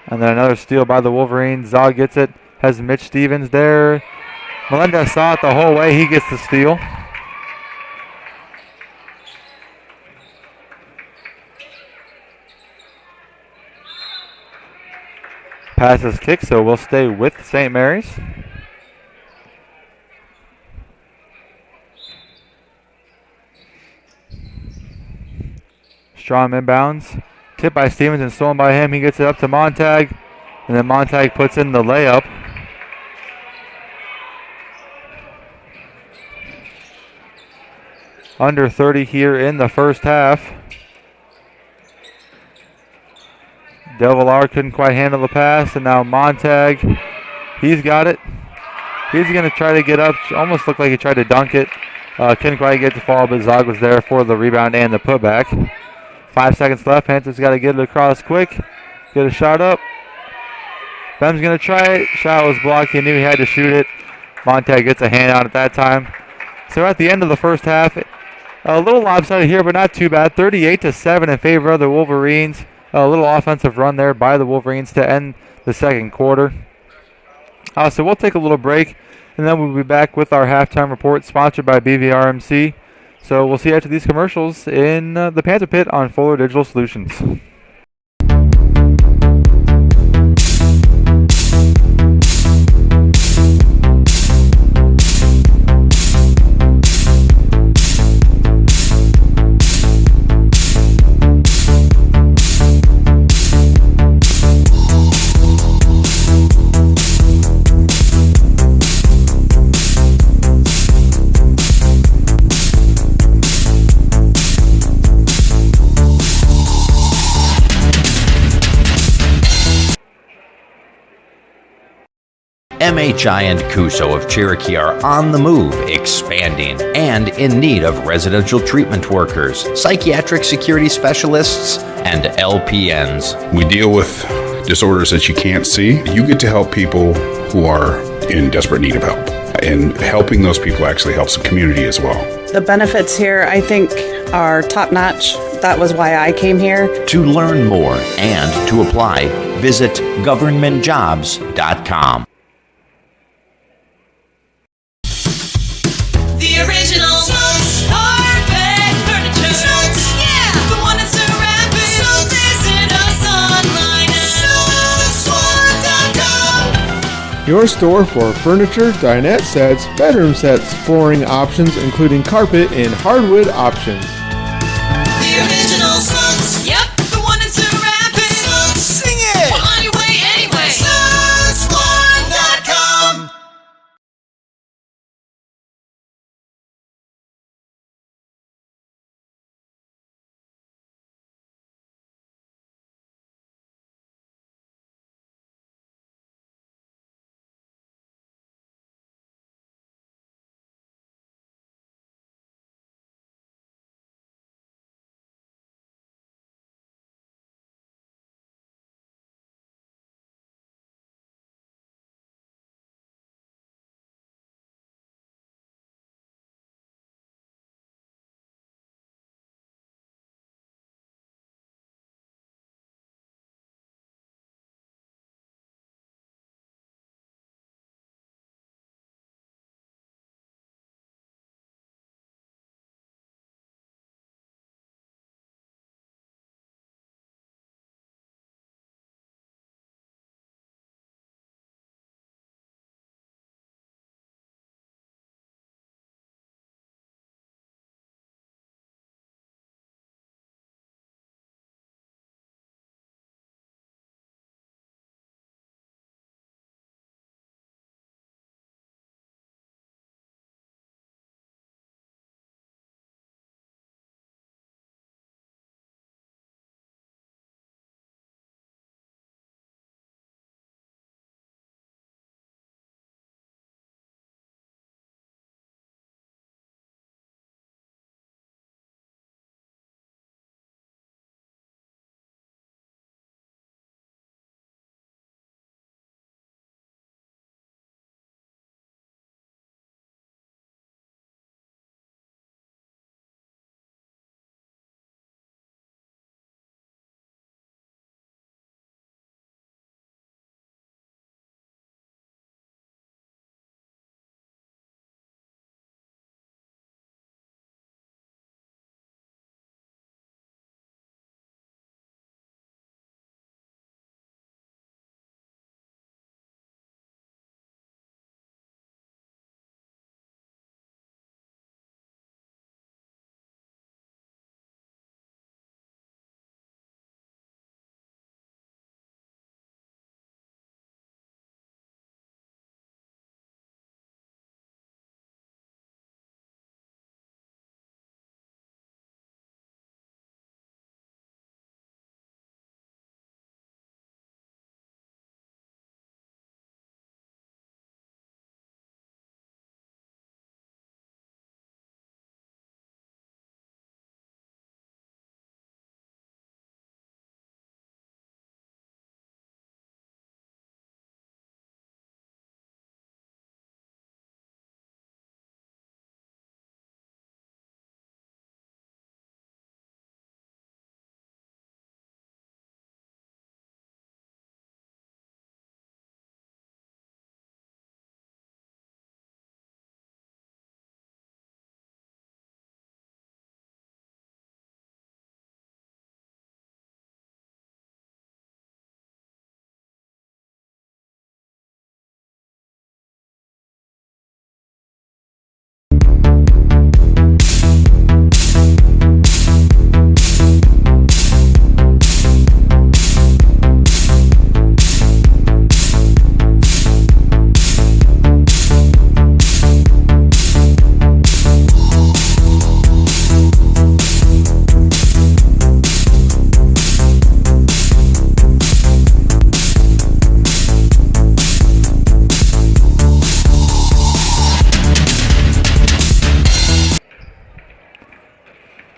And then another steal by the Wolverines. Zog gets it. Has Mitch Stevens there. Melendez saw it the whole way. He gets the steal. Pass is kicked, so we'll stay with St. Mary's. Strom inbounds. Tipped by Stevens and stolen by him. He gets it up to Montag. And then Montag puts in the layup. Under 30 here in the first half. Del Villar couldn't quite handle the pass, and now Montag, He's got it. He's going to try to get up. Almost looked like he tried to dunk it. Couldn't quite get the fall, but Zog was there for the rebound and the putback. 5 seconds left. Panthers got to get it across quick. Get a shot up. Bem's going to try it. Shot was blocked. He knew he had to shoot it. Montag gets a hand out at that time. So at the end of the first half, a little lopsided here, but not too bad. 38-7 in favor of the Wolverines. A little offensive run there by the Wolverines to end the second quarter. So we'll take a little break, and then we'll be back with our halftime report sponsored by BVRMC. So we'll see you after these commercials in the Panther Pit on Fuller Digital Solutions. MHI and Cuso of Cherokee are on the move, expanding, and in need of residential treatment workers, psychiatric security specialists, and LPNs. We deal with disorders that you can't see. You get to help people who are in desperate need of help. And helping those people actually helps the community as well. The benefits here, I think, are top-notch. That was why I came here. To learn more and to apply, visit governmentjobs.com. The original carpet furniture. Yeah, the one that's so rapid. So visit us online at soulsworn.com. Your store for furniture, dinette sets, bedroom sets, flooring options, including carpet and hardwood options. The original Yep, the one that's so rapid. Sing it! We're on your way anyway. soulsworn.com.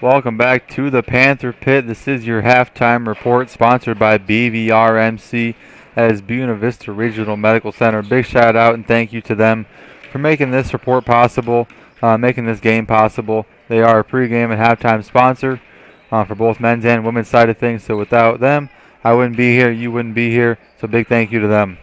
Welcome back to the Panther Pit. This is your halftime report sponsored by BVRMC as Buena Vista Regional Medical Center. Big shout out and thank you to them for making this report possible, making this game possible. They are a pregame and halftime sponsor for both men's and women's side of things. So without them, I wouldn't be here, you wouldn't be here. So big thank you to them.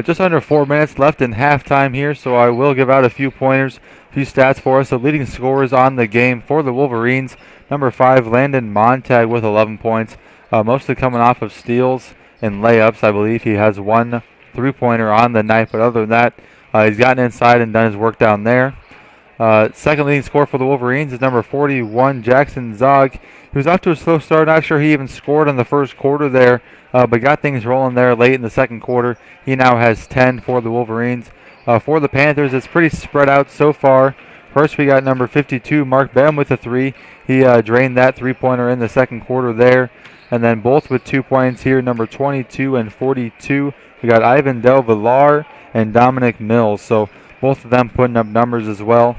Just under 4 minutes left in halftime here, so I will give out a few pointers, a few stats for us. So leading scorers on the game for the Wolverines, number 5, Landon Montag with 11 points, mostly coming off of steals and layups. I believe he has 1 3-pointer on the night, but other than that, he's gotten inside and done his work down there. Second leading scorer for the Wolverines is number 41, Jackson Zog. He was off to a slow start. Not sure he even scored in the first quarter there, but got things rolling there late in the second quarter. He now has 10 for the Wolverines. For the Panthers, it's pretty spread out so far. First, we got number 52, Mark Bem with a 3. He drained that 3-pointer in the second quarter there. And then both with 2 points here, number 22 and 42. We got Ivan Del Villar and Dominic Mills. So both of them putting up numbers as well.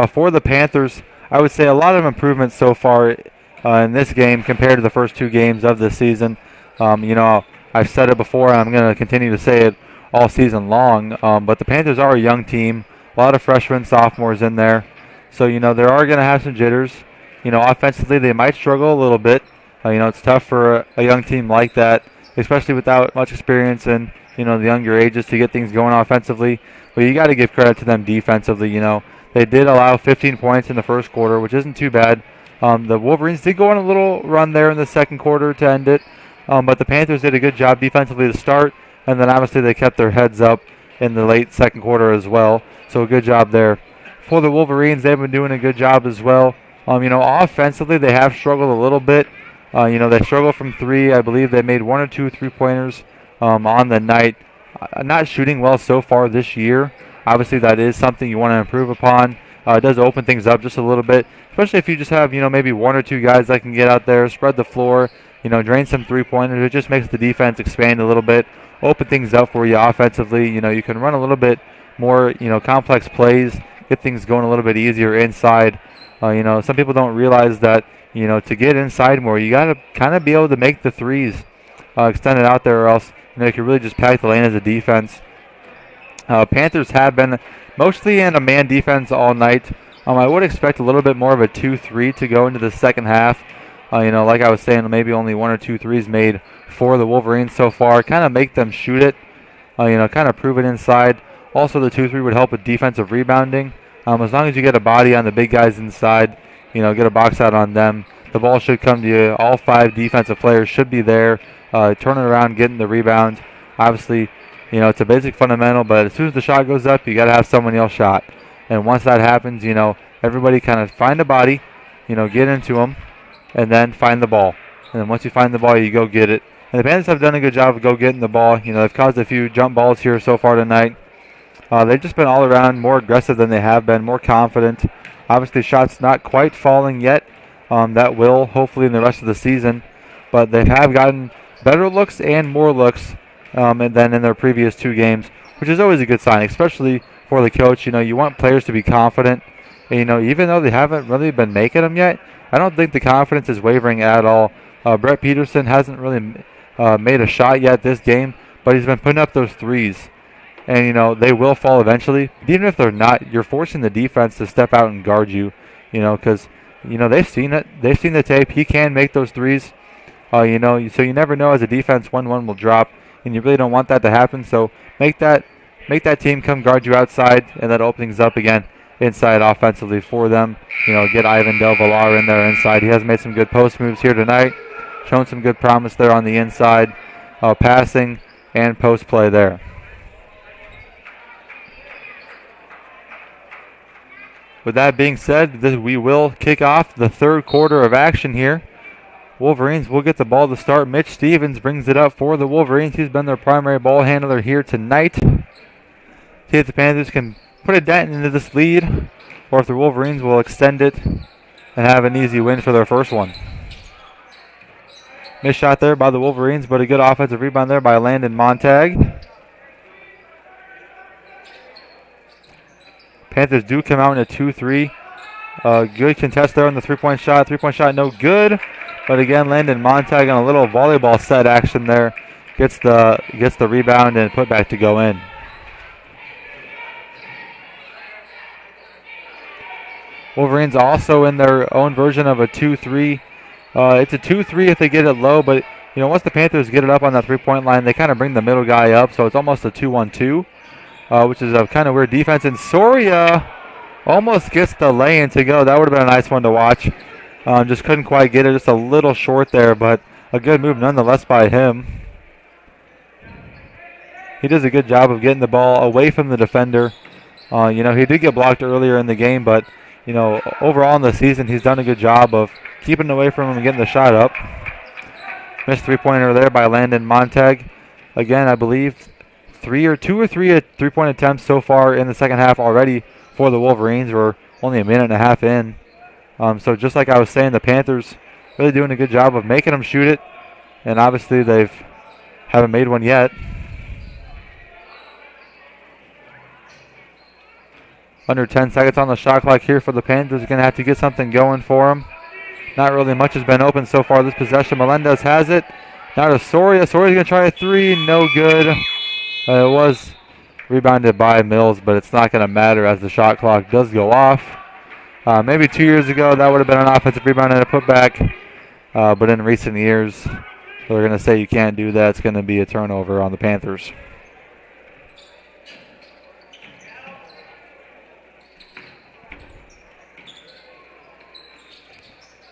For the Panthers, I would say a lot of improvements so far in this game compared to the first 2 games of the season. I've said it before, and I'm going to continue to say it all season long. But the Panthers are a young team. A lot of freshmen, sophomores in there. So, they are going to have some jitters. Offensively, they might struggle a little bit. It's tough for a young team like that, especially without much experience and, the younger ages to get things going offensively. But you got to give credit to them defensively. They did allow 15 points in the first quarter, which isn't too bad. The Wolverines did go on a little run there in the second quarter to end it. But the Panthers did a good job defensively to start, and then obviously they kept their heads up in the late second quarter as well. So a good job there. For the Wolverines, they've been doing a good job as well. Offensively, they have struggled a little bit. They struggled from 3. I believe they made 1 or 2 3-pointers on the night. Not shooting well so far this year. Obviously, that is something you want to improve upon. It does open things up just a little bit, especially if you just have, maybe 1 or 2 guys that can get out there, spread the floor, drain some 3-pointers. It just makes the defense expand a little bit, open things up for you offensively. You can run a little bit more, complex plays, get things going a little bit easier inside. Some people don't realize that, to get inside more, you got to kind of be able to make the threes extend it out there, or else, you can really just pack the lane as a defense. Panthers have been mostly in a man defense all night. I would expect a little bit more of a 2-3 to go into the second half. Like I was saying, maybe only 1 or 2 threes made for the Wolverines so far. Kind of make them shoot it, kind of prove it inside. Also, the 2-3 would help with defensive rebounding. As long as you get a body on the big guys inside, get a box out on them, the ball should come to you. All 5 defensive players should be there, turning around, getting the rebound. Obviously, it's a basic fundamental, but as soon as the shot goes up, you got to have someone else shot. And once that happens, everybody kind of find a body, get into them, and then find the ball. And then once you find the ball, you go get it. And the Panthers have done a good job of go getting the ball. They've caused a few jump balls here so far tonight. They've just been all around more aggressive than they have been, more confident. Obviously, shots not quite falling yet. That will, hopefully, in the rest of the season. But they have gotten better looks and more looks than in their previous 2 games, which is always a good sign, especially for the coach. You want players to be confident. And, even though they haven't really been making them yet, I don't think the confidence is wavering at all. Brett Peterson hasn't really made a shot yet this game, but he's been putting up those threes. And, they will fall eventually. Even if they're not, you're forcing the defense to step out and guard you, because, they've seen it. They've seen the tape. He can make those threes, so you never know as a defense when one will drop, and you really don't want that to happen. So make that team come guard you outside, and that opens up again inside offensively for them. Get Ivan Del Villar in there inside. He has made some good post moves here tonight, shown some good promise there on the inside, passing and post play there. With that being said, we will kick off the third quarter of action here. Wolverines will get the ball to start. Mitch Stevens brings it up for the Wolverines. He's been their primary ball handler here tonight. See if the Panthers can put a dent into this lead, or if the Wolverines will extend it and have an easy win for their first one. Missed shot there by the Wolverines, but a good offensive rebound there by Landon Montag. Panthers do come out in a 2-3. Good contest there on the three-point shot. Three-point shot no good. But again, Landon Montag on a little volleyball set action there. Gets the rebound and put back to go in. Wolverines also in their own version of a 2-3. It's a 2-3 if they get it low, but once the Panthers get it up on that three-point line, they kind of bring the middle guy up, so it's almost a 2-1-2, which is a kind of weird defense. And Soria almost gets the lay-in to go. That would have been a nice one to watch. Just couldn't quite get it, just a little short there, but a good move nonetheless by him. He does a good job of getting the ball away from the defender. He did get blocked earlier in the game, but overall in the season, he's done a good job of keeping away from him and getting the shot up. Missed three-pointer there by Landon Montag. Again, I believe two or three three-point attempts so far in the second half already for the Wolverines. We're only a minute and a half in. So just like I was saying, the Panthers really doing a good job of making them shoot it. And obviously they haven't made one yet. Under 10 seconds on the shot clock here for the Panthers. Going to have to get something going for them. Not really much has been open so far this possession. Melendez has it. Now to Soria. Soria's going to try a three. No good. It was rebounded by Mills, but it's not going to matter as the shot clock does go off. Maybe 2 years ago, that would have been an offensive rebound and a putback. But in recent years, they're going to say you can't do that. It's going to be a turnover on the Panthers.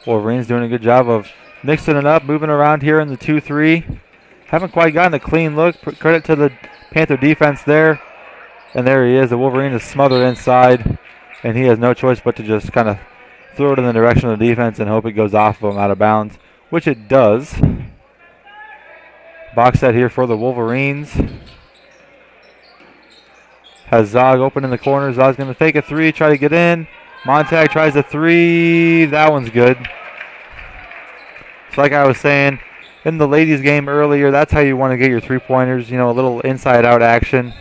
Wolverines doing a good job of mixing it up, moving around here in the 2-3. Haven't quite gotten a clean look. Credit to the Panther defense there. And there he is. The Wolverine is smothered inside. And he has no choice but to just kind of throw it in the direction of the defense and hope it goes off of him out of bounds, which it does. Box set here for the Wolverines. Has Zog open in the corner. Zog's going to fake a three, try to get in. Montag tries a three. That one's good. So like I was saying, in the ladies game earlier, that's how you want to get your three-pointers, a little inside-out action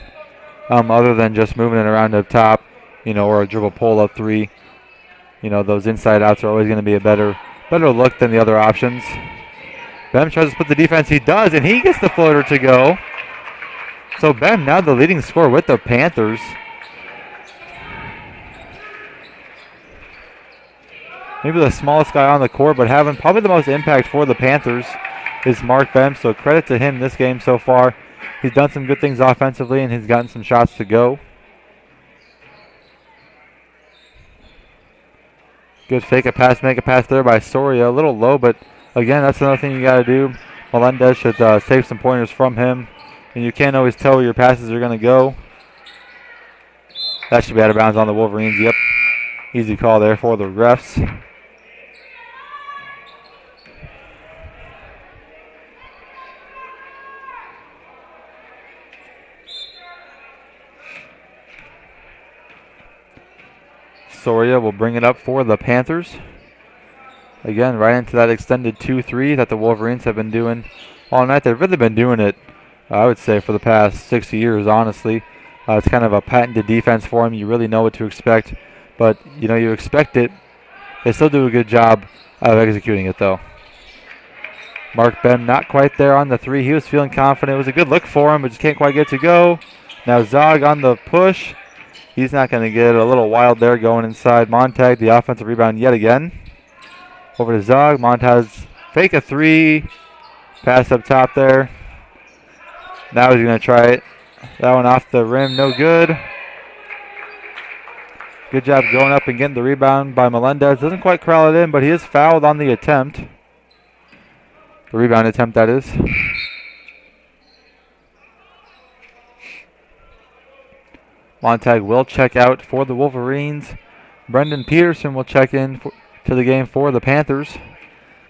other than just moving it around up top, or a dribble pull-up three. Those inside-outs are always going to be a better look than the other options. Bem tries to split the defense. He does, and he gets the floater to go. So Bem now the leading scorer with the Panthers. Maybe the smallest guy on the court, but having probably the most impact for the Panthers is Mark Bem. So credit to him this game so far. He's done some good things offensively, and he's gotten some shots to go. Good fake a pass, make a pass there by Soria. A little low, but again, that's another thing you got to do. Melendez should save some pointers from him. And you can't always tell where your passes are going to go. That should be out of bounds on the Wolverines. Yep. Easy call there for the refs. Soria will bring it up for the Panthers. Again, right into that extended 2-3 that the Wolverines have been doing all night. They've really been doing it, I would say, for the past 6 years, honestly. It's kind of a patented defense for them. You really know what to expect. But, you expect it. They still do a good job of executing it, though. Mark Bem not quite there on the three. He was feeling confident. It was a good look for him, but just can't quite get to go. Now Zog on the push. He's not going to get it. A little wild there going inside. Montag, the offensive rebound yet again. Over to Zog. Montag fake a three. Pass up top there. Now he's going to try it. That one off the rim. No good. Good job going up and getting the rebound by Melendez. Doesn't quite corral it in, but he is fouled on the attempt. The rebound attempt, that is. Montag will check out for the Wolverines. Brendan Peterson will check in to the game for the Panthers.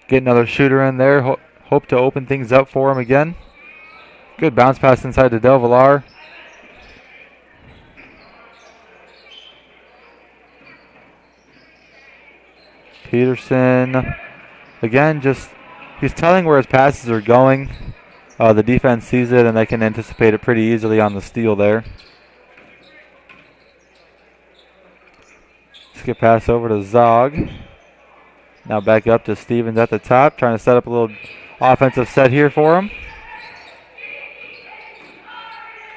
Get another shooter in there. Hope to open things up for him again. Good bounce pass inside to Del Villar. Peterson, again, he's telling where his passes are going. The defense sees it, and they can anticipate it pretty easily on the steal there. Skip pass over to Zog. Now back up to Stevens at the top, trying to set up a little offensive set here for him.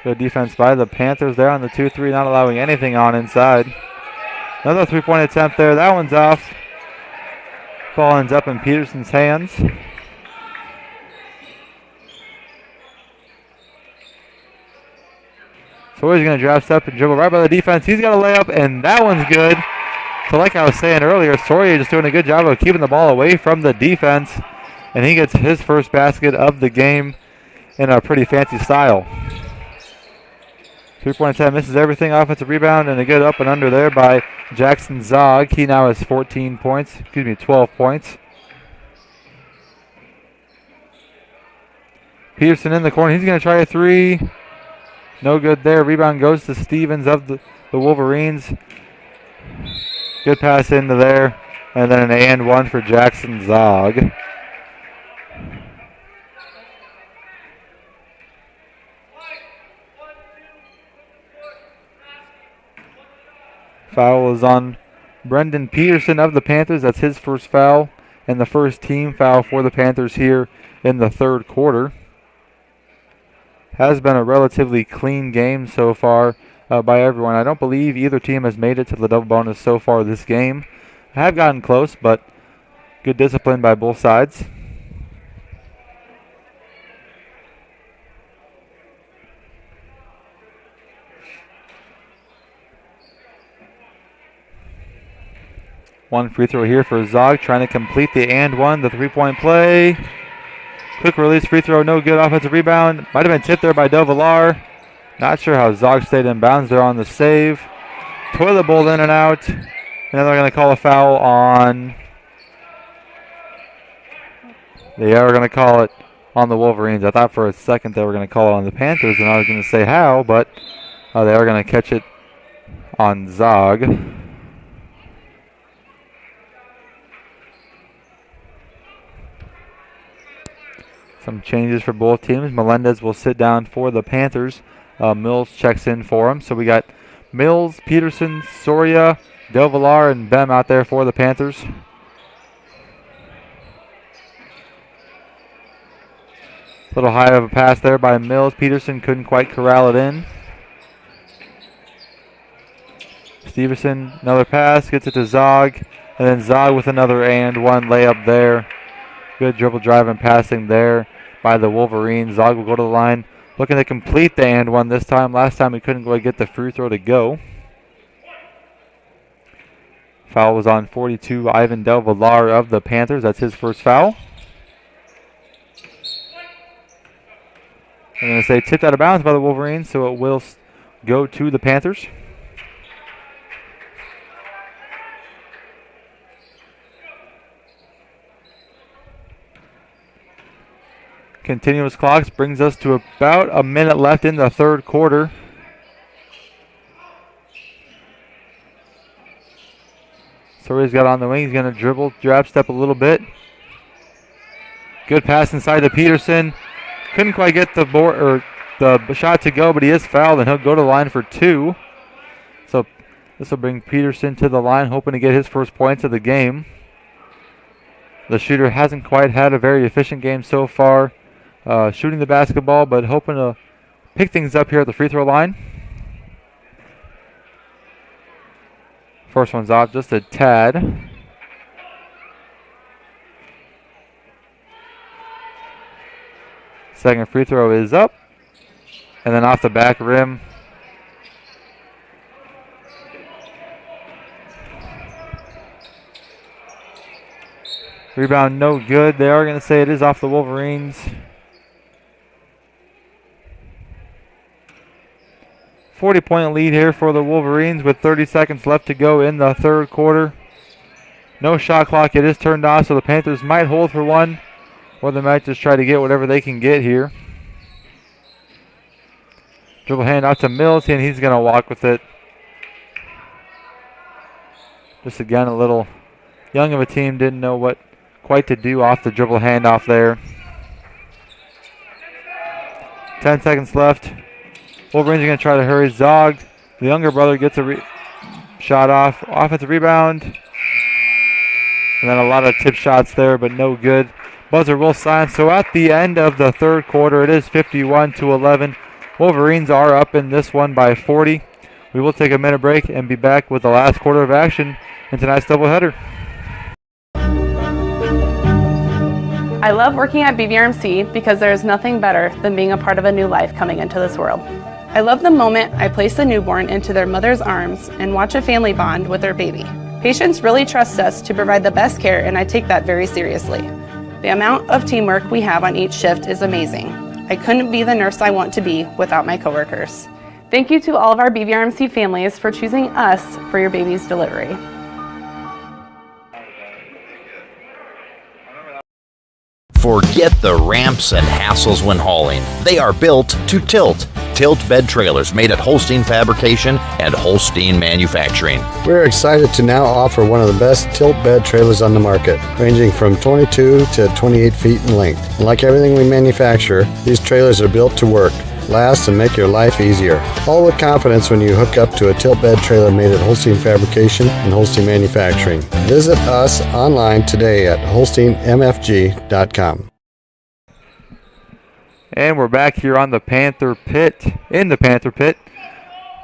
Good defense by the Panthers there on the 2-3, not allowing anything on inside. Another three-point attempt there. That one's off. Ball ends up in Peterson's hands. So he's going to draft step and dribble right by the defense. He's got a layup, and that one's good. So like I was saying earlier, Soria just doing a good job of keeping the ball away from the defense, and he gets his first basket of the game in a pretty fancy style. 3-point attempt misses everything. Offensive rebound and a good up and under there by Jackson Zog. He now has 12 points. Peterson in the corner. He's going to try a three. No good there. Rebound goes to Stevens of the Wolverines. Good pass into there. And then an and one for Jackson Zog. Foul is on Brendan Peterson of the Panthers. That's his first foul and the first team foul for the Panthers here in the third quarter. Has been a relatively clean game so far by everyone. I don't believe either team has made it to the double bonus so far this game. Have gotten close, but good discipline by both sides. One free throw here for Zog, trying to complete the and one, the three-point play. Quick release free throw, no good. Offensive rebound. Might have been tipped there by Dovalar. Not sure how Zog stayed in bounds there on the save. Toilet bowl in and out. And then they're going to call a foul on... They are going to call it on the Wolverines. I thought for a second they were going to call it on the Panthers, and I was going to say how, but they are going to catch it on Zog. Some changes for both teams. Melendez will sit down for the Panthers. Mills checks in for him. So we got Mills, Peterson, Soria, Dovalar, and Bem out there for the Panthers. Little high of a pass there by Mills. Peterson couldn't quite corral it in. Stevenson, another pass, gets it to Zog. And then Zog with another and one layup there. Good dribble drive and passing there by the Wolverines. Zog will go to the line, looking to complete the and one this time. Last time he couldn't quite get the free throw to go. Foul was on 42, Ivan Dovalar of the Panthers. That's his first foul. I'm going to say tipped out of bounds by the Wolverines, so it will go to the Panthers. Continuous clocks brings us to about a minute left in the third quarter. So he's got on the wing. He's going to dribble, drop step a little bit. Good pass inside to Peterson. Couldn't quite get the board or the shot to go, but he is fouled, and he'll go to the line for two. So this will bring Peterson to the line, hoping to get his first points of the game. The shooter hasn't quite had a very efficient game so far. Shooting the basketball, but hoping to pick things up here at the free throw line. First one's off just a tad. Second free throw is up. And then off the back rim. Rebound no good. They are going to say it is off the Wolverines. 40-point lead here for the Wolverines with 30 seconds left to go in the third quarter. No shot clock. It is turned off, so the Panthers might hold for one, or they might just try to get whatever they can get here. Dribble hand out to Mills, and he's going to walk with it. Just again, a little young of a team, didn't know what quite to do off the dribble handoff there. 10 seconds left. Wolverines are going to try to hurry. Zog, the younger brother, gets a shot off. Offensive rebound. And then a lot of tip shots there, but no good. Buzzer will sign. So at the end of the third quarter, it is 51-11. Wolverines are up in this one by 40. We will take a minute break and be back with the last quarter of action in tonight's doubleheader. I love working at BVRMC because there is nothing better than being a part of a new life coming into this world. I love the moment I place the newborn into their mother's arms and watch a family bond with their baby. Patients really trust us to provide the best care, and I take that very seriously. The amount of teamwork we have on each shift is amazing. I couldn't be the nurse I want to be without my coworkers. Thank you to all of our BVRMC families for choosing us for your baby's delivery. Forget the ramps and hassles when hauling. They are built to tilt. Tilt bed trailers made at Holstein Fabrication and Holstein Manufacturing. We're excited to now offer one of the best tilt bed trailers on the market, ranging from 22 to 28 feet in length. And like everything we manufacture, these trailers are built to work, last, and make your life easier. All with confidence when you hook up to a tilt bed trailer made at Holstein Fabrication and Holstein Manufacturing. Visit us online today at holsteinmfg.com. And we're back here on the Panther Pit, in the Panther Pit.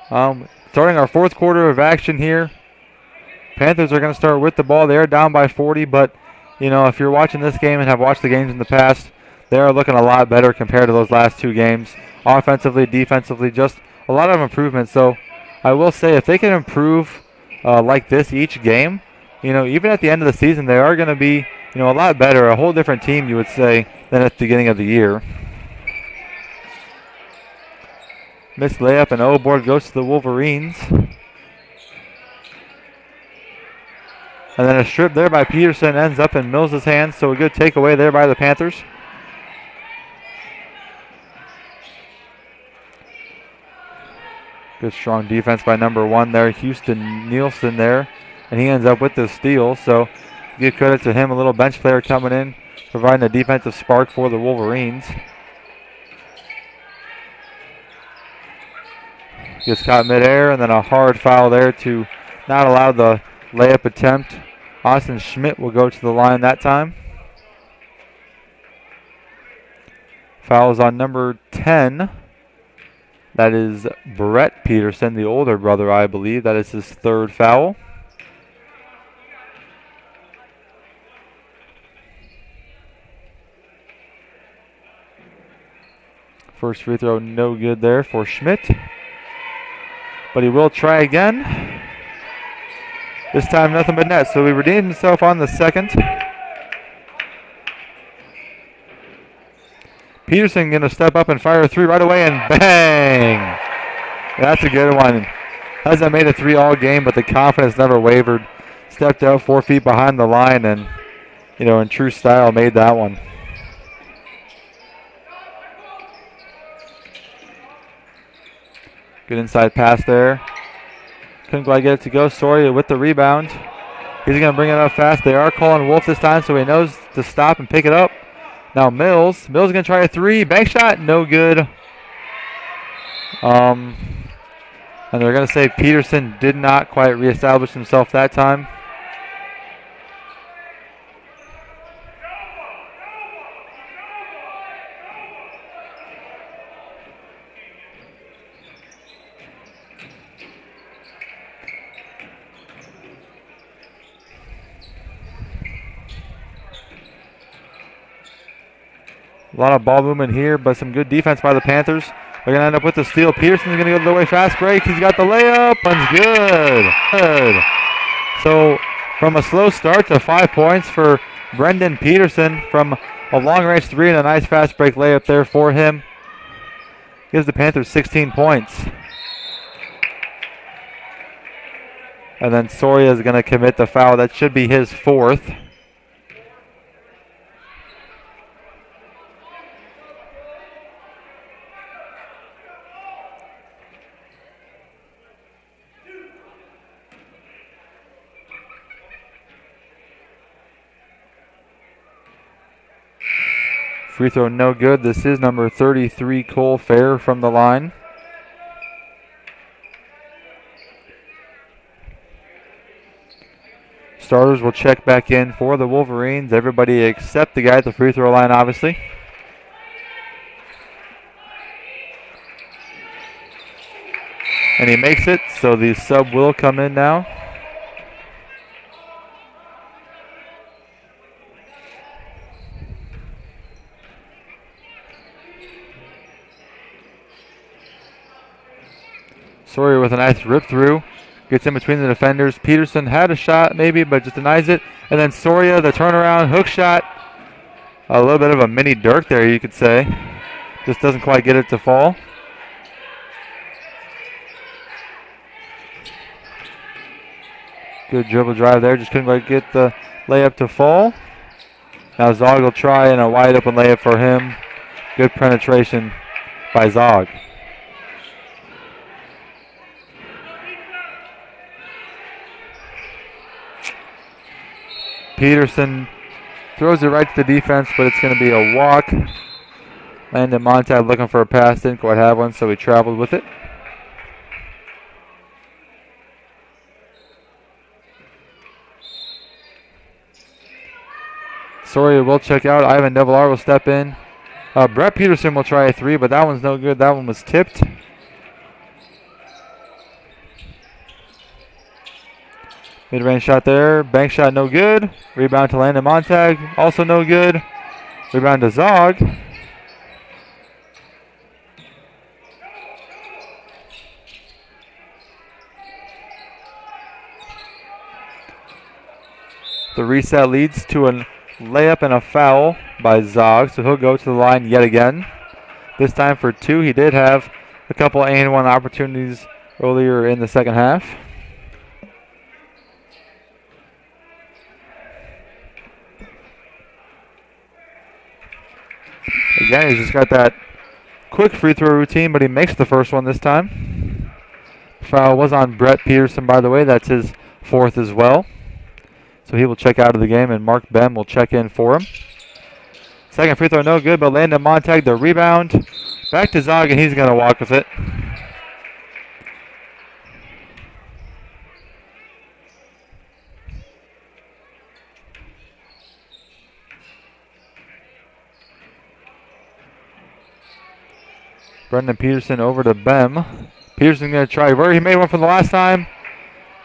Starting our fourth quarter of action here. Panthers are going to start with the ball. They're down by 40, but, you know, if you're watching this game and have watched the games in the past, they are looking a lot better compared to those last two games. Offensively, defensively, just a lot of improvement. So I will say if they can improve like this each game, you know, even at the end of the season, they are going to be, you know, a lot better, a whole different team, you would say, than at the beginning of the year. Missed layup, and O-board goes to the Wolverines. And then a strip there by Peterson ends up in Mills' hands, so a good takeaway there by the Panthers. Good strong defense by number one there, Houston Nielsen there, and he ends up with the steal, so give credit to him, a little bench player coming in, providing a defensive spark for the Wolverines. Gets caught midair, and then a hard foul there to not allow the layup attempt. Austin Schmidt will go to the line that time. Fouls on number 10. That is Brett Peterson, the older brother, I believe. That is his third foul. First free throw no good there for Schmidt. But he will try again. This time nothing but net, so he redeemed himself on the second. Peterson going to step up and fire a three right away, and bang! That's a good one. Hasn't made a three all game, but the confidence never wavered. Stepped out 4 feet behind the line and, you know, in true style, made that one. Good inside pass there. Couldn't quite get it to go. Soria with the rebound. He's going to bring it up fast. They are calling Wolf this time, so he knows to stop and pick it up. Now Mills. Mills going to try a three. Bank shot. No good. And they're going to say Peterson did not quite reestablish himself that time. A lot of ball movement here, but some good defense by the Panthers. They're going to end up with the steal. Peterson's going to go to the way fast break. He's got the layup. One's good. Good. So from a slow start to 5 points for Brendan Peterson from a long-range three and a nice fast break layup there for him. Gives the Panthers 16 points. And then Soria is going to commit the foul. That should be his fourth. Free throw no good. This is number 33, Cole Fair, from the line. Starters will check back in for the Wolverines. Everybody except the guy at the free throw line, obviously. And he makes it, so the sub will come in now. Sawyer with a nice rip through. Gets in between the defenders. Peterson had a shot maybe, but just denies it. And then Soria, the turnaround, hook shot. A little bit of a mini Dirk there, you could say. Just doesn't quite get it to fall. Good dribble drive there. Just couldn't quite get the layup to fall. Now Zog will try and a wide open layup for him. Good penetration by Zog. Peterson throws it right to the defense, but it's going to be a walk. Landon Montag looking for a pass, didn't quite have one, so he traveled with it. Soria will check out. Ivan Devilar will step in. Brett Peterson will try a three, but that one's no good. That one was tipped. Mid-range shot there. Bank shot no good. Rebound to Landon Montag. Also no good. Rebound to Zog. The reset leads to a layup and a foul by Zog, so he'll go to the line yet again. This time for two. He did have a couple and-one opportunities earlier in the second half. Again, he's just got that quick free throw routine, but he makes the first one this time. Foul was on Brett Peterson, by the way. That's his fourth as well. So he will check out of the game, and Mark Bem will check in for him. Second free throw, no good, but Landon Montag, the rebound. Back to Zog, and he's going to walk with it. Brendan Peterson over to Bem. Peterson going to try where he made one from the last time.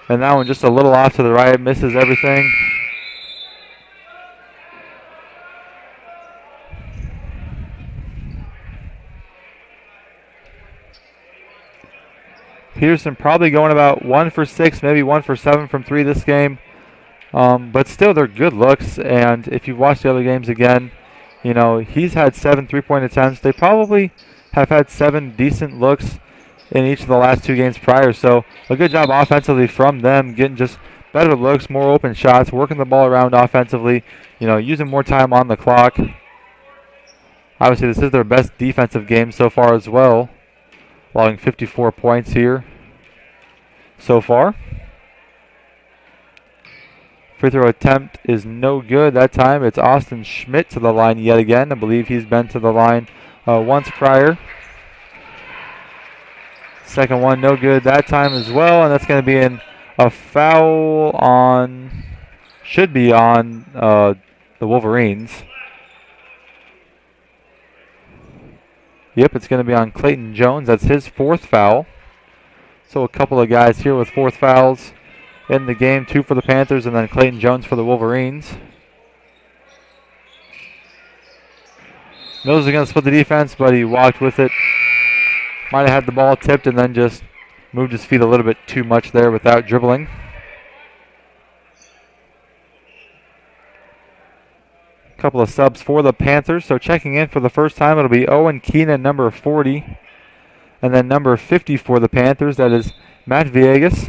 And that one just a little off to the right. Misses everything. Peterson probably going about 1 for 6, maybe 1 for 7 from 3 this game. But still, they're good looks. And if you've watched the other games again, you know, he's had 7 3-point attempts. They probably have had 7 decent looks in each of the last 2 games prior. So a good job offensively from them, getting just better looks, more open shots, working the ball around offensively, you know, using more time on the clock. Obviously, this is their best defensive game so far as well, allowing 54 points here so far. Free throw attempt is no good that time. It's Austin Schmidt to the line yet again. I believe he's been to the line once prior. Second one, no good that time as well, and that's going to be a foul on, should be on the Wolverines. Yep, it's going to be on Clayton Jones. That's his 4th foul. So a couple of guys here with 4th fouls in the game, 2 for the Panthers and then Clayton Jones for the Wolverines. Mills is going to split the defense, but he walked with it. Might have had the ball tipped and then just moved his feet a little bit too much there without dribbling. A couple of subs for the Panthers. So checking in for the first time, it'll be Owen Keenan, number 40. And then number 50 for the Panthers, that is Matt Villegas.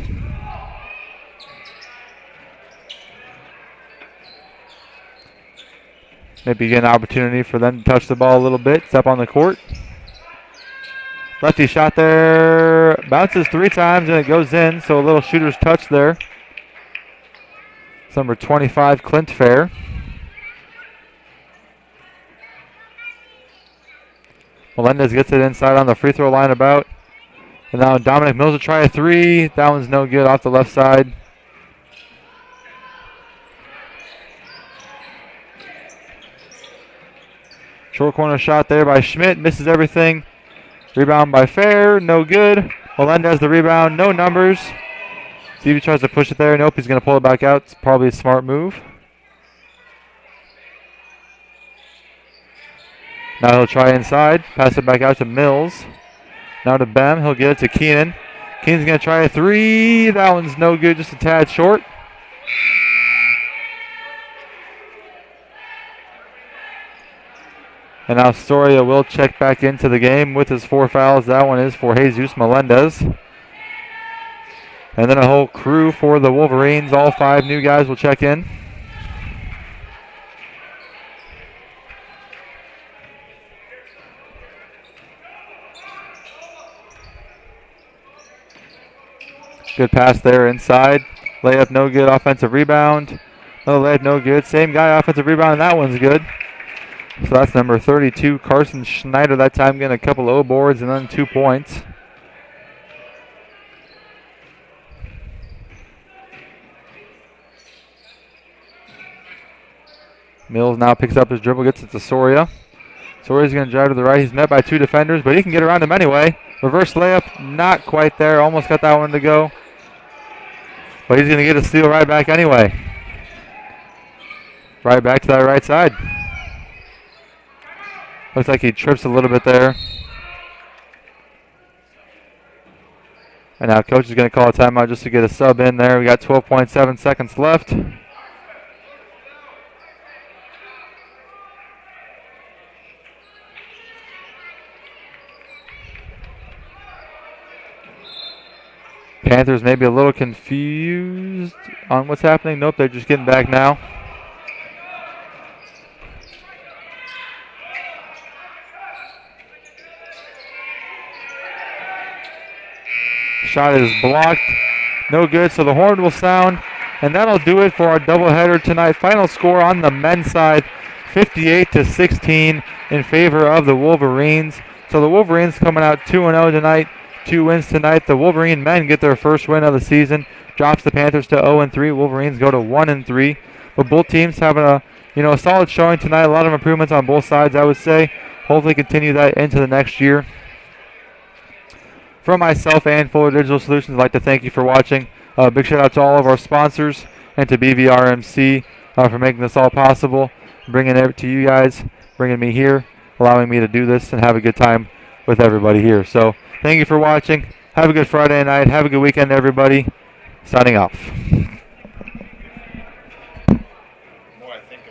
Maybe get an opportunity for them to touch the ball a little bit, step on the court. Lefty shot there, bounces 3 times and it goes in, so a little shooter's touch there. It's number 25, Clint Fair. Melendez gets it inside on the free throw line about. And now Dominic Mills will try a 3. That one's no good off the left side. Short corner shot there by Schmidt. Misses everything. Rebound by Fair. No good. Melendez the rebound. No numbers. See if he tries to push it there. Nope, he's going to pull it back out. It's probably a smart move. Now he'll try inside. Pass it back out to Mills. Now to Bem. He'll get it to Keenan. Keenan's going to try a three. That one's no good. Just a tad short. And now Soria will check back into the game with his 4 fouls. That one is for Jesus Melendez. And then a whole crew for the Wolverines. All 5 new guys will check in. Good pass there inside. Layup no good. Offensive rebound. Another layup no good. Same guy offensive rebound, and that one's good. So that's number 32, Carson Schneider, that time getting a couple O boards and then 2 points. Mills now picks up his dribble, gets it to Soria. Soria's going to drive to the right. He's met by 2 defenders, but he can get around him anyway. Reverse layup, not quite there. Almost got that one to go. But he's going to get a steal right back anyway. Right back to that right side. Looks like he trips a little bit there. And now coach is going to call a timeout just to get a sub in there. We got 12.7 seconds left. Panthers maybe a little confused on what's happening. Nope, they're just getting back now. Shot is blocked. No good, so the horn will sound. And that'll do it for our doubleheader tonight. Final score on the men's side, 58-16 in favor of the Wolverines. So the Wolverines coming out 2-0 tonight. 2 wins tonight. The Wolverine men get their first win of the season. Drops the Panthers to 0-3. Wolverines go to 1-3. But both teams having a solid showing tonight. A lot of improvements on both sides, I would say. Hopefully continue that into the next year. From myself and Fuller Digital Solutions, I'd like to thank you for watching. Big shout out to all of our sponsors and to BVRMC for making this all possible, bringing it to you guys, bringing me here, allowing me to do this and have a good time with everybody here. So thank you for watching. Have a good Friday night. Have a good weekend, everybody. Signing off.